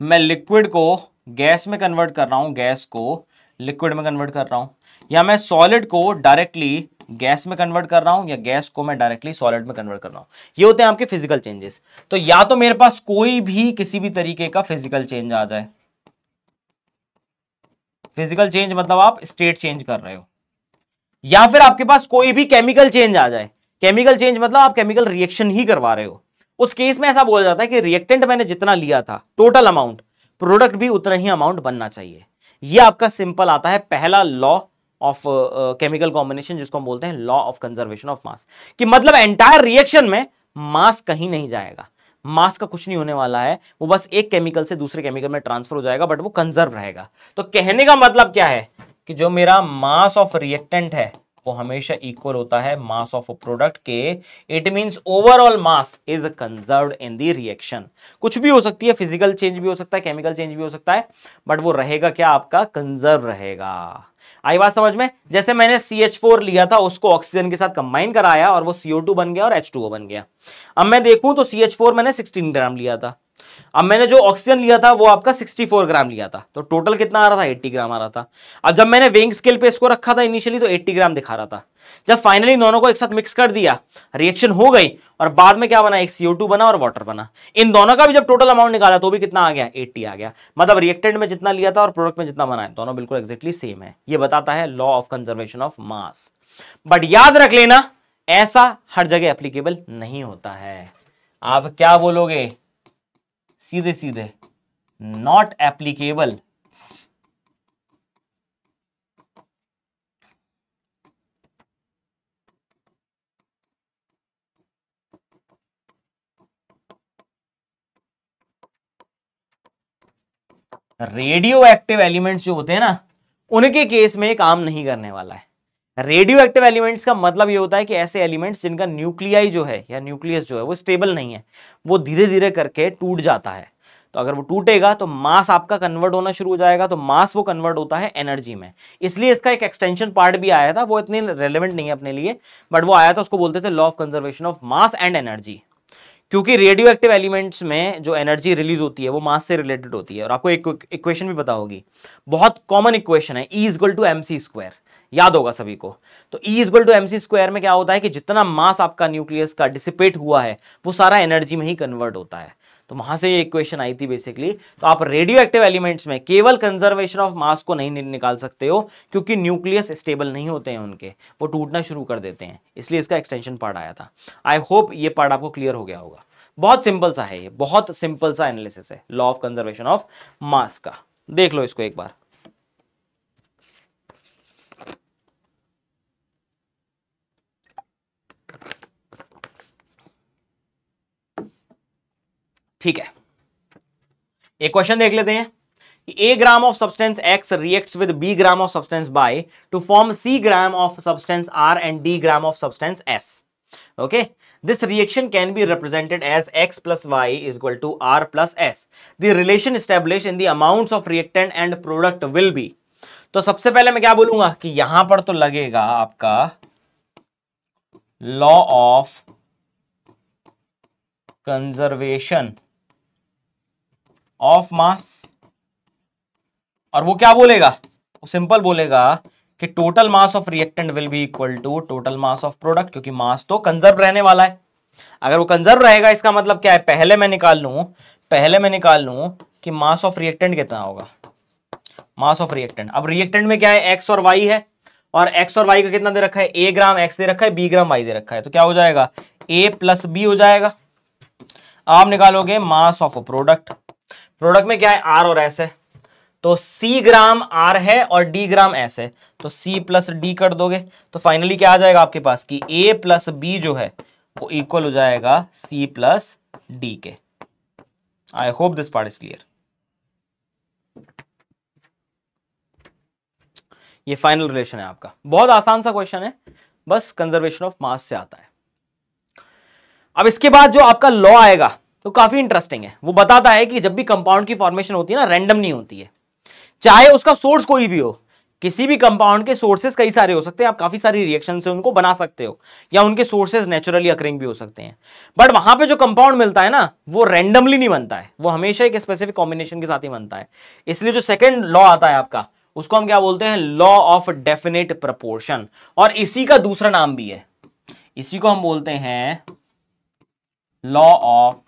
मैं लिक्विड को गैस में कन्वर्ट कर रहा हूं, गैस को लिक्विड में कन्वर्ट कर रहा हूं, या मैं सॉलिड को डायरेक्टली गैस में कन्वर्ट कर रहा हूं या गैस को मैं डायरेक्टली सॉलिड में कन्वर्ट कर रहा हूं। ये होते हैं आपके फिजिकल चेंजेस। तो या तो मेरे पास कोई भी किसी भी तरीके का फिजिकल चेंज आ जाए, फिजिकल चेंज मतलब आप स्टेट चेंज कर रहे हो, या फिर आपके पास कोई भी केमिकल चेंज आ जाए। केमिकल चेंज मतलब आप केमिकल रिएक्शन ही करवा रहे हो। उस केस में ऐसा बोला जाता है कि रिएक्टेंट मैंने जितना लिया था टोटल अमाउंट, प्रोडक्ट भी उतना ही अमाउंट बनना चाहिए। यह आपका सिंपल आता है पहला लॉ ऑफ केमिकल कॉम्बिनेशन, जिसको हम बोलते हैं लॉ ऑफ कंजर्वेशन ऑफ मास। कि मतलब एंटायर रिएक्शन में मास कहीं नहीं जाएगा, मास का कुछ नहीं होने वाला है, वो बस एक केमिकल से दूसरे केमिकल में ट्रांसफर हो जाएगा, बट वो कंजर्व रहेगा। तो कहने का मतलब क्या है कि जो मेरा मास ऑफ रिएक्टेंट है वो हमेशा इक्वल होता है मास ऑफ प्रोडक्ट के। It means overall mass is conserved in the reaction. कुछ भी हो सकती है, फिजिकल चेंज भी हो सकता है, केमिकल चेंज भी हो सकता है, बट वो रहेगा क्या, आपका कंजर्व रहेगा। आई बात समझ में? जैसे मैंने CH4 लिया था, उसको ऑक्सीजन के साथ कंबाइन कराया और वो CO2 बन गया और H2O बन गया। अब मैं देखूं तो CH4 मैंने 16 ग्राम लिया था, अब मैंने जो ऑक्सीजन लिया था वो आपका 64 ग्राम लिया था, तो टोटल कितना आ रहा था, 80 ग्राम आ रहा था। अब जब मैंने वेइंग स्केल पे इसको रखा था इनिशियली तो 80 ग्राम दिखा रहा था। जब फाइनली दोनों को एक साथ मिक्स कर दिया, रिएक्शन हो गई और बाद में क्या बना, एक CO2 बना और वाटर बना। इन दोनों का भी जब टोटल अमाउंट निकाला तो भी कितना आ गया, 80 आ गया। मतलब रिएक्टेंट में जितना लिया था और प्रोडक्ट में जितना बना है दोनों बिल्कुल एग्जैक्टली सेम है। ये बताता है law of conservation of mass. But याद रख लेना, ऐसा हर जगह एप्लीकेबल नहीं होता है। आप क्या बोलोगे, सीधे सीधे not applicable. Radio active elements जो होते हैं ना, उनके केस में काम नहीं करने वाला है। रेडियो एक्टिव एलिमेंट्स का मतलब ये होता है कि ऐसे एलिमेंट्स जिनका न्यूक्लियाई जो है या न्यूक्लियस जो है वो स्टेबल नहीं है, वो धीरे धीरे करके टूट जाता है। तो अगर वो टूटेगा तो मास आपका कन्वर्ट होना शुरू हो जाएगा, तो मास वो कन्वर्ट होता है एनर्जी में। इसलिए इसका एक एक्सटेंशन पार्ट भी आया था, वो इतनी रेलेवेंट नहीं है अपने लिए, बट वो आया था, उसको बोलते थे law of conservation of mass and energy. क्योंकि रेडियो एक्टिव एलिमेंट्स में जो एनर्जी रिलीज होती है वो मास से रिलेटेड होती है। और आपको एक इक्वेशन भी पता होगी, बहुत कॉमन इक्वेशन है, E=mc², याद होगा सभी को। तो E=mc² में क्या होता है कि जितना मास आपका न्यूक्लियस का डिसिपेट हुआ है वो सारा एनर्जी में ही कन्वर्ट होता है। तो वहां से ये इक्वेशन आई थी बेसिकली। तो आप रेडियो एक्टिव एलिमेंट्स में केवल कंजर्वेशन ऑफ मास को नहीं निकाल सकते हो, क्योंकि न्यूक्लियस स्टेबल नहीं होते हैं उनके, वो टूटना शुरू कर देते हैं, इसलिए इसका एक्सटेंशन पार्ट आया था। आई होप ये पार्ट आपको क्लियर हो गया होगा। बहुत सिंपल सा है, ये बहुत सिंपल सा एनालिसिस है लॉ ऑफ कंजर्वेशन ऑफ मास का। देख लो इसको एक बार। ठीक है, एक क्वेश्चन देख लेते हैं। A gram of substance X reacts with B gram of substance Y to form C gram of substance R and D gram of substance S. Okay, this reaction can be represented as X plus Y is equal to R plus S. The relation established in the amounts of reactant and product will be. तो सबसे पहले मैं क्या बोलूंगा कि यहां पर तो लगेगा आपका law of conservation of mass, और वो क्या बोलेगा, वो सिंपल बोलेगा कि total mass of reactant will be equal to total mass of product, क्योंकि मास तो कंजर्व रहने वाला है। अगर वो कंजर्व रहेगा इसका मतलब क्या है, पहले मैं निकाल लूं कि मास ऑफ रिएक्टेंट कितना होगा, मास ऑफ रिएक्टेंट। अब रिएक्टेंट में क्या है, एक्स और वाई है, और एक्स और वाई का कितना दे रखा है, A ग्राम एक्स दे रखा है, B ग्राम वाई दे रखा है, तो क्या हो जाएगा, A प्लस B हो जाएगा। आप निकालोगे मास ऑफ प्रोडक्ट, प्रोडक्ट में क्या है आर और एस है, तो सी ग्राम आर है और डी ग्राम एस है, तो सी प्लस डी कर दोगे तो फाइनली क्या आ जाएगा आपके पास कि ए प्लस बी जो है वो इक्वल हो जाएगा सी प्लस डी के। आई hope this part is clear. ये फाइनल रिलेशन है आपका, बहुत आसान सा क्वेश्चन है, बस कंजर्वेशन ऑफ मास से आता है। अब इसके बाद जो आपका लॉ आएगा तो काफी इंटरेस्टिंग है, वो बताता है कि जब भी कंपाउंड की फॉर्मेशन होती है ना, रैंडम नहीं होती है, चाहे उसका सोर्स कोई भी हो। किसी भी कंपाउंड के सोर्सेस कई सारे हो सकते हैं, आप काफी सारी रिएक्शन से उनको बना सकते हो, या उनके सोर्सेस नेचुरली अकरिंग भी हो सकते हैं, बट वहां पे जो कंपाउंड मिलता है ना वो रैंडमली नहीं बनता है, वो हमेशा एक स्पेसिफिक कॉम्बिनेशन के साथ ही बनता है। इसलिए जो सेकंड लॉ आता है आपका उसको हम क्या बोलते हैं, लॉ ऑफ डेफिनेट प्रपोर्शन, और इसी का दूसरा नाम भी है, इसी को हम बोलते हैं लॉ ऑफ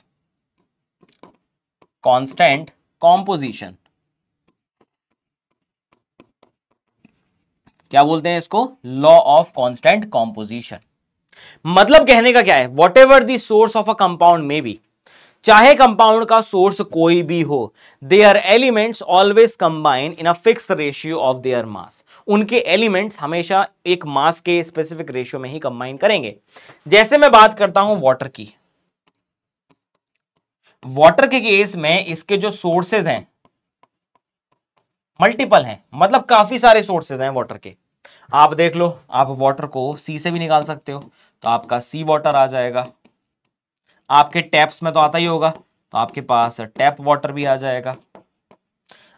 कांस्टेंट कॉम्पोजिशन। क्या बोलते हैं इसको, लॉ ऑफ कांस्टेंट कॉम्पोजिशन। मतलब कहने का क्या है, whatever the source of a compound में बी, चाहे कंपाउंड का सोर्स कोई भी हो, their elements always combine in a fix ratio of their mass, उनके एलिमेंट्स हमेशा एक मास के स्पेसिफिक रेशियो में ही कंबाइन करेंगे। जैसे मैं बात करता हूं वाटर की, वाटर के केस में इसके जो सोर्सेज हैं मल्टीपल हैं, मतलब काफी सारे सोर्सेज हैं वाटर के। आप देख लो, आप वाटर को सी से भी निकाल सकते हो, तो आपका सी वाटर आ जाएगा, आपके टैप्स में तो आता ही होगा, तो आपके पास टैप वाटर भी आ जाएगा।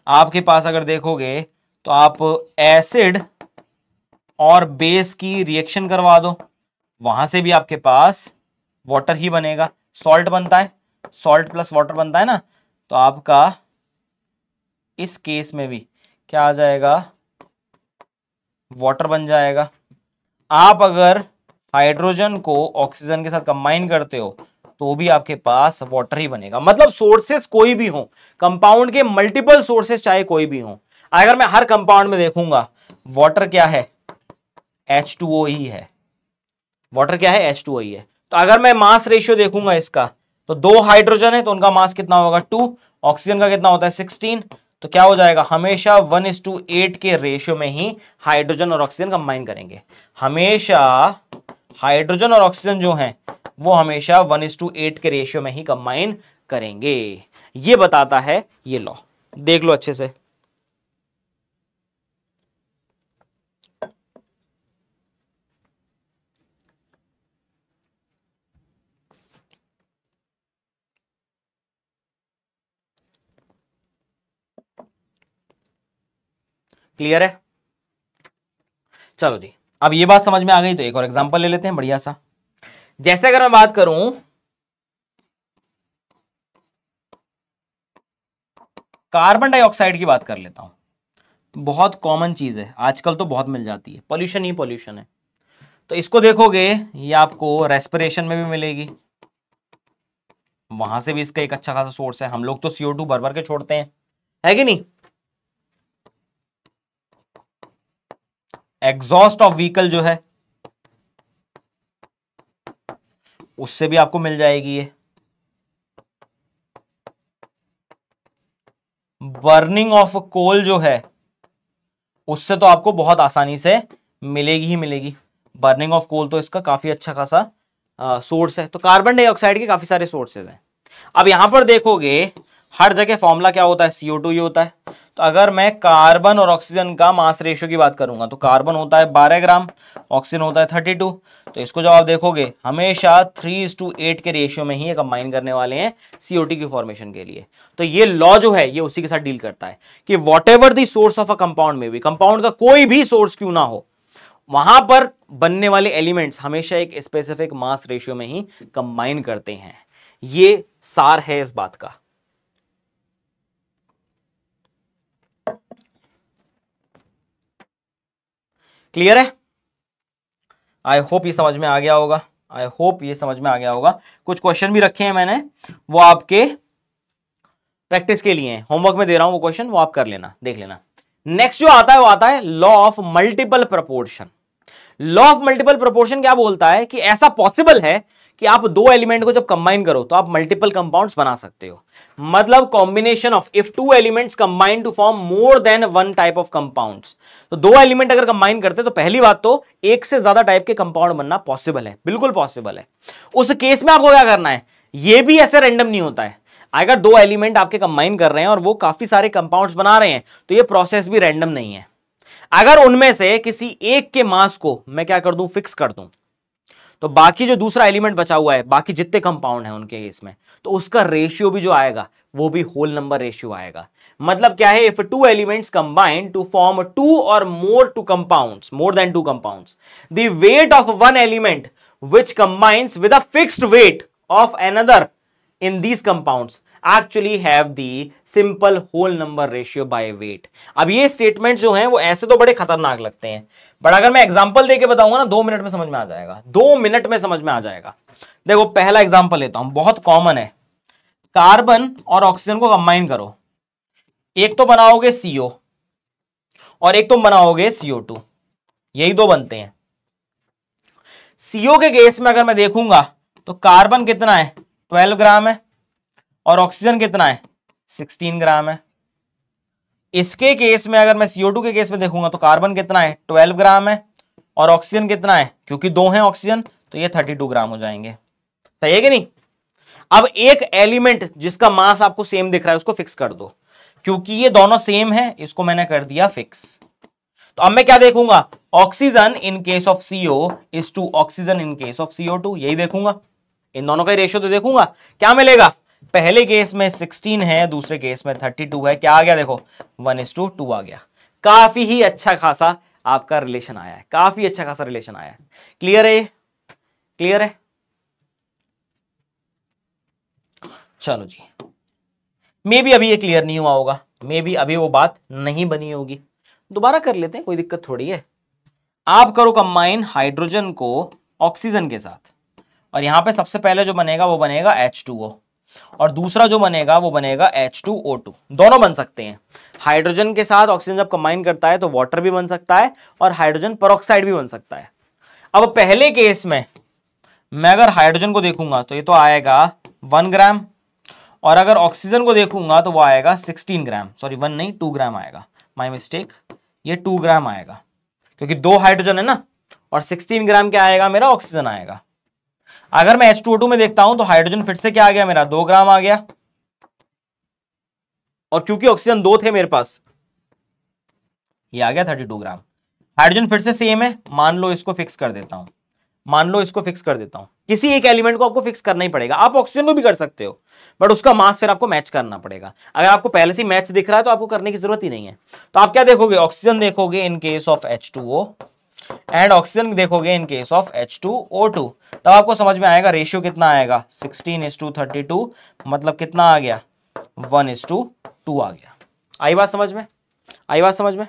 आपके पास अगर देखोगे तो आप एसिड और बेस की रिएक्शन करवा दो, वहां से भी आपके पास वाटर ही बनेगा, सॉल्ट बनता है, सॉल्ट प्लस वाटर बनता है ना, तो आपका इस केस में भी क्या आ जाएगा, वाटर बन जाएगा। आप अगर हाइड्रोजन को ऑक्सीजन के साथ कंबाइन करते हो तो भी आपके पास वाटर ही बनेगा। मतलब सोर्सेस कोई भी हो, कंपाउंड के मल्टीपल सोर्सेस चाहे कोई भी हो, अगर मैं हर कंपाउंड में देखूंगा वाटर क्या है, H2O ही है, वाटर क्या है, H2O ही है। तो अगर मैं मास रेशियो देखूंगा इसका, तो 2 हाइड्रोजन है तो उनका मास कितना होगा 2, ऑक्सीजन का कितना होता है 16, तो क्या हो जाएगा, हमेशा 1:8 के रेशियो में ही हाइड्रोजन और ऑक्सीजन कंबाइन करेंगे। हमेशा हाइड्रोजन और ऑक्सीजन जो हैं वो हमेशा 1:8 के रेशियो में ही कंबाइन करेंगे। ये बताता है ये लॉ, देख लो अच्छे से। क्लियर है? चलो जी, अब ये बात समझ में आ गई तो एक और एग्जांपल ले लेते हैं बढ़िया सा। जैसे अगर मैं बात करूं कार्बन डाइऑक्साइड की, बात कर लेता हूं, बहुत कॉमन चीज है आजकल, तो बहुत मिल जाती है, पॉल्यूशन ही पॉल्यूशन है। तो इसको देखोगे ये आपको रेस्पिरेशन में भी मिलेगी, वहां से भी इसका एक अच्छा खासा सोर्स है, हम लोग तो CO2 भर भर के छोड़ते हैं, है कि नहीं। एग्जॉस्ट ऑफ व्हीकल जो है उससे भी आपको मिल जाएगी ये। बर्निंग ऑफ कोल जो है उससे तो आपको बहुत आसानी से मिलेगी ही मिलेगी, बर्निंग ऑफ कोल तो इसका काफी अच्छा खासा सोर्स है। तो कार्बन डाइऑक्साइड के काफी सारे सोर्सेज हैं। अब यहां पर देखोगे हर जगह फॉर्मूला क्या होता है, CO2 ही होता है। तो अगर मैं कार्बन और ऑक्सीजन का मास रेशियो की बात करूंगा तो कार्बन होता है 12 ग्राम, ऑक्सीजन होता है 32। तो इसको जब आप देखोगे हमेशा 3:8 के रेशियो में ही ये कंबाइन करने वाले हैं CO2 की फॉर्मेशन के लिए। तो ये लॉ जो है ये उसी के साथ डील करता है कि what ever the source of a compound में भी, कंपाउंड का कोई भी सोर्स क्यों ना हो, वहां पर बनने वाले एलिमेंट्स हमेशा एक स्पेसिफिक मास रेशियो में ही कंबाइन करते हैं। ये सार है इस बात का। क्लियर है? आई होप ये समझ में आ गया होगा, आई होप ये समझ में आ गया होगा। कुछ क्वेश्चन भी रखे हैं मैंने, वो आपके प्रैक्टिस के लिए हैं, होमवर्क में दे रहा हूं वो क्वेश्चन, वो आप कर लेना, देख लेना। नेक्स्ट जो आता है वो आता है law of multiple proportion. Law of multiple proportion क्या बोलता है कि ऐसा पॉसिबल है कि आप दो एलिमेंट को जब कंबाइन करो तो आप मल्टीपल कंपाउंड्स बना सकते हो। मतलब combination of if two elements combine to form more than one type of compounds, तो दो एलिमेंट अगर कंबाइन करते तो पहली बात तो एक से ज्यादा टाइप के कंपाउंड बनना पॉसिबल है, बिल्कुल पॉसिबल है। उस केस में आपको क्या करना है, ये भी ऐसे रैंडम नहीं होता है। अगर दो एलिमेंट आपके कंबाइन कर रहे हैं और वो काफी सारे कंपाउंड्स बना रहे हैं तो ये प्रोसेस भी रैंडम नहीं है। अगर उनमें से किसी एक के मास को मैं क्या कर दूं, फिक्स कर दूं, तो बाकी जो दूसरा एलिमेंट बचा हुआ है, बाकी जितने कंपाउंड हैं उनके केस में, तो उसका रेशियो भी जो आएगा वो भी होल नंबर रेशियो आएगा। मतलब क्या है, if two elements combine to form two और more two compounds, more than two compounds, the weight of one element which combines with a fixed weight of another in these compounds actually have the simple whole number ratio by weight। अब ये statement जो हैं वो ऐसे तो बड़े खतरनाक लगते हैं, बट अगर मैं एग्जांपल देके बताऊंगा ना 2 मिनट में समझ में आ जाएगा, 2 मिनट में समझ में आ जाएगा। देखो पहला एग्जांपल लेता हूं, बहुत कॉमन है। कार्बन और ऑक्सीजन को कंबाइन करो, एक तो बनाओगे CO और एक तुम बनाओगे CO2, यही दो बनते हैं। CO के केस में अगर मैं देखूंगा तो कार्बन कितना है, 12 ग्राम है, और ऑक्सीजन कितना है, 16 ग्राम है। इसके केस में अगर मैं CO2 के केस में देखूंगा तो कार्बन कितना है, 12 ग्राम है, और ऑक्सीजन कितना है, क्योंकि दो हैं ऑक्सीजन तो ये 32 ग्राम हो जाएंगे। सही है कि नहीं? अब एक एलिमेंट जिसका मास आपको सेम दिख रहा है उसको फिक्स कर दो, क्योंकि ये दोनों सेम है, इसको मैंने कर दिया फिक्स। तो अब मैं क्या देखूंगा, oxygen in case of CO is to oxygen in case of CO2, यही देखूंगा। इन दोनों का रेशियो तो देखूंगा, क्या मिलेगा, पहले केस में 16 है, दूसरे केस में 32 है, क्या आ गया देखो 1:2 आ गया। काफी ही अच्छा खासा आपका रिलेशन आया है, काफी अच्छा खासा रिलेशन आया है। क्लियर है? क्लियर है? चलो जी, मे बी अभी ये क्लियर नहीं हुआ होगा, मे बी अभी वो बात नहीं बनी होगी, दोबारा कर लेते हैं, कोई दिक्कत थोड़ी है। आप करो कंबाइन हाइड्रोजन को ऑक्सीजन के साथ, और यहां पे सबसे पहले जो बनेगा वो बनेगा H2O, और दूसरा जो बनेगा वो बनेगा H2O2। दोनों बन सकते हैं, हाइड्रोजन के साथ ऑक्सीजन जब कंबाइन करता है तो वाटर भी बन सकता है और हाइड्रोजन पेरोक्साइड भी बन सकता है। अब पहले केस में मैं अगर हाइड्रोजन को देखूंगा तो ये तो आएगा 1 ग्राम, और अगर ऑक्सीजन को देखूंगा तो वो आएगा 16 ग्राम, सॉरी 1 नहीं 2 ग्राम आएगा, माई मिस्टेक, ये 2 ग्राम आएगा, क्योंकि दो हाइड्रोजन है ना, और 16 ग्राम क्या आएगा मेरा, ऑक्सीजन आएगा। अगर मैं H2O2 में देखता हूं तो हाइड्रोजन फिर से क्या आ गया मेरा, 2 ग्राम आ गया, और क्योंकि ऑक्सीजन 2 थे मेरे पास, ये आ गया 32 ग्राम। हाइड्रोजन फिर से सेम है, मान लो इसको फिक्स कर देता हूं, मान लो इसको फिक्स कर देता हूं, किसी एक एलिमेंट को आपको फिक्स करना ही पड़ेगा। आप ऑक्सीजन को भी कर सकते हो, बट उसका मास फिर आपको मैच करना पड़ेगा। अगर आपको पहले से मैच दिख रहा है तो आपको करने की जरूरत ही नहीं है। तो आप क्या देखोगे, ऑक्सीजन देखोगे इन case of H2O and oxygen देखोगे इन केस ऑफ H2O2, तब आपको समझ में आएगा रेशियो कितना आएगा, 16:32, मतलब कितना आ गया, 1:2 आ गया। आई बात समझ में? आई बात समझ में?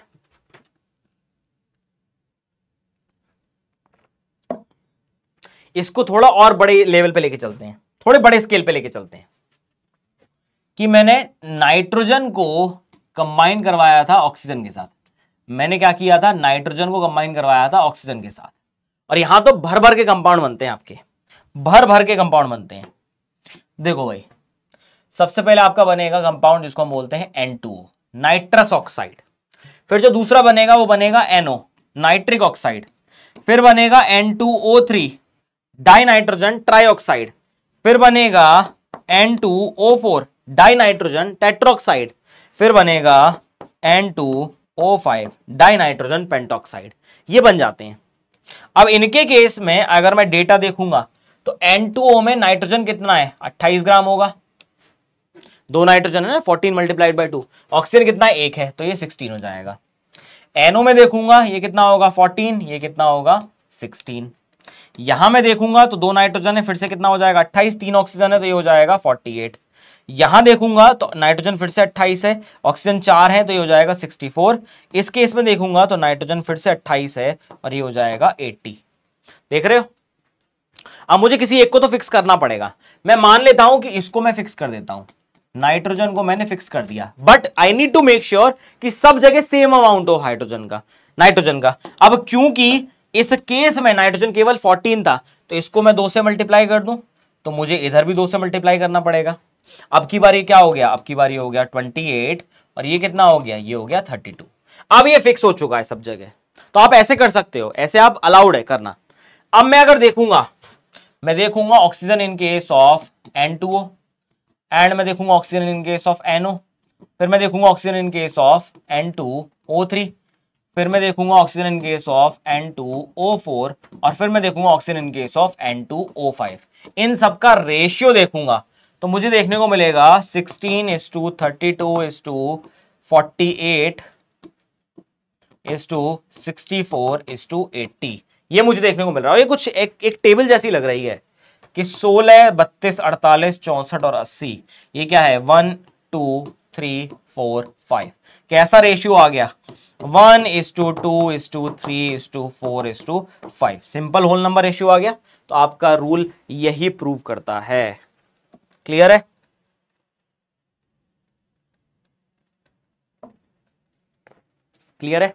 इसको थोड़ा और बड़े लेवल पे लेके चलते हैं, थोड़े बड़े स्केल पे लेके चलते हैं, कि मैंने नाइट्रोजन को कंबाइन करवाया था ऑक्सीजन के साथ। मैंने क्या किया था, नाइट्रोजन को कंबाइन करवाया था ऑक्सीजन के साथ, और यहां तो भर भर के कंपाउंड बनते हैं आपके, भर भर के कंपाउंड बनते हैं। देखो भाई, सबसे पहले आपका बनेगा कंपाउंड जिसको हम बोलते हैं N2O, नाइट्रस ऑक्साइड। फिर जो दूसरा बनेगा वो बनेगा NO, नाइट्रिक ऑक्साइड। फिर बनेगा N2O3, डाई नाइट्रोजन ट्राइऑक्साइड। फिर बनेगा N2O4, डाई नाइट्रोजन टेट्रोक्साइड। फिर बनेगा N2O5, डाई नाइट्रोजन पेंटॉक्साइड। ये बन जाते हैं। अब इनके केस में अगर मैं डेटा देखूंगा तो N2O में नाइट्रोजन कितना है, 28 ग्राम होगा, दो नाइट्रोजन है ना, 14 मल्टीप्लाइड बाय 2। ऑक्सीजन कितना है, 1 है, तो ये 16 हो जाएगा। NO में देखूंगा ये कितना होगा, 14, ये कितना होगा, 16। यहां मैं देखूंगा तो दो नाइट्रोजन है, फिर से कितना हो जाएगा, 28, 3 ऑक्सीजन है तो ये हो जाएगा 48। यहां देखूंगा तो नाइट्रोजन फिर से 28 है, ऑक्सीजन 4 है तो ये हो जाएगा 64। इस केस में देखूंगा तो नाइट्रोजन फिर से 28 है और ये हो जाएगा 80। देख रहे हो? अब मुझे किसी एक को तो फिक्स करना पड़ेगा। मैं मान लेता हूं कि इसको मैं फिक्स कर देता हूं, नाइट्रोजन को मैंने फिक्स कर दिया, but I need to make sure कि सब जगह सेम अमाउंट हो हाइड्रोजन का, नाइट्रोजन का। अब क्योंकि इस केस में नाइट्रोजन केवल 14 था, तो इसको मैं 2 से मल्टीप्लाई कर दूं तो मुझे इधर भी 2 से मल्टीप्लाई करना पड़ेगा। अब की बारी क्या हो गया, अब की बारी हो गया 28 और ये कितना हो गया, ये हो गया 32। अब ये फिक्स हो चुका है सब जगह, तो आप ऐसे कर सकते हो, ऐसे आप अलाउड है करना। अब मैं अगर देखूंगा, मैं देखूंगा oxygen in case of N2O and मैं देखूंगा oxygen in case of NO, फिर मैं देखूंगा oxygen in case of N2O3, फिर मैं देखूंगा oxygen in case of N2O4 और फिर मैं देखूंगा oxygen in case of N2O5। इन सबका रेशियो देखूंगा तो मुझे देखने को मिलेगा 16:32:48:64:80। ये मुझे देखने को मिल रहा है। ये कुछ एक टेबल जैसी लग रही है कि 16, 32, 48, 64 और 80, ये क्या है 1, 2, 3, 4, 5। कैसा रेशियो आ गया 1:2:3:4:5। सिंपल होल नंबर रेशियो आ गया। तो आपका रूल यही प्रूव करता है। क्लियर है? क्लियर है?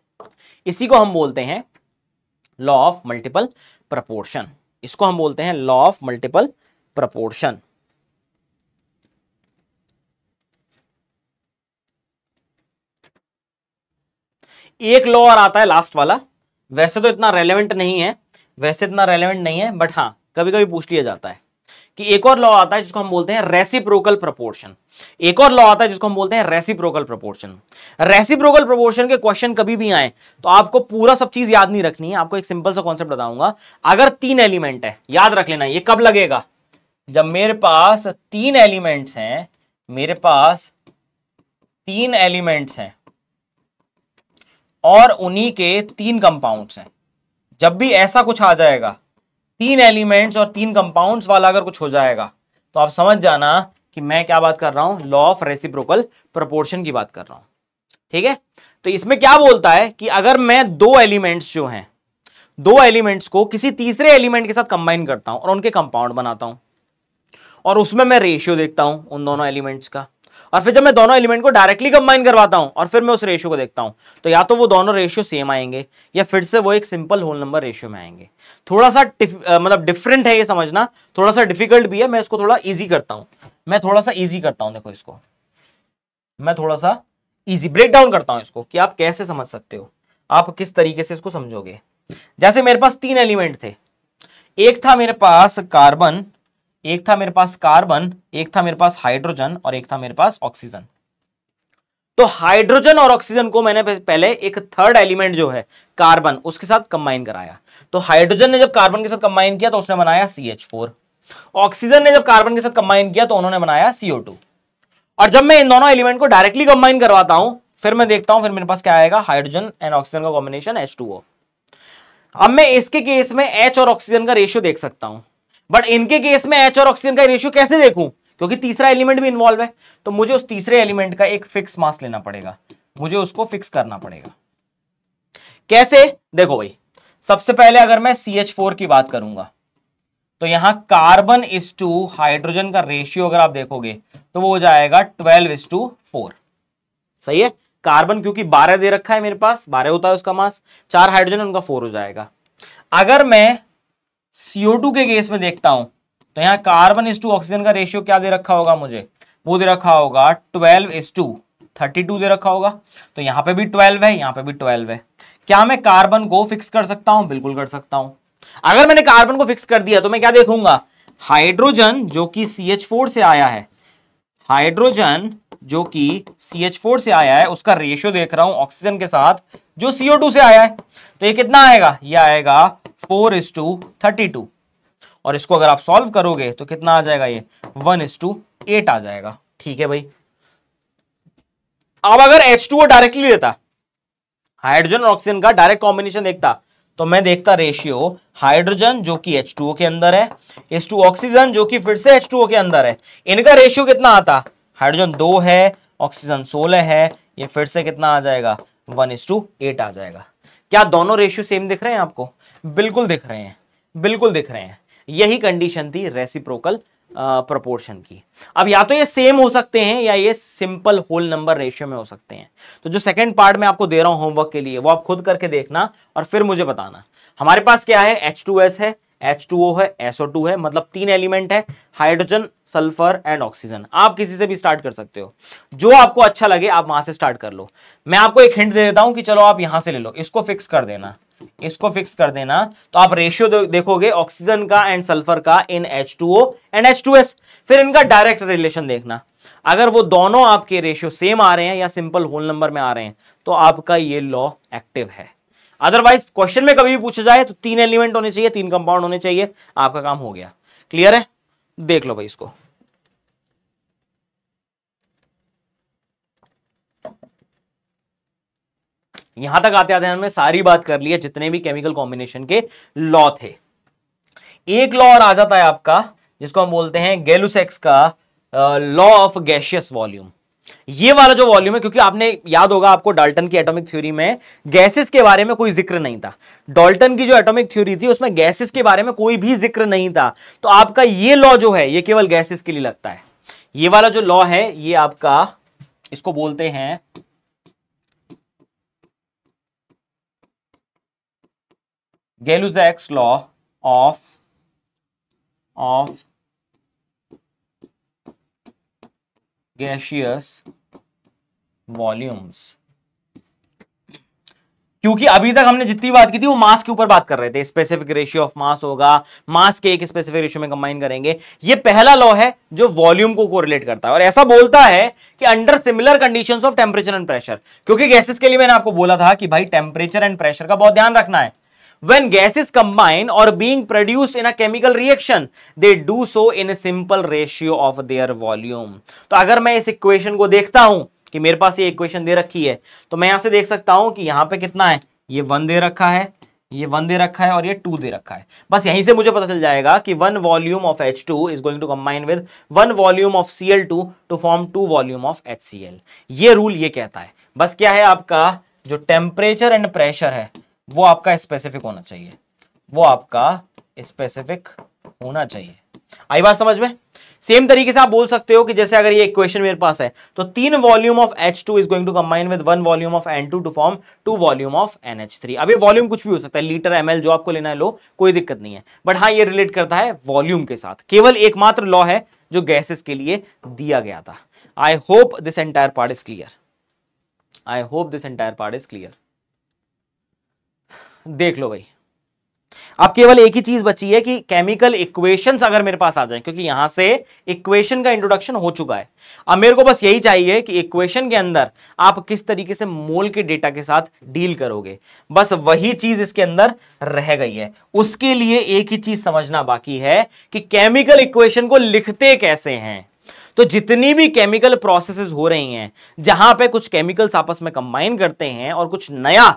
इसी को हम बोलते हैं लॉ ऑफ मल्टीपल प्रपोर्शन। इसको हम बोलते हैं लॉ ऑफ मल्टीपल प्रपोर्शन। एक लॉ और आता है लास्ट वाला, वैसे तो इतना रेलेवेंट नहीं है, बट हाँ कभी कभी पूछ लिया जाता है कि एक और लॉ आता है जिसको हम बोलते हैं रेसिप्रोकल प्रोपोर्शन। रेसिप्रोकल प्रोपोर्शन के क्वेश्चन कभी भी आए तो आपको पूरा सब चीज याद नहीं रखनी है। आपको एक सिंपल सा कॉन्सेप्ट बताऊंगा। अगर 3 एलिमेंट है, याद रख लेना, ये कब लगेगा, जब मेरे पास 3 एलिमेंट्स हैं, और उन्हीं के 3 कंपाउंड्स हैं। जब भी ऐसा कुछ आ जाएगा, 3 एलिमेंट्स और 3 कंपाउंड्स वाला अगर कुछ हो जाएगा, तो आप समझ जाना कि मैं क्या बात कर रहा हूं, लॉ ऑफ रेसिप्रोकल प्रोपोर्शन की बात कर रहा हूं। ठीक है? तो इसमें क्या बोलता है कि अगर मैं 2 एलिमेंट्स को किसी तीसरे एलिमेंट के साथ कंबाइन करता हूं और उनके कंपाउंड बनाता हूं, और उसमें मैं रेशियो देखता हूं उन दोनों एलिमेंट्स का, और फिर जब मैं दोनों एलिमेंट को डायरेक्टली कंबाइन करवाता हूं और फिर मैं उस रेशियो को देखता हूं, तो या तो वो दोनों रेशियो सेम आएंगे या फिर से वो एक सिंपल होल नंबर रेशियो में आएंगे। थोड़ा सा मतलब डिफरेंट है, ये समझना थोड़ा सा डिफिकल्ट भी है। मैं इसको थोड़ा इजी करता हूं, देखो इसको मैं थोड़ा सा इजी ब्रेक डाउन करता हूं इसको, कि आप कैसे समझ सकते हो, आप किस तरीके से इसको समझोगे। जैसे मेरे पास 3 एलिमेंट थे, एक था मेरे पास कार्बन, एक था मेरे पास हाइड्रोजन और एक था मेरे पास ऑक्सीजन। तो हाइड्रोजन और ऑक्सीजन को मैंने पहले एक थर्ड एलिमेंट जो है कार्बन, उसके साथ कंबाइन कराया। तो हाइड्रोजन ने जब कार्बन के साथ कंबाइन किया तो उसने बनाया CH4, ऑक्सीजन ने जब कार्बन के साथ कंबाइन किया तो उन्होंने बनाया CO2। और जब मैं इन दोनों एलिमेंट को डायरेक्टली कंबाइन करवाता हूं, फिर मैं देखता हूं, फिर मेरे पास क्या आएगा, हाइड्रोजन एंड ऑक्सीजन का कॉम्बिनेशन H2O। अब मैं इसके केस में H और ऑक्सीजन का रेशियो देख सकता हूं, बट इनके केस में H और ऑक्सीजन का रेशियो कैसे देखूं, क्योंकि तीसरा एलिमेंट भी इन्वॉल्व है। तो मुझे उस तीसरे एलिमेंट का एक फिक्स मास लेना पड़ेगा, मुझे उसको फिक्स करना पड़ेगा। कैसे? देखो भाई, सबसे पहले अगर मैं CH4 की बात करूंगा तो यहां कार्बन इज टू हाइड्रोजन का रेशियो अगर आप देखोगे तो वो हो जाएगा 12:4। सही है? कार्बन क्योंकि 12 दे रखा है मेरे पास, 12 होता है उसका मास, 4 हाइड्रोजन उनका 4 हो जाएगा। अगर मैं CO2 के केस में देखता हूं तो यहां कार्बन इज टू ऑक्सीजन का रेशियो क्या दे रखा होगा मुझे, वो दे रखा होगा 12:32 दे रखा होगा। तो यहां पे भी 12 है, यहां पे भी 12 है। क्या मैं कार्बन को फिक्स कर सकता हूं? बिल्कुल कर सकता हूं। अगर मैंने कार्बन को फिक्स कर दिया तो मैं क्या देखूंगा, हाइड्रोजन जो कि CH4 से आया है, उसका रेशियो देख रहा हूं ऑक्सीजन के साथ जो CO2 से आया है। तो ये कितना आएगा, ये आएगा 4:32। और इसको अगर आप सॉल्व करोगे तो कितना आ जाएगा, ये 1:8 आ जाएगा। ठीक है भाई। अब अगर H2O डायरेक्टली लेता, हाइड्रोजन और ऑक्सीजन का डायरेक्ट कॉम्बिनेशन देखता, तो मैं देखता रेशियो हाइड्रोजन जो कि H2O के अंदर है, H2 ऑक्सीजन जो कि फिर से H2O के अंदर है, इनका रेशियो कितना आता, हाइड्रोजन 2 है, ऑक्सीजन 16 है, ये फिर से कितना आ जाएगा, 1:8 आ जाएगा। क्या दोनों रेशियो सेम दिख रहे हैं आपको? बिल्कुल दिख रहे हैं। यही कंडीशन थी रेसिप्रोकल प्रोपोर्शन की। अब या तो ये सेम हो सकते हैं या ये सिंपल होल नंबर रेशियो में हो सकते हैं। तो जो सेकंड पार्ट में आपको दे रहा हूं होमवर्क के लिए, वो आप खुद करके देखना और फिर मुझे बताना। हमारे पास क्या है, H2S है, H2O है, SO2 है, मतलब 3 एलिमेंट है, हाइड्रोजन, सल्फर एंड ऑक्सीजन। आप किसी से भी स्टार्ट कर सकते हो, जो आपको अच्छा लगे आप वहां से स्टार्ट कर लो। मैं आपको एक हिंट दे देता हूं कि चलो आप यहां से ले लो, इसको फिक्स कर देना, इसको फिक्स कर देना, तो आप रेशियो देखोगे ऑक्सीजन का एंड सल्फर का इन H2O एंड H2S। फिर इनका डायरेक्ट रिलेशन देखना, अगर वो दोनों आपके रेशियो सेम आ रहे हैं या सिंपल होल नंबर में आ रहे हैं तो आपका ये लॉ एक्टिव है। अदरवाइज क्वेश्चन में कभी भी पूछा जाए तो 3 एलिमेंट होने चाहिए, 3 कंपाउंड होने चाहिए, आपका काम हो गया। क्लियर है? देख लो भाई इसको। यहां तक आते आते हमने सारी बात कर ली है, जितने भी केमिकल कॉम्बिनेशन के लॉ थे। एक लॉ और आ जाता है आपका, जिसको हम बोलते हैं गैलुसेक्स का लॉ ऑफ गैसियस वॉल्यूम। ये वाला जो वॉल्यूम है, क्योंकि आपने याद होगा आपको डाल्टन की एटॉमिक थ्योरी में गैसेस के बारे में कोई जिक्र नहीं था। डाल्टन की जो एटॉमिक थ्योरी थी उसमें गैसेस के बारे में कोई भी जिक्र नहीं था, तो आपका ये लॉ जो है ये केवल गैसेस के लिए लगता है। ये वाला जो लॉ है ये आपका, इसको बोलते हैं गैलुसेक्स लॉ ऑफ गैसियस वॉल्यूम्स। क्योंकि अभी तक हमने जितनी बात की थी वो मास के ऊपर बात कर रहे थे, स्पेसिफिक रेशियो ऑफ मास होगा, मास के एक स्पेसिफिक रेशियो में कंबाइन करेंगे। ये पहला लॉ है जो वॉल्यूम को कोरिलेट करता है और ऐसा बोलता है कि under similar conditions of temperature and pressure. क्योंकि गैसेस के लिए मैंने आपको बोला था कि भाई टेम्परेचर एंड प्रेशर का बहुत ध्यान रखना है। When gases combine or being produced in a chemical reaction, they do so in a simple ratio of their volume। तो अगर मैं इस इक्वेशन को देखता हूं कि मेरे पास ये इक्वेशन दे रखी है, तो मैं यहां से देख सकता हूं कि यहां पे कितना है, ये 1 दे रखा है, ये 1 दे रखा है और ये 2 दे रखा है। बस यहीं से मुझे पता चल जाएगा कि 1 volume of H2 is going to combine with 1 volume of Cl2 to form 2 volume of HCl। ये रूल ये कहता है। बस क्या है, आपका जो टेम्परेचर एंड प्रेशर है वो आपका स्पेसिफिक होना चाहिए, वो आपका स्पेसिफिक होना चाहिए। आई बात समझ में? सेम तरीके से आप बोल सकते हो कि जैसे अगर ये इक्वेशन मेरे पास है तो 3 volume of H2 is going to combine with 1 volume of N2 to form 2 volume of NH3। अब ये वॉल्यूम कुछ भी हो सकता है, लीटर, ml, जो आपको लेना है लो, कोई दिक्कत नहीं है, बट हाँ ये रिलेट करता है वॉल्यूम के साथ। केवल एकमात्र लॉ है जो गैसेस के लिए दिया गया था। आई hope this entire part is clear. I hope this entire part is clear. देख लो भाई, अब केवल एक ही चीज बची है कि केमिकल इक्वेशंस अगर मेरे पास आ जाए, क्योंकि यहां से इक्वेशन का इंट्रोडक्शन हो चुका है। अब मेरे को बस यही चाहिए कि इक्वेशन के अंदर आप किस तरीके से मोल के डेटा के साथ डील करोगे, बस वही चीज इसके अंदर रह गई है। उसके लिए एक ही चीज समझना बाकी है कि केमिकल इक्वेशन को लिखते कैसे हैं। तो जितनी भी केमिकल प्रोसेसेस हो रही हैं, जहां पे कुछ केमिकल्स आपस में कंबाइन करते हैं और कुछ नया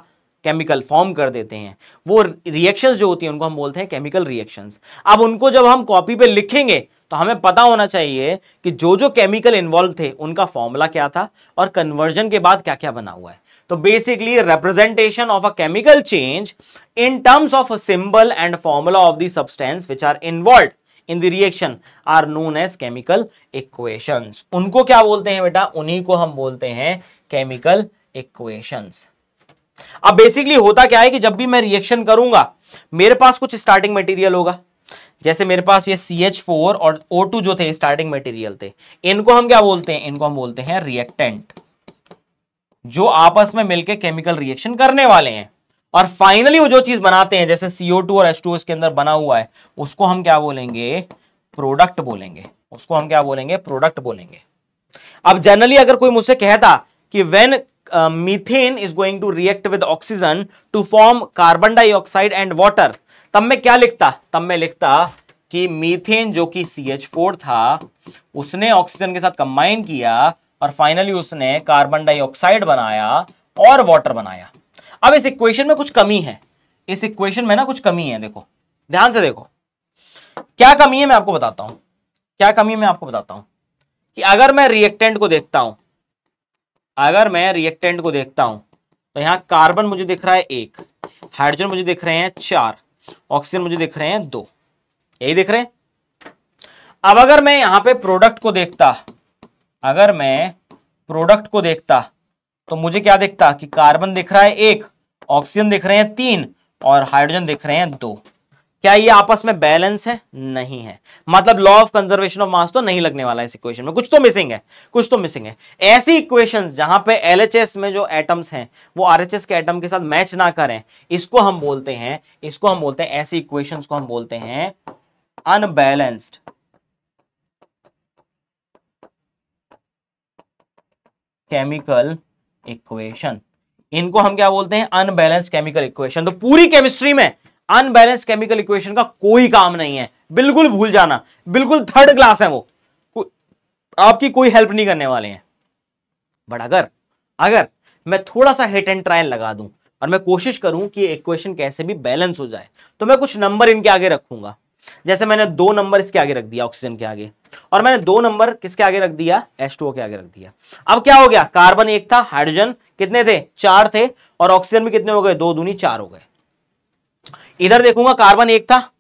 केमिकल फॉर्म कर देते हैं, वो रिएक्शंस जो होती हैं उनको हम बोलते हैं केमिकल रिएक्शंस। अब उनको जब हम कॉपी पे लिखेंगे तो हमें पता होना चाहिए कि जो जो केमिकल इन्वॉल्व थे उनका फॉर्मूला क्या था और कन्वर्जन के बाद क्या क्या बना हुआ है। तो basically representation of a chemical change in terms of symbol and formula of the substance which are involved in the reaction are known as chemical equations. उनको क्या बोलते हैं बेटा? उन्हीं को हम बोलते हैं केमिकल इक्वेशंस। अब बेसिकली होता क्या है कि जब भी मैं रिएक्शन करूंगा मेरे पास कुछ स्टार्टिंग मटेरियल होगा, जैसे मेरे पास ये CH4 और O2 जो थे स्टार्टिंग मटेरियल थे, इनको हम क्या बोलते हैं? इनको हम बोलते हैं रिएक्टेंट, जो आपस में मिलकर केमिकल रिएक्शन करने वाले हैं। और फाइनली वो जो चीज बनाते हैं, जैसे CO2 और H2O इसके अंदर बना हुआ है, उसको हम क्या बोलेंगे? प्रोडक्ट बोलेंगे। उसको हम क्या बोलेंगे? प्रोडक्ट बोलेंगे। अब जनरली अगर कोई मुझसे कहता कि when methane is going to react with oxygen to form carbon dioxide and water, तब मैं क्या लिखता? तब मैं लिखता कि मीथेन जो कि CH4 था उसने ऑक्सीजन के साथ कंबाइन किया और फाइनली उसने कार्बन डाइऑक्साइड बनाया और वाटर बनाया। अब इस इक्वेशन में कुछ कमी है, इस इक्वेशन में ना कुछ कमी है। देखो ध्यान से देखो क्या कमी है, मैं आपको बताता हूं क्या कमी है। मैं आपको बताता हूं कि अगर मैं रिएक्टेंट को देखता हूं, अगर मैं रिएक्टेंट को देखता हूं तो यहां कार्बन मुझे दिख रहा है 1, हाइड्रोजन मुझे दिख रहे हैं 4, ऑक्सीजन मुझे दिख रहे हैं 2, यही दिख रहे हैं। अब अगर मैं यहां पे प्रोडक्ट को देखता, अगर मैं प्रोडक्ट को देखता तो मुझे क्या दिखता कि कार्बन दिख रहा है 1, ऑक्सीजन दिख रहे हैं 3, और हाइड्रोजन दिख रहे हैं 2। क्या ये आपस में बैलेंस है? नहीं है। मतलब लॉ ऑफ कंजर्वेशन ऑफ मास तो नहीं लगने वाला है इस इक्वेशन में, कुछ तो मिसिंग है, कुछ तो मिसिंग है। ऐसी इक्वेशंस जहां पे एलएचएस में जो एटम्स हैं वो आरएचएस के एटम के साथ मैच ना करें, इसको हम बोलते हैं ऐसी इक्वेशंस को हम बोलते हैं अनबैलेंस्ड केमिकल इक्वेशन। इनको हम क्या बोलते हैं? Unbalanced chemical equation. तो पूरी केमिस्ट्री में अनबैलेंस्ड केमिकल इक्वेशन का कोई काम नहीं है, बिल्कुल भूल जाना, बिल्कुल थर्ड क्लास है वो, आपकी कोई हेल्प नहीं करने वाले हैं। बट अगर मैं थोड़ा सा हिट एंड ट्रायल लगा दूं और मैं कोशिश करूं कि इक्वेशन कैसे भी बैलेंस हो जाए, तो मैं कुछ नंबर इनके आगे रखूंगा। जैसे मैंने 2 नंबर इसके आगे रख दिया ऑक्सीजन के आगे, और मैंने 2 नंबर किसके आगे रख दिया? H2O के आगे रख दिया। अब क्या हो गया? कार्बन 1 था, हाइड्रोजन कितने थे? 4 थे, और ऑक्सीजन भी कितने हो गए? 2 दूनी 4 हो गए। इधर देखूंगा, कार्बन 1 था,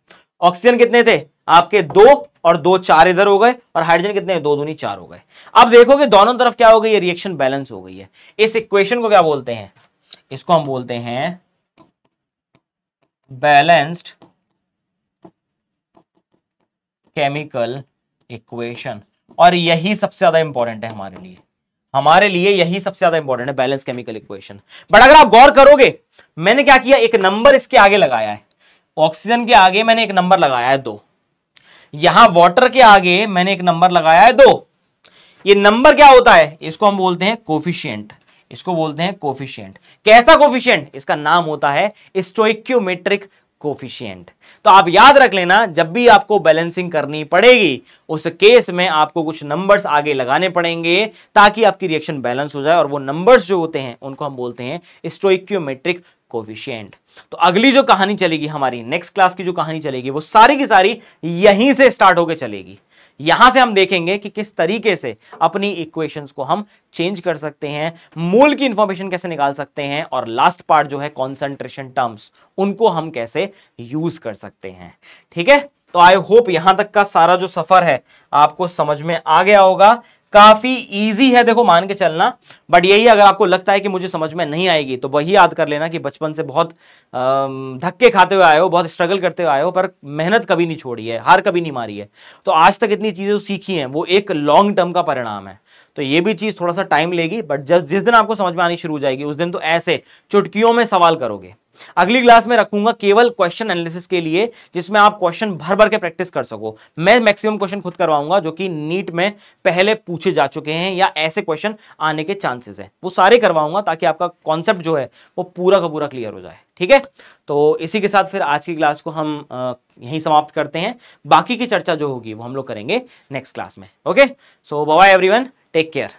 ऑक्सीजन कितने थे? आपके 2, और 2 4 इधर हो गए, और हाइड्रोजन कितने? 2 दूनी 4 हो गए। अब देखोगे दोनों तरफ क्या हो गई है? रिएक्शन बैलेंस हो गई है। इस इक्वेशन को क्या बोलते हैं? इसको हम बोलते हैं बैलेंस्ड केमिकल इक्वेशन। और यही सबसे ज्यादा इंपॉर्टेंट है हमारे लिए यही सबसे ज्यादा इंपॉर्टेंट है, बैलेंस केमिकल इक्वेशन। बट अगर आप गौर करोगे, मैंने क्या किया? एक नंबर इसके आगे लगाया है, ऑक्सीजन के आगे मैंने एक नंबर लगाया है 2, यहां वाटर के आगे मैंने एक नंबर लगाया है 2। ये नंबर क्या होता है? इसको हम बोलते हैं कोफिशिएंट। इसको बोलते हैं कोफिशिएंट। कैसा कोफिशिएंट? इसका नाम होता है स्टोइक्योमेट्रिक कोफिशिएंट। तो आप याद रख लेना, जब भी आपको बैलेंसिंग करनी पड़ेगी उस केस में आपको कुछ नंबर्स आगे लगाने पड़ेंगे ताकि आपकी रिएक्शन बैलेंस हो जाए, और वो नंबर्स जो होते हैं उनको हम बोलते हैं स्टोइक्योमेट्रिक कोफिशिएंट। तो अगली जो कहानी चलेगी हमारी, नेक्स्ट क्लास की जो कहानी चलेगी, वो सारी की सारी यहीं से स्टार्ट होकर चलेगी। यहां से हम देखेंगे कि किस तरीके से अपनी इक्वेशंस को हम चेंज कर सकते हैं, मोल की इंफॉर्मेशन कैसे निकाल सकते हैं, और लास्ट पार्ट जो है कॉन्सेंट्रेशन टर्म्स, उनको हम कैसे यूज कर सकते हैं। ठीक है, तो आई होप यहां तक का सारा जो सफर है आपको समझ में आ गया होगा। काफी इजी है, देखो मान के चलना। बट यही, अगर आपको लगता है कि मुझे समझ में नहीं आएगी, तो वही याद कर लेना कि बचपन से बहुत धक्के खाते हुए आए हो, बहुत स्ट्रगल करते हुए आए हो, पर मेहनत कभी नहीं छोड़ी है, हार कभी नहीं मारी है। तो आज तक इतनी चीजें सीखी हैं, वो एक लॉन्ग टर्म का परिणाम है। तो ये भी चीज थोड़ा सा टाइम लेगी, बट जब जिस दिन आपको समझ में आनी शुरू हो जाएगी, उस दिन तो ऐसे चुटकियों में सवाल करोगे। अगली क्लास में रखूंगा केवल क्वेश्चन एनालिसिस के लिए, जिसमें आप क्वेश्चन भर भर के प्रैक्टिस कर सको। मैं मैक्सिमम क्वेश्चन खुद करवाऊंगा जो कि नीट में पहले पूछे जा चुके हैं या ऐसे क्वेश्चन आने के चांसेस हैं, वो सारे करवाऊंगा ताकि आपका कॉन्सेप्ट जो है वो पूरा का पूरा क्लियर हो जाए। ठीक है, तो इसी के साथ फिर आज की क्लास को हम यहीं समाप्त करते हैं। बाकी की चर्चा जो होगी वो हम लोग करेंगे नेक्स्ट क्लास में। Okay, so bye bye everyone, take care.